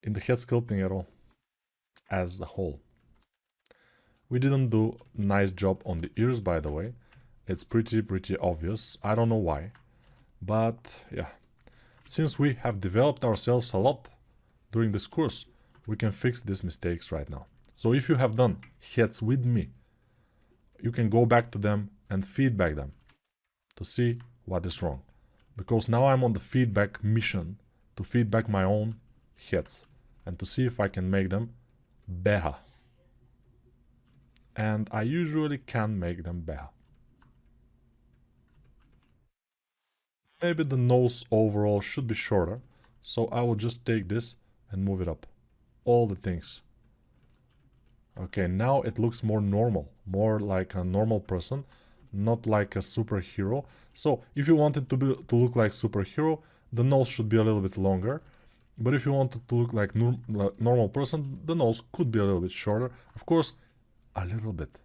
in the head sculpting at all, as a whole. We didn't do a nice job on the ears, by the way. It's pretty obvious. I don't know why. But yeah, since we have developed ourselves a lot during this course, we can fix these mistakes right now. So if you have done heads with me, you can go back to them and feedback them to see what is wrong. Because now I'm on the feedback mission to feedback my own heads and to see if I can make them better. and I usually can make them better. Maybe the nose overall should be shorter, so I will just take this and move it up. All the things. Okay, now it looks more normal, more like a normal person, not like a superhero. So if you want it to look like superhero, the nose should be a little bit longer. But if you want it to look like normal person, the nose could be a little bit shorter. Of course, a little bit.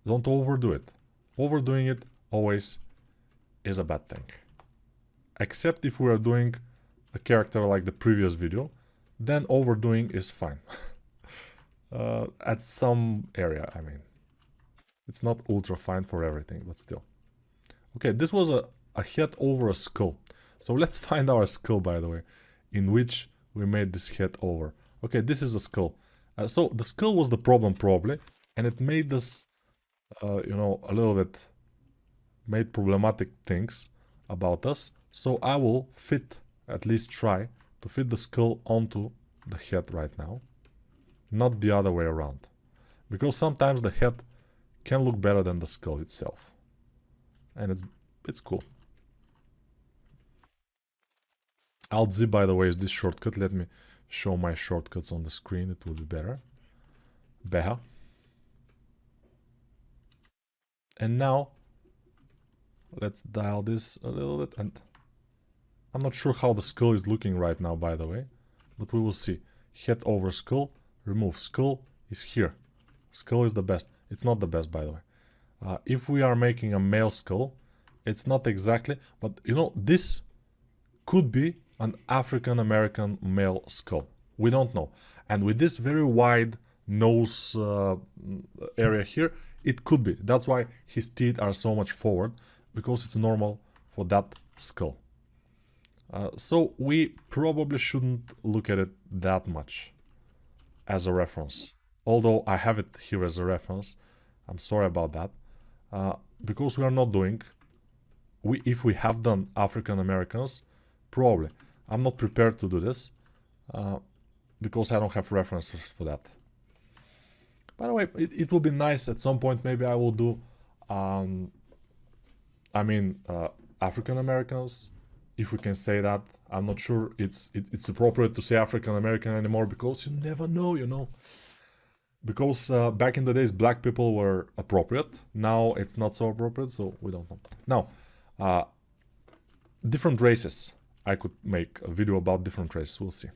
Don't overdo it. Overdoing it always is a bad thing. Except if we are doing a character like the previous video, then overdoing is fine. At some area, I mean. It's not ultra fine for everything, but still. Okay, this was a head over a skull. So let's find our skull, by the way, in which we made this head over. Okay, this is a skull. So the skull was the problem probably, and it made us, you know, a little bit, made problematic things about us. So I will fit, at least try, to fit the skull onto the head right now. Not the other way around. Because sometimes the head can look better than the skull itself. And it's cool. Alt-Z, by the way, is this shortcut. Let me show my shortcuts on the screen. It will be better. Better. And now, let's dial this a little bit. And I'm not sure how the skull is looking right now, by the way. But we will see. Head over skull. Remove skull is here. Skull is the best. It's not the best, by the way. If we are making a male skull, it's not exactly, but you know, this could be an African American male skull. We don't know. And with this very wide nose area here, it could be. That's why his teeth are so much forward, because it's normal for that skull. So we probably shouldn't look at it that much as a reference. Although I have it here as a reference. I'm sorry about that. Because we are not doing... if we have done African Americans, probably. I'm not prepared to do this. Because I don't have references for that. By the way, it will be nice at some point. Maybe I will do... African Americans, if we can say that. I'm not sure it's appropriate to say African American anymore, because you never know, you know. Because back in the days, black people were appropriate. Now it's not so appropriate, so we don't know. Now, different races. I could make a video about different races, we'll see.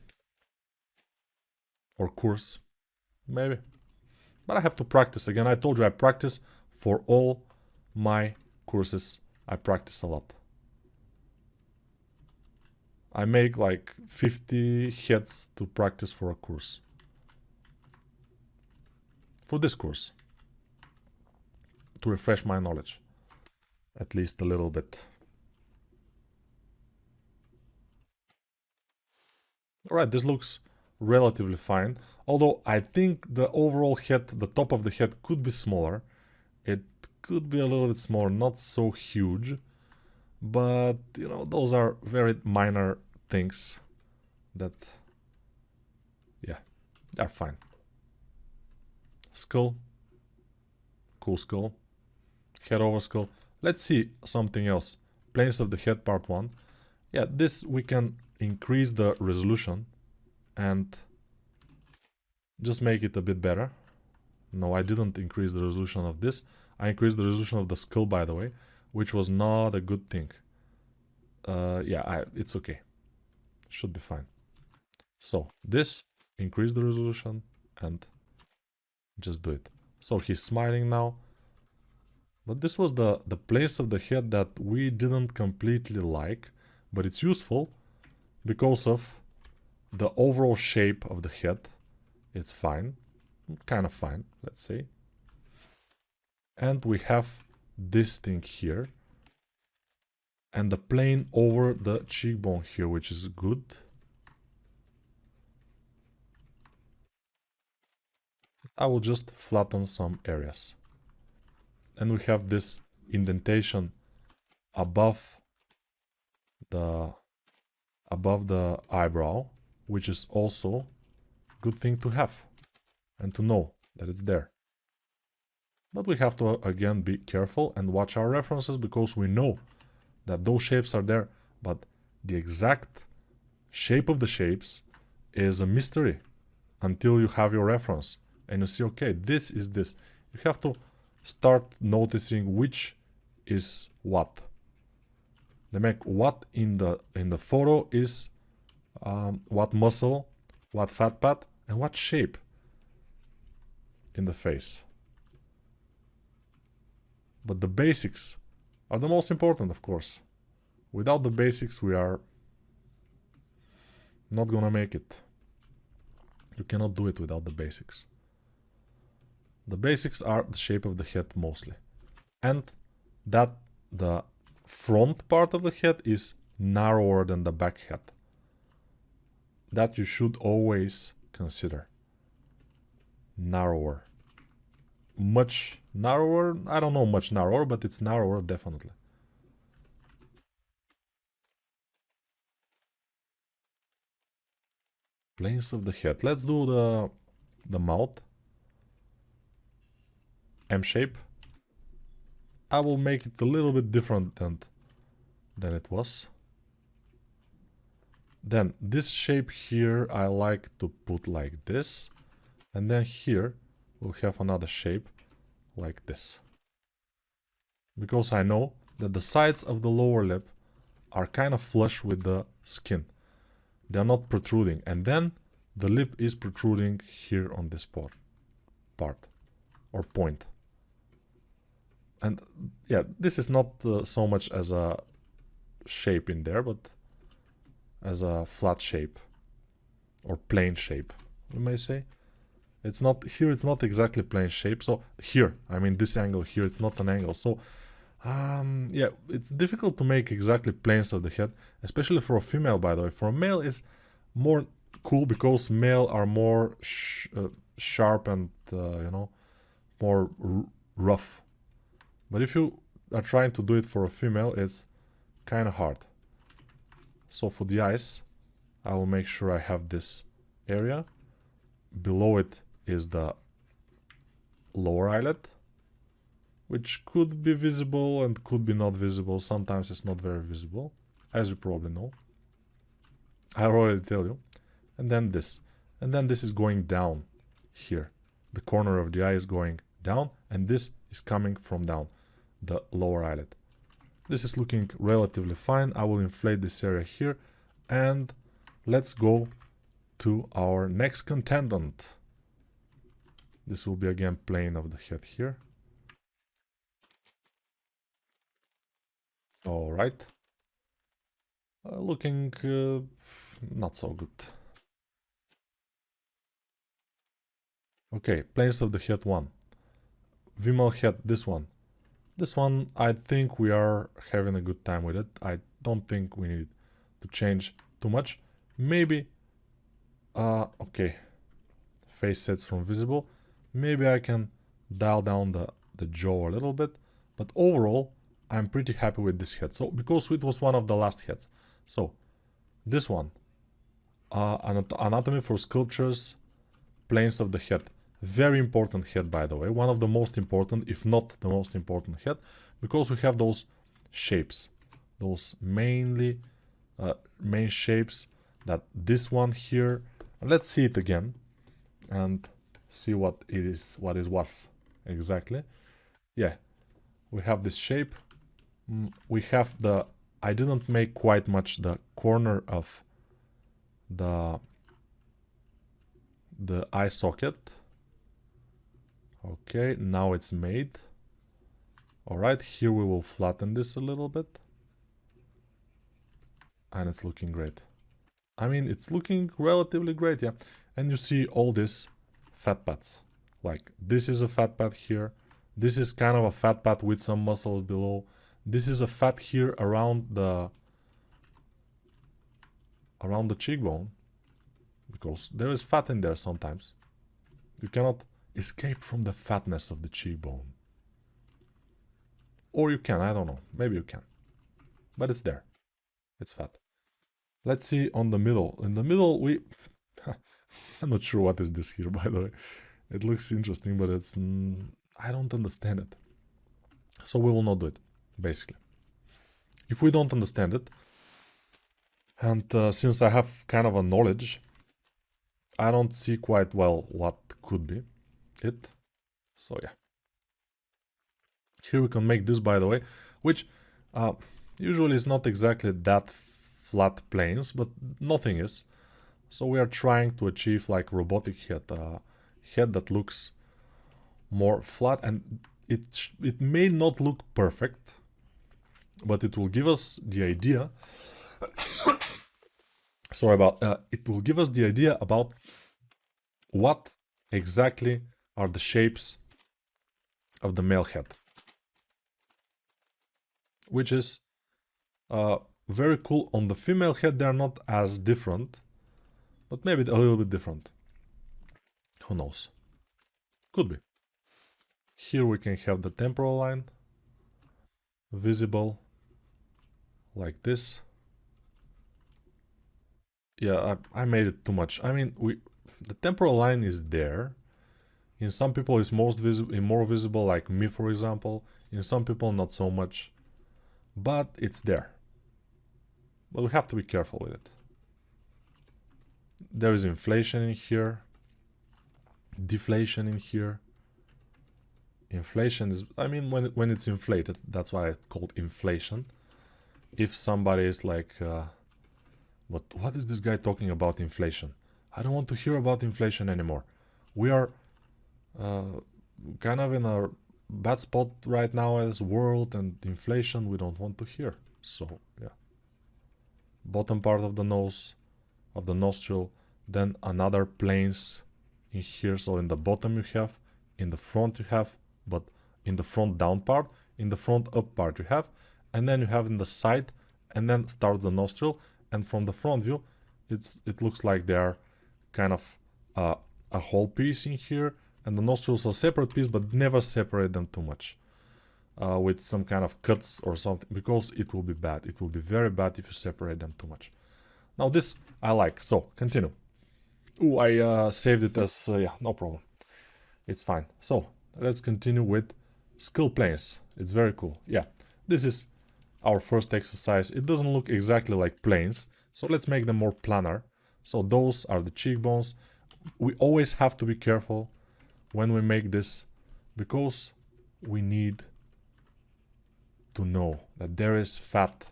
Or course, maybe. But I have to practice. Again, I told you I practice for all my courses. I practice a lot. I make like 50 heads to practice for a course. For this course. To refresh my knowledge. At least a little bit. Alright, this looks relatively fine. Although I think the overall head, the top of the head could be smaller. It could be a little bit smaller, not so huge. But, you know, those are very minor things that, yeah, they're fine. Skull. Cool skull. Head over skull. Let's see something else. Planes of the head part 1. Yeah, this we can increase the resolution and just make it a bit better. No, I didn't increase the resolution of this. I increased the resolution of the skull, by the way, which was not a good thing. It's okay. Should be fine. So, this, increase the resolution and just do it. So he's smiling now. But this was the place of the head that we didn't completely like. But it's useful because of the overall shape of the head. It's fine. Kind of fine, let's say. And we have this thing here. And the plane over the cheekbone here, which is good. I will just flatten some areas. And we have this indentation above the eyebrow, which is also a good thing to have and to know that it's there. But we have to again be careful and watch our references, because we know that those shapes are there, but the exact shape of the shapes is a mystery until you have your reference and you see, okay, this is this. You have to start noticing which is what. They make what in the photo is what muscle, what fat pad, and what shape in the face. But the basics are the most important, of course. Without the basics, we are not gonna make it. You cannot do it without the basics. The basics are the shape of the head mostly. And that the front part of the head is narrower than the back head. That you should always consider. Narrower. Much narrower? I don't know much narrower, but it's narrower definitely. Planes of the head. Let's do the mouth. M shape. I will make it a little bit different than it was. Then this shape here I like to put like this. And then here we'll have another shape like this. Because I know that the sides of the lower lip are kind of flush with the skin. They're not protruding. And then the lip is protruding here on this part or point. And yeah, this is not so much as a shape in there, but as a flat shape or plane shape, we may say. It's not here, it's not exactly plane shape. So here, I mean this angle here, it's not an angle. So yeah, it's difficult to make exactly planes of the head, especially for a female, by the way. For a male, it's more cool because male are more sharp and you know, more rough. But if you are trying to do it for a female, it's kind of hard. So for the eyes, I will make sure I have this area. Below it is the lower eyelid, which could be visible and could be not visible. Sometimes it's not very visible, as you probably know. I already tell you. And then this. And then this is going down here. The corner of the eye is going down, and this is coming from down, the lower eyelid. This is looking relatively fine. I will inflate this area here, and let's go to our next contendant. This will be again plane of the head here. All right. Looking not so good. Okay, planes of the head 1. Vimal head, this one. This one, I think we are having a good time with it. I don't think we need to change too much. Maybe, okay, face sets from visible. Maybe I can dial down the jaw a little bit. But overall, I'm pretty happy with this head. So, because it was one of the last heads. So, this one, Anatomy for Sculptures, Planes of the Head. Very important head, by the way. One of the most important, if not the most important head, because we have those shapes. Those main shapes, that this one here. Let's see it again and see what it is, what it was exactly. Yeah, we have this shape. We have the, I didn't make quite much the corner of the eye socket. Okay, now it's made. Alright, here we will flatten this a little bit. And it's looking great. I mean, it's looking relatively great, yeah. And you see all these fat pads. Like, this is a fat pad here. This is kind of a fat pad with some muscles below. This is a fat here around the cheekbone. Because there is fat in there sometimes. You cannot escape from the fatness of the cheekbone. Or you can, I don't know. Maybe you can. But it's there. It's fat. Let's see on the middle. In the middle, we... I'm not sure what is this here, by the way. It looks interesting, but it's... I don't understand it. So we will not do it, basically. If we don't understand it, and since I have kind of a knowledge, I don't see quite well what could be it. So yeah. Here we can make this, by the way, which usually is not exactly that flat planes, but nothing is. So we are trying to achieve like robotic head, head that looks more flat, and it may not look perfect, but it will give us the idea. Sorry about it will give us the idea about what exactly are the shapes of the male head, which is very cool. On the female head, they're not as different, but maybe a little bit different. Who knows? Could be. Here we can have the temporal line visible like this. Yeah, I made it too much. I mean, the temporal line is there. In some people it's more visible, like me for example. In some people not so much, but it's there. But we have to be careful with it. There is inflation in here, deflation in here. Inflation is, I mean, when it's inflated, that's why it's called inflation. If somebody is like, what is this guy talking about inflation? I don't want to hear about inflation anymore. We are kind of in a bad spot right now as world, and inflation we don't want to hear. So yeah, bottom part of the nose, of the nostril, then another planes in here. So in the bottom you have, in the front you have, but in the front down part, in the front up part you have, and then you have in the side, and then starts the nostril. And from the front view, it looks like they are kind of a whole piece in here, and the nostrils are a separate piece, but never separate them too much with some kind of cuts or something, because it will be bad. It will be very bad if you separate them too much. Now this I like, so continue. Oh, I saved it as, yeah, no problem. It's fine. So let's continue with skull planes. It's very cool. Yeah, this is our first exercise. It doesn't look exactly like planes, so let's make them more planar. So those are the cheekbones. We always have to be careful when we make this, because we need to know that there is fat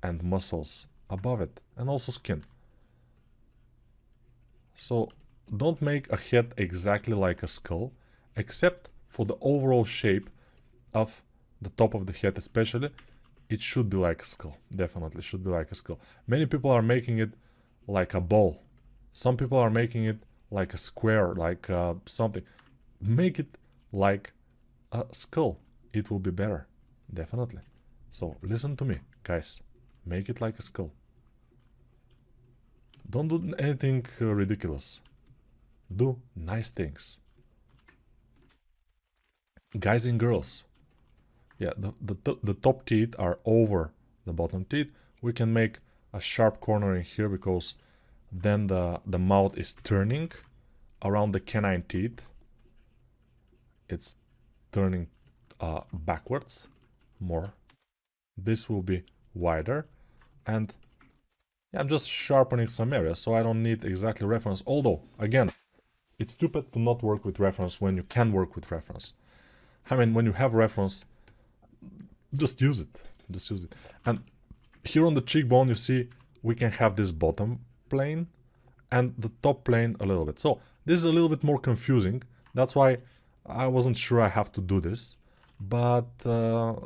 and muscles above it, and also skin. So don't make a head exactly like a skull, except for the overall shape of the top of the head especially. It should be like a skull. Definitely should be like a skull. Many people are making it like a ball. Some people are making it like a square, like something. Make it like a skull. It will be better. Definitely. So listen to me, guys. Make it like a skull. Don't do anything ridiculous. Do nice things. Guys and girls. Yeah, the top teeth are over the bottom teeth. We can make a sharp corner in here, because then the mouth is turning around the canine teeth. It's turning backwards more. This will be wider, and yeah, I'm just sharpening some areas, so I don't need exactly reference. Although, again, it's stupid to not work with reference when you can work with reference. I mean, when you have reference, just use it. Just use it. And here on the cheekbone, you see, we can have this bottom plane and the top plane a little bit. So this is a little bit more confusing. That's why I wasn't sure I have to do this. But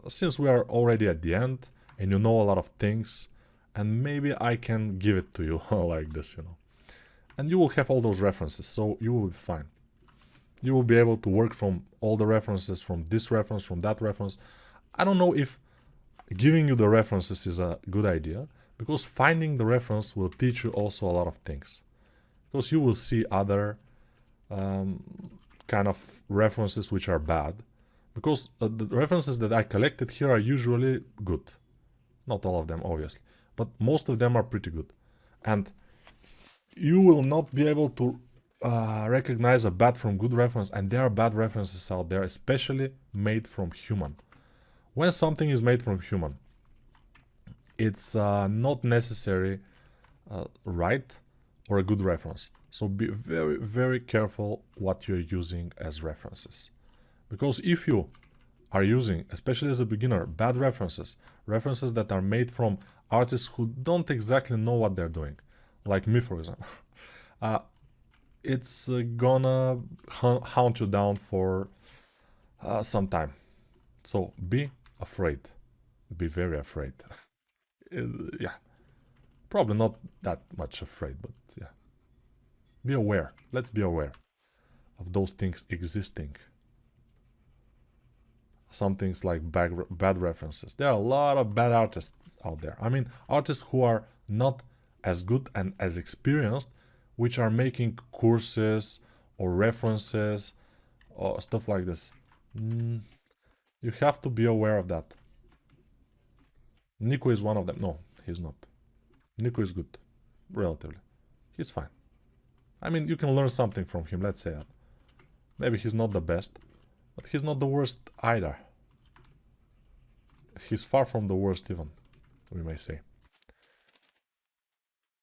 since we are already at the end and you know a lot of things, and maybe I can give it to you like this, you know. And you will have all those references, so you will be fine. You will be able to work from all the references, from this reference, from that reference. I don't know if giving you the references is a good idea, because finding the reference will teach you also a lot of things. Because you will see other kind of references which are bad. Because the references that I collected here are usually good. Not all of them, obviously. But most of them are pretty good. And you will not be able to recognize a bad from good reference, and there are bad references out there, especially made from human. When something is made from human, it's not necessary right or a good reference. So be very, very careful what you're using as references. Because if you are using, especially as a beginner, bad references, references that are made from artists who don't exactly know what they're doing, like me for example, it's gonna hunt you down for some time. So be afraid. Be very afraid. Yeah. Probably not that much afraid, but yeah. Be aware. Let's be aware of those things existing. Some things like bad references. There are a lot of bad artists out there. I mean, artists who are not as good and as experienced, which are making courses or references or stuff like this. You have to be aware of that. Nico is one of them. No, he's not. Nico is good, relatively. He's fine. I mean, you can learn something from him, let's say that. Maybe he's not the best, but he's not the worst either. He's far from the worst even, we may say.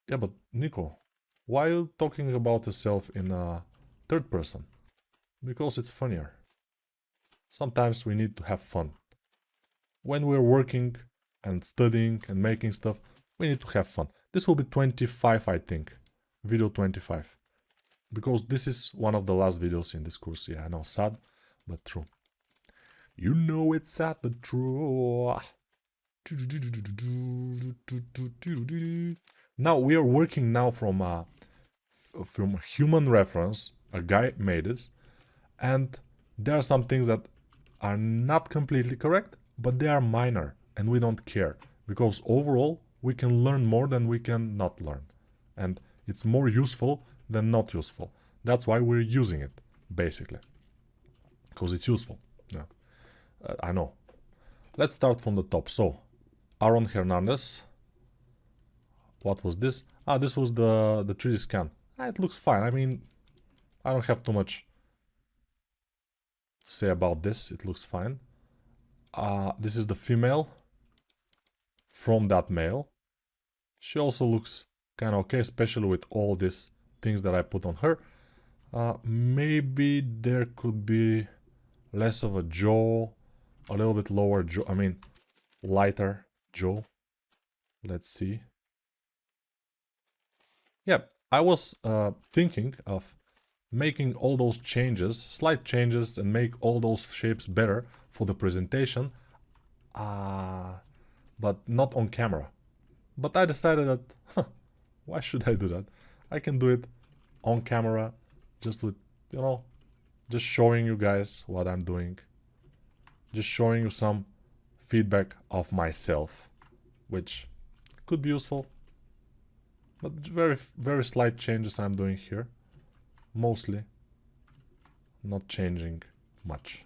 Yeah, but Nico, why are you talking about yourself in a third person? Because it's funnier. Sometimes we need to have fun. When we're working and studying and making stuff, we need to have fun. This will be 25, I think. Video 25. Because this is one of the last videos in this course. Yeah, I know, sad, but true. You know it's sad, but true. Now we are working now from human reference. A guy made this, and there are some things that are not completely correct, but they are minor, and we don't care because overall we can learn more than we can not learn, and it's more useful than not useful. That's why we're using it, basically, because it's useful. Yeah, I know. Let's start from the top. So, Aaron Hernandez. What was this? Ah, this was the 3D scan. It looks fine. I mean, I don't have too much to say about this. It looks fine. This is the female from that male. She also looks kind of okay, especially with all these things that I put on her. Maybe there could be less of a jaw, a little bit lower jaw, I mean lighter jaw. Let's see. Yeah, I was thinking of making all those changes, slight changes, and make all those shapes better for the presentation, but not on camera. But I decided that, why should I do that? I can do it on camera, just with, you know, just showing you guys what I'm doing. Just showing you some feedback of myself, which could be useful. But very, very slight changes I'm doing here. Mostly not changing much.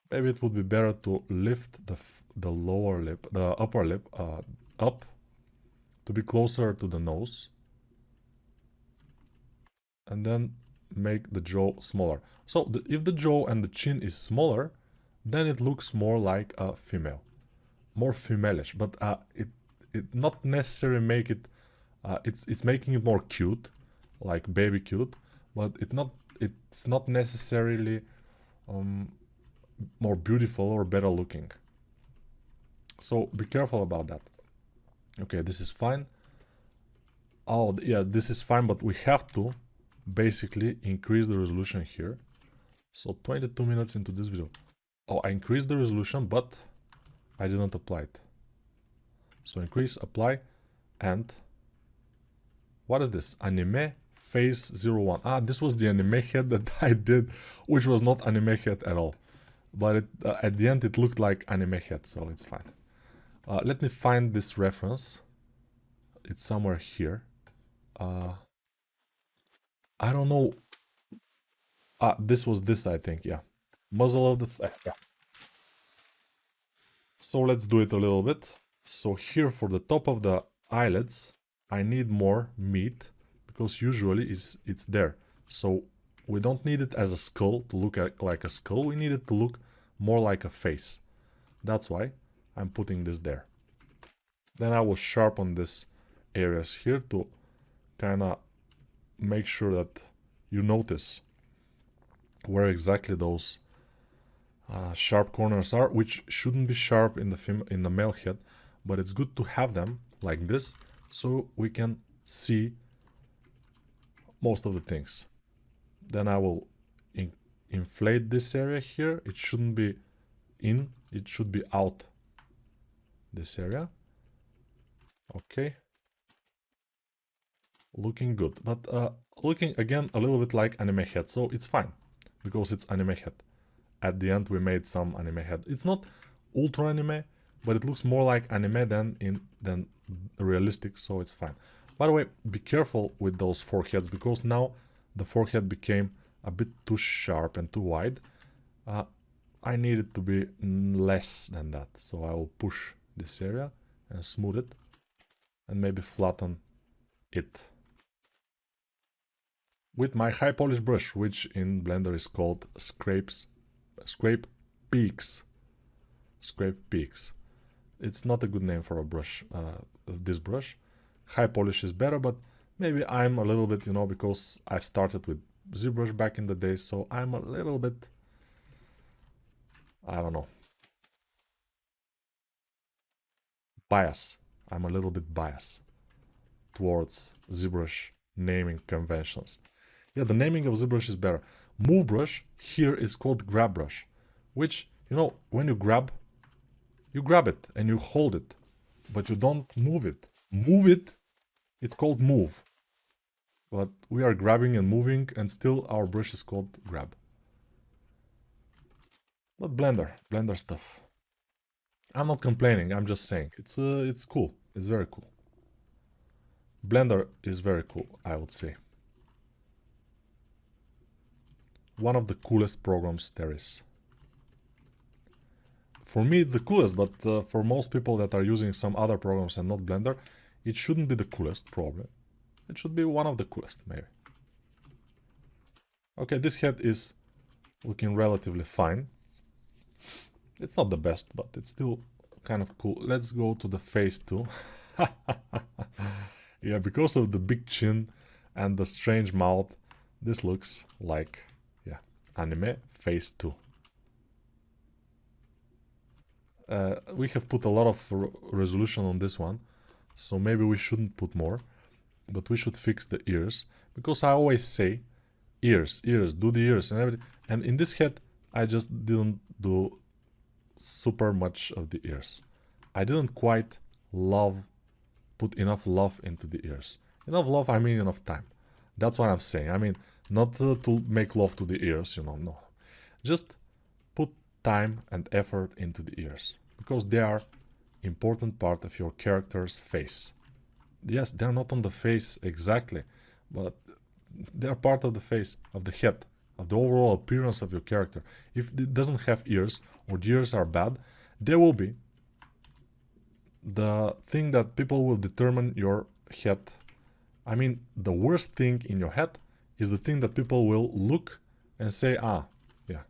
Maybe it would be better to lift the lower lip, the upper lip up to be closer to the nose. And then make the jaw smaller. So if the jaw and the chin is smaller, then it looks more like a female. More femalish, but it not necessarily make it it's making it more cute, like baby cute, but it's not necessarily more beautiful or better looking. So be careful about that. Okay, this is fine. Oh yeah, this is fine, but we have to basically increase the resolution here. So 22 minutes into this video. Oh, I increased the resolution, but I didn't apply it. So increase, apply, and what is this? Anime face 01. Ah, this was the anime head that I did, which was not anime head at all. But it, at the end it looked like anime head, so it's fine. Let me find this reference. It's somewhere here. I don't know. This was this, I think, yeah. Muzzle of the... yeah. So let's do it a little bit. So here for the top of the eyelids, I need more meat. because usually it's there. So we don't need it as a skull to look like a skull. We need it to look more like a face. That's why I'm putting this there. Then I will sharpen these areas here to kind of make sure that you notice where exactly those sharp corners are, which shouldn't be sharp in the male head, but it's good to have them like this so we can see most of the things. Then I will inflate this area here. It shouldn't be in, it should be out, this area. Okay, looking good, but looking again a little bit like anime head, so it's fine because it's anime head. At the end we made some anime head. It's not ultra anime, but it looks more like anime than realistic, so it's fine. By the way, be careful with those foreheads, because now the forehead became a bit too sharp and too wide. I need it to be less than that, so I will push this area and smooth it and maybe flatten it with my high polish brush, which in Blender is called Scrape Peaks. Scrape Peaks. It's not a good name for a brush, this brush. High polish is better, but maybe I'm a little bit, you know, because I've started with ZBrush back in the day, so I'm a little bit, I don't know, biased. I'm a little bit biased towards ZBrush naming conventions. Yeah, the naming of ZBrush is better. Move brush here is called grab brush, which, you know, when you grab it and you hold it, but you don't move it. Move it, it's called move. But we are grabbing and moving, and still our brush is called grab. But Blender stuff. I'm not complaining, I'm just saying. It's cool. It's very cool. Blender is very cool, I would say. One of the coolest programs there is. For me it's the coolest, but for most people that are using some other programs and not Blender, it shouldn't be the coolest problem. It should be one of the coolest, maybe. Okay, this head is looking relatively fine. It's not the best, but it's still kind of cool. Let's go to the face too. Yeah, because of the big chin and the strange mouth, this looks like, yeah, anime face too. We have put a lot of resolution on this one, so maybe we shouldn't put more, but we should fix the ears, because I always say ears, do the ears and everything, and in this head I just didn't do super much of the ears. I didn't quite put enough love into the ears. Enough love, I mean enough time. That's what I'm saying. I mean, not to make love to the ears, you know, no. Just put time and effort into the ears, because they are important part of your character's face. Yes, they're not on the face exactly, but they're part of the face, of the head, of the overall appearance of your character. If it doesn't have ears, or the ears are bad, they will be the thing that people will determine your head. I mean, the worst thing in your head is the thing that people will look and say, ah, yeah,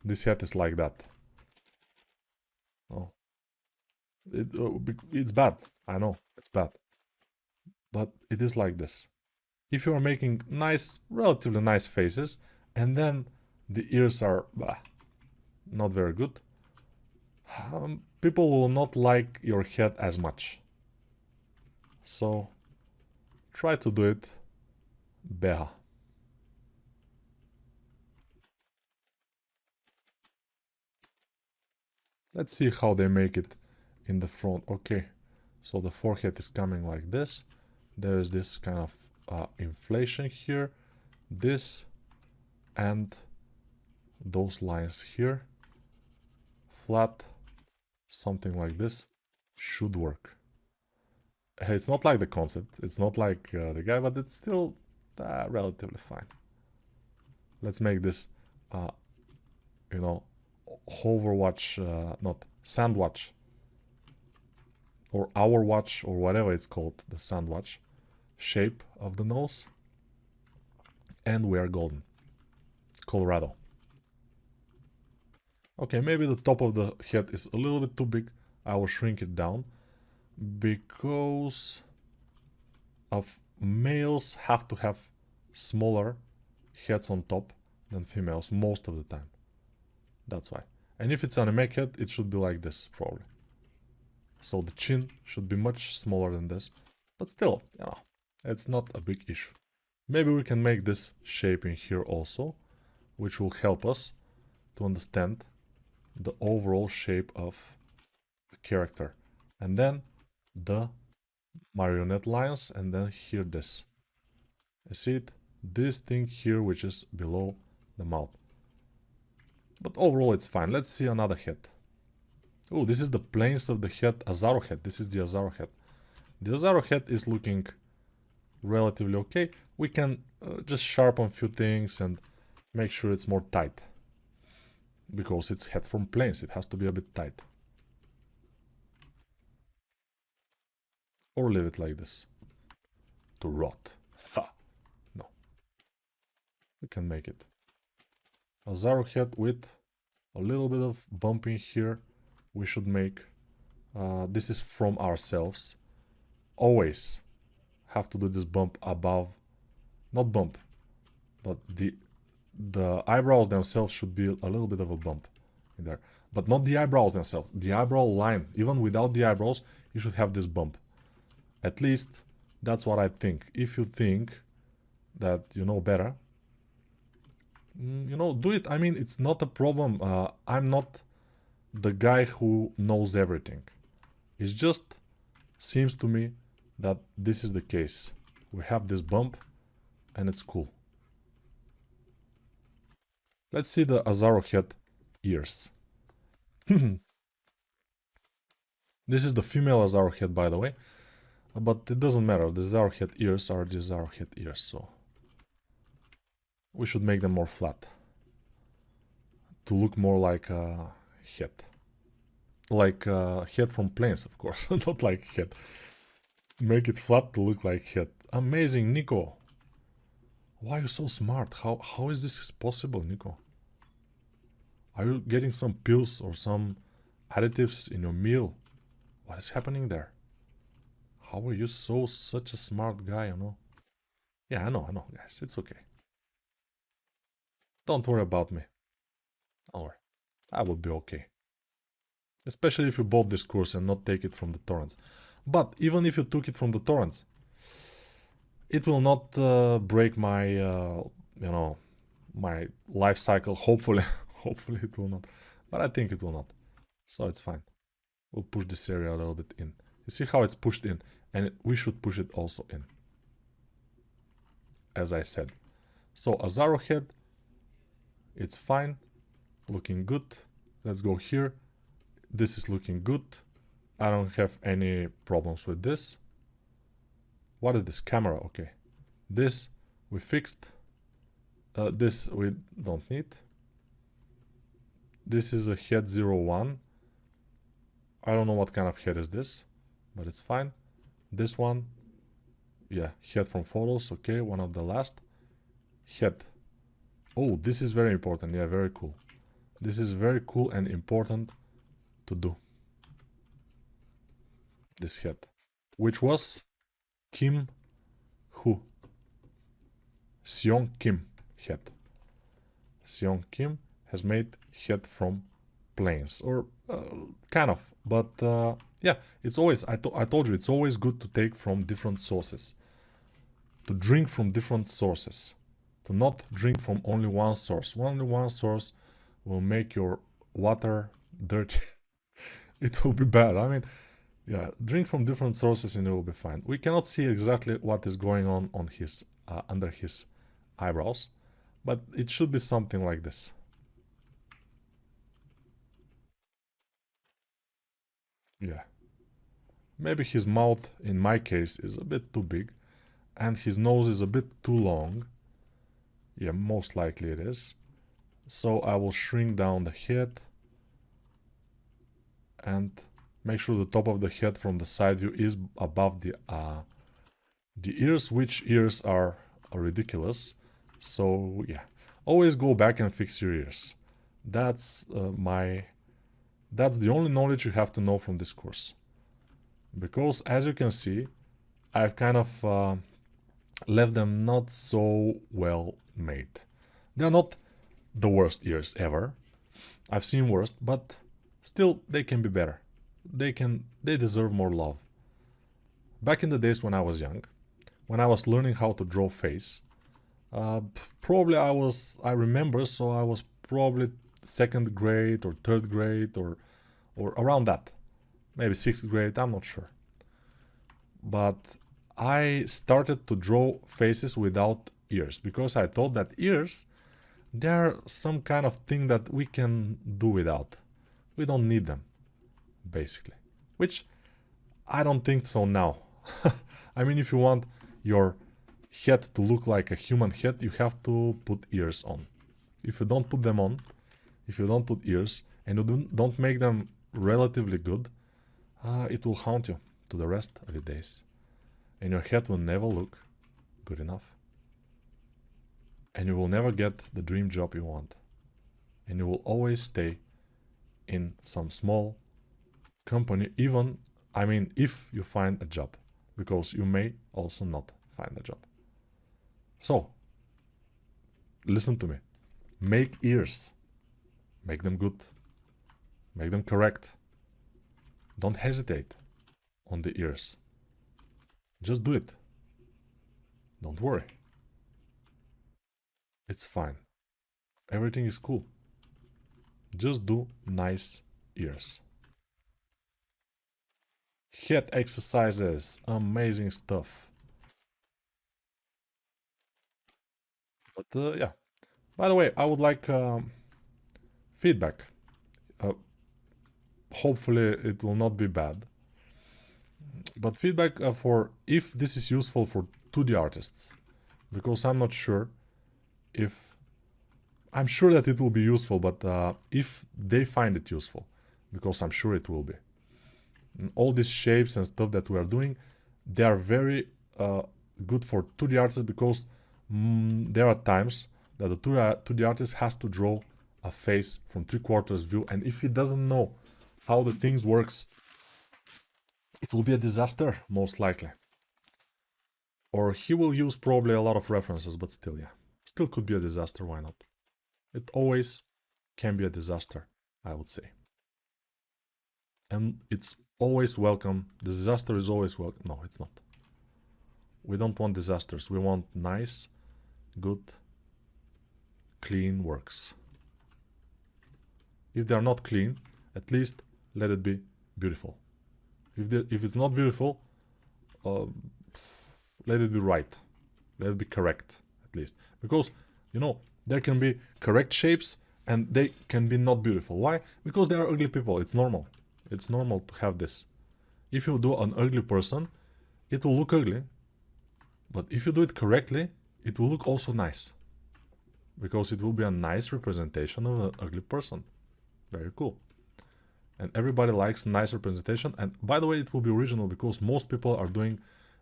this head is like that. Oh, it's bad. I know, it's bad. But it is like this. If you are making nice, relatively nice faces, and then the ears are not very good, people will not like your head as much. So try to do it better. Let's see how they make it in the front. Okay, so the forehead is coming like this. There is this kind of inflation here, this, and those lines here. Flat, something like this should work. It's not like the concept, it's not like the guy, but it's still relatively fine. Let's make this, you know, hoverwatch, not sandwatch, or hour watch, or whatever it's called, the sandwatch. shape of the nose. And we are golden. Colorado. Okay, maybe the top of the head is a little bit too big. I will shrink it down. Because of males have to have smaller heads on top than females most of the time. That's why. And if it's an anime head, it should be like this, probably. So the chin should be much smaller than this. But still, you know, it's not a big issue. Maybe we can make this shape in here also, which will help us to understand the overall shape of a character. And then the marionette lines, and then here this. You see it? This thing here, which is below the mouth. But overall it's fine. Let's see another head. Oh, this is the planes of the head, Azaro head. This is the Azaro head. The Azaro head is looking relatively okay. We can just sharpen a few things and make sure it's more tight. Because it's head from planes, it has to be a bit tight. Or leave it like this. To rot. Ha! No. We can make it. Azaro head with a little bit of bumping here. We should make. This is from ourselves. Always have to do this bump above. Not bump. But the eyebrows themselves should be a little bit of a bump in there. But not the eyebrows themselves. The eyebrow line. Even without the eyebrows, you should have this bump. At least, that's what I think. If you think that you know better, you know, do it. I mean, it's not a problem. I'm not the guy who knows everything. It just seems to me that this is the case. We have this bump, and it's cool. Let's see the Azaro head ears. This is the female Azaro head, by the way. But it doesn't matter. The Azaro head ears are the Azaro head ears, so we should make them more flat. To look more like a head. Like a head from planes, of course. Not like head. Make it flat to look like head. Amazing, Nico. Why are you so smart? How is this possible, Nico? Are you getting some pills or some additives in your meal? What is happening there? How are you such a smart guy, you know? Yeah, I know, guys. It's okay. Don't worry about me. Don't worry. I will be okay. Especially if you bought this course and not take it from the torrents. But even if you took it from the torrents, it will not break my, you know, my life cycle. Hopefully, hopefully it will not. But I think it will not. So it's fine. We'll push this area a little bit in. You see how it's pushed in, and we should push it also in. As I said. So Azaro head, it's fine. Looking good. Let's go here. This is looking good. I don't have any problems with this. What is this? Camera, okay. This we fixed. This we don't need. This is a head 01. I don't know what kind of head is this, but it's fine. This one, yeah, head from photos, okay, one of the last. Head. Oh, this is very important, yeah, very cool. This is very cool and important to do. This head, which was Kim who? Seong Kim head. Seong Kim has made head from planes, or kind of, but yeah, it's always, I told you, it's always good to take from different sources, to drink from different sources, to not drink from only one source. Only one source will make your water dirty. It will be bad. I mean, yeah, drink from different sources and it will be fine. We cannot see exactly what is going on his under his eyebrows, but it should be something like this. Yeah. Maybe his mouth, in my case, is a bit too big, and his nose is a bit too long. Yeah, most likely it is. So I will shrink down the head and make sure the top of the head from the side view is above The ears, which ears are ridiculous. So yeah, always go back and fix your ears. That's that's the only knowledge you have to know from this course. Because as you can see, I've kind of left them not so well made. They're not the worst ears ever. I've seen worse, but still they can be better. They deserve more love. Back in the days when I was young, when I was learning how to draw face, probably I remember, so I was probably second grade or third grade or around that. Maybe sixth grade, I'm not sure. But I started to draw faces without ears because I thought that ears, they're some kind of thing that we can do without. We don't need them, basically. Which I don't think so now. I mean, if you want your head to look like a human head, you have to put ears on. If you don't put them on, if you don't put ears, and you don't make them relatively good, it will haunt you to the rest of your days. And your head will never look good enough. And you will never get the dream job you want. And you will always stay in some small company, even, I mean, if you find a job. Because you may also not find a job. So, listen to me. Make ears. Make them good. Make them correct. Don't hesitate on the ears. Just do it. Don't worry. It's fine. Everything is cool. Just do nice ears. Head exercises. Amazing stuff. But yeah. By the way, I would like feedback. Hopefully it will not be bad. But feedback for if this is useful for 2D artists. Because I'm not sure if... I'm sure that it will be useful, but if they find it useful. Because I'm sure it will be. And all these shapes and stuff that we are doing, they are very good for 2D artists because there are times that the 2D artist has to draw a face from 3/4 view, and if he doesn't know how the things works, it will be a disaster, most likely. Or he will use probably a lot of references, but still, yeah. Still could be a disaster, why not? It always can be a disaster, I would say. And it's always welcome. The disaster is always welcome. No, it's not. We don't want disasters. We want nice, good, clean works. If they are not clean, at least let it be beautiful. If it's not beautiful, let it be right. Let it be correct, at least. Because, you know, there can be correct shapes and they can be not beautiful. Why? Because they are ugly people. It's normal. It's normal to have this. If you do an ugly person, it will look ugly. But if you do it correctly, it will look also nice. Because it will be a nice representation of an ugly person. Very cool. And everybody likes nice representation. And by the way, it will be original because most people are doing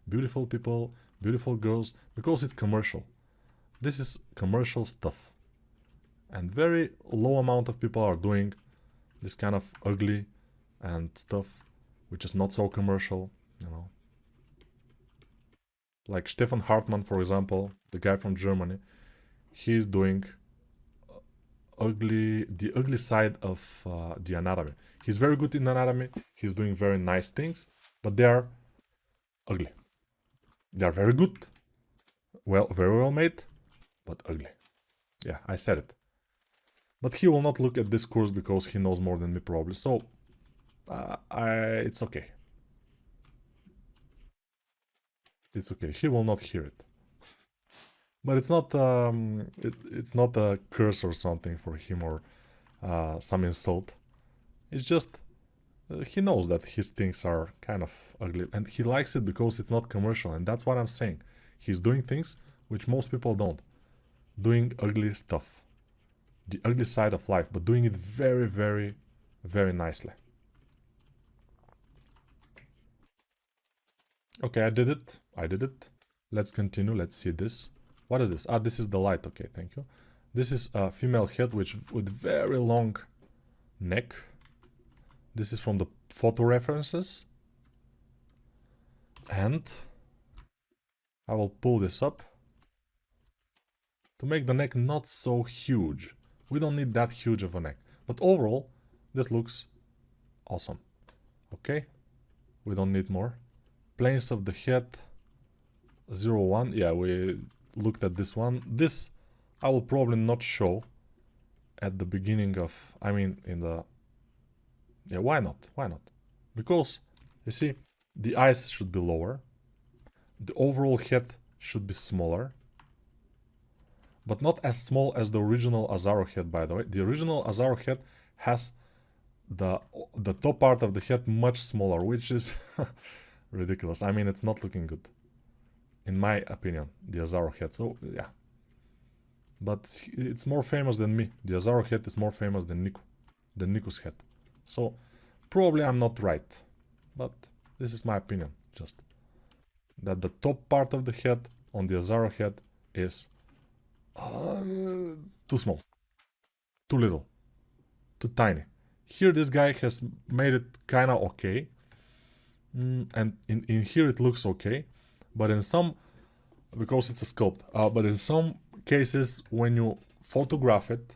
beautiful people, beautiful girls, because it's commercial. This is commercial stuff. And very low amount of people are doing this kind of ugly and stuff, which is not so commercial, you know. Like Stefan Hartmann, for example, the guy from Germany, he's doing the ugly side of the anatomy. He's very good in anatomy, he's doing very nice things, but they are ugly. They are very good, very well made, but ugly. Yeah, I said it. But he will not look at this course because he knows more than me probably, so it's okay. It's okay, he will not hear it. But it's not it's not a curse or something for him or some insult. It's just he knows that his things are kind of ugly and he likes it because it's not commercial, and that's what I'm saying. He's doing things which most people don't. Doing ugly stuff. The ugly side of life, but doing it very, very, very nicely. Okay, I did it. Let's continue. Let's see this. What is this? Ah, this is the light. Okay, thank you. This is a female head with very long neck. This is from the photo references. And I will pull this up to make the neck not so huge. We don't need that huge of a neck. But overall, this looks awesome. Okay, we don't need more. Planes of the head 01. Yeah, we looked at this one. This I will probably not show at the beginning of, I mean in the, yeah, why not? Why not? Because you see, the eyes should be lower. The overall head should be smaller. But not as small as the original Azaro head, by the way. The original Azaro head has the top part of the head much smaller, which is ridiculous. I mean, it's not looking good, in my opinion, the Azaro head. So, yeah. But it's more famous than me. The Azaro head is more famous than Niku's head. So, probably I'm not right. But this is my opinion, just. That the top part of the head on the Azaro head is too small, too little, too tiny. Here this guy has made it kind of okay, and in here it looks okay, but in some, because it's a sculpt, but in some cases when you photograph it,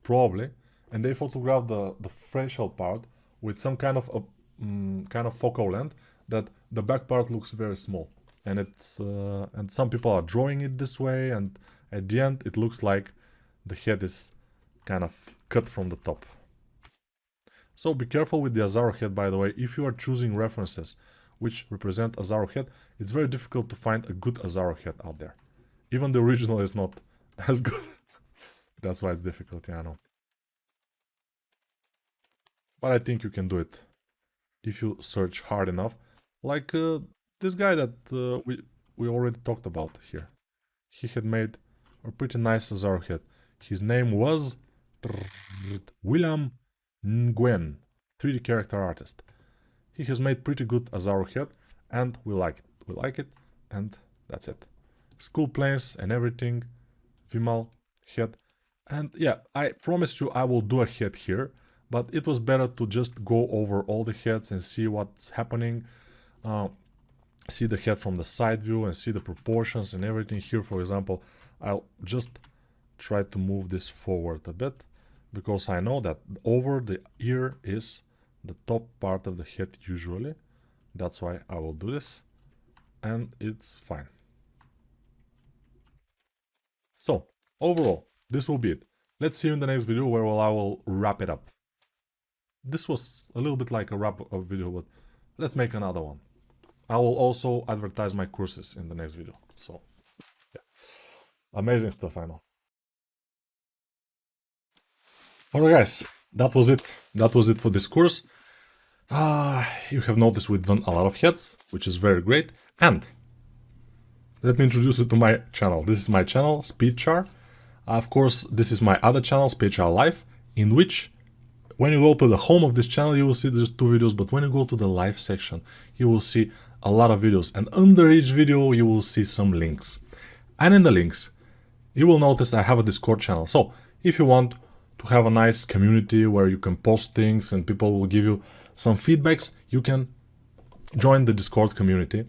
probably, and they photograph the facial part with some kind of focal length, that the back part looks very small, and it's and some people are drawing it this way, and at the end it looks like the head is kind of cut from the top. So be careful with the Azaro head, by the way. If you are choosing references which represent Azaro head, it's very difficult to find a good Azaro head out there. Even the original is not as good. That's why it's difficult, yeah, I know. But I think you can do it if you search hard enough. Like this guy that we already talked about here. He had made a pretty nice Azaro head. His name was William Nguyen, 3D character artist. He has made pretty good Azaro head, and we like it. We like it, and that's it. School planes and everything. Vimal head. And yeah, I promised you I will do a head here, but it was better to just go over all the heads and see what's happening. See the head from the side view and see the proportions and everything. Here, for example, I'll just try to move this forward a bit, because I know that over the ear is the top part of the head usually. That's why I will do this, and it's fine. So, overall, this will be it. Let's see you in the next video where I will wrap it up. This was a little bit like a wrap-up video, but let's make another one. I will also advertise my courses in the next video. So, yeah. Amazing stuff, I know. Alright guys, that was it. That was it for this course. You have noticed we've done a lot of heads, which is very great. And let me introduce you to my channel. This is my channel, Speedchar. Of course, this is my other channel, Speedchar Live, in which when you go to the home of this channel, you will see there's 2 videos, but when you go to the live section, you will see a lot of videos, and under each video you will see some links. And in the links, you will notice I have a Discord channel. So if you want to have a nice community where you can post things and people will give you some feedbacks, you can join the Discord community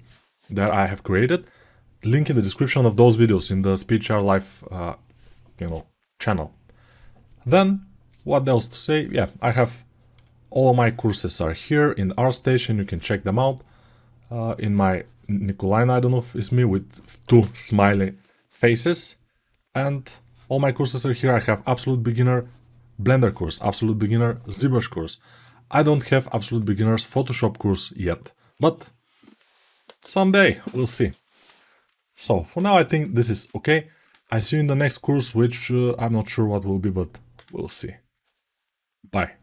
that I have created. Link in the description of those videos in the Speedchar Live channel. Then, what else to say? Yeah, I have all of my courses are here in ArtStation. You can check them out. In my Nikolai, I don't know if it's me, with 2 smiley faces. And all my courses are here. I have Absolute Beginner Blender course, Absolute Beginner ZBrush course. I don't have Absolute Beginner's Photoshop course yet, but someday we'll see. So for now, I think this is okay. I see you in the next course, which I'm not sure what will be, but we'll see. Bye.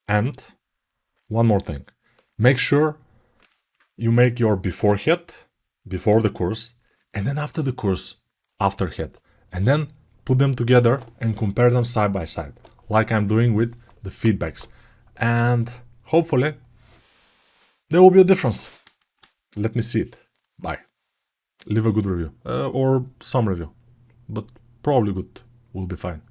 And one more thing. Make sure you make your before head, before the course, and then after the course, after head. And then put them together and compare them side by side, like I'm doing with the feedbacks. And hopefully there will be a difference. Let me see it. Bye. leave a good review or some review, but probably good will be fine.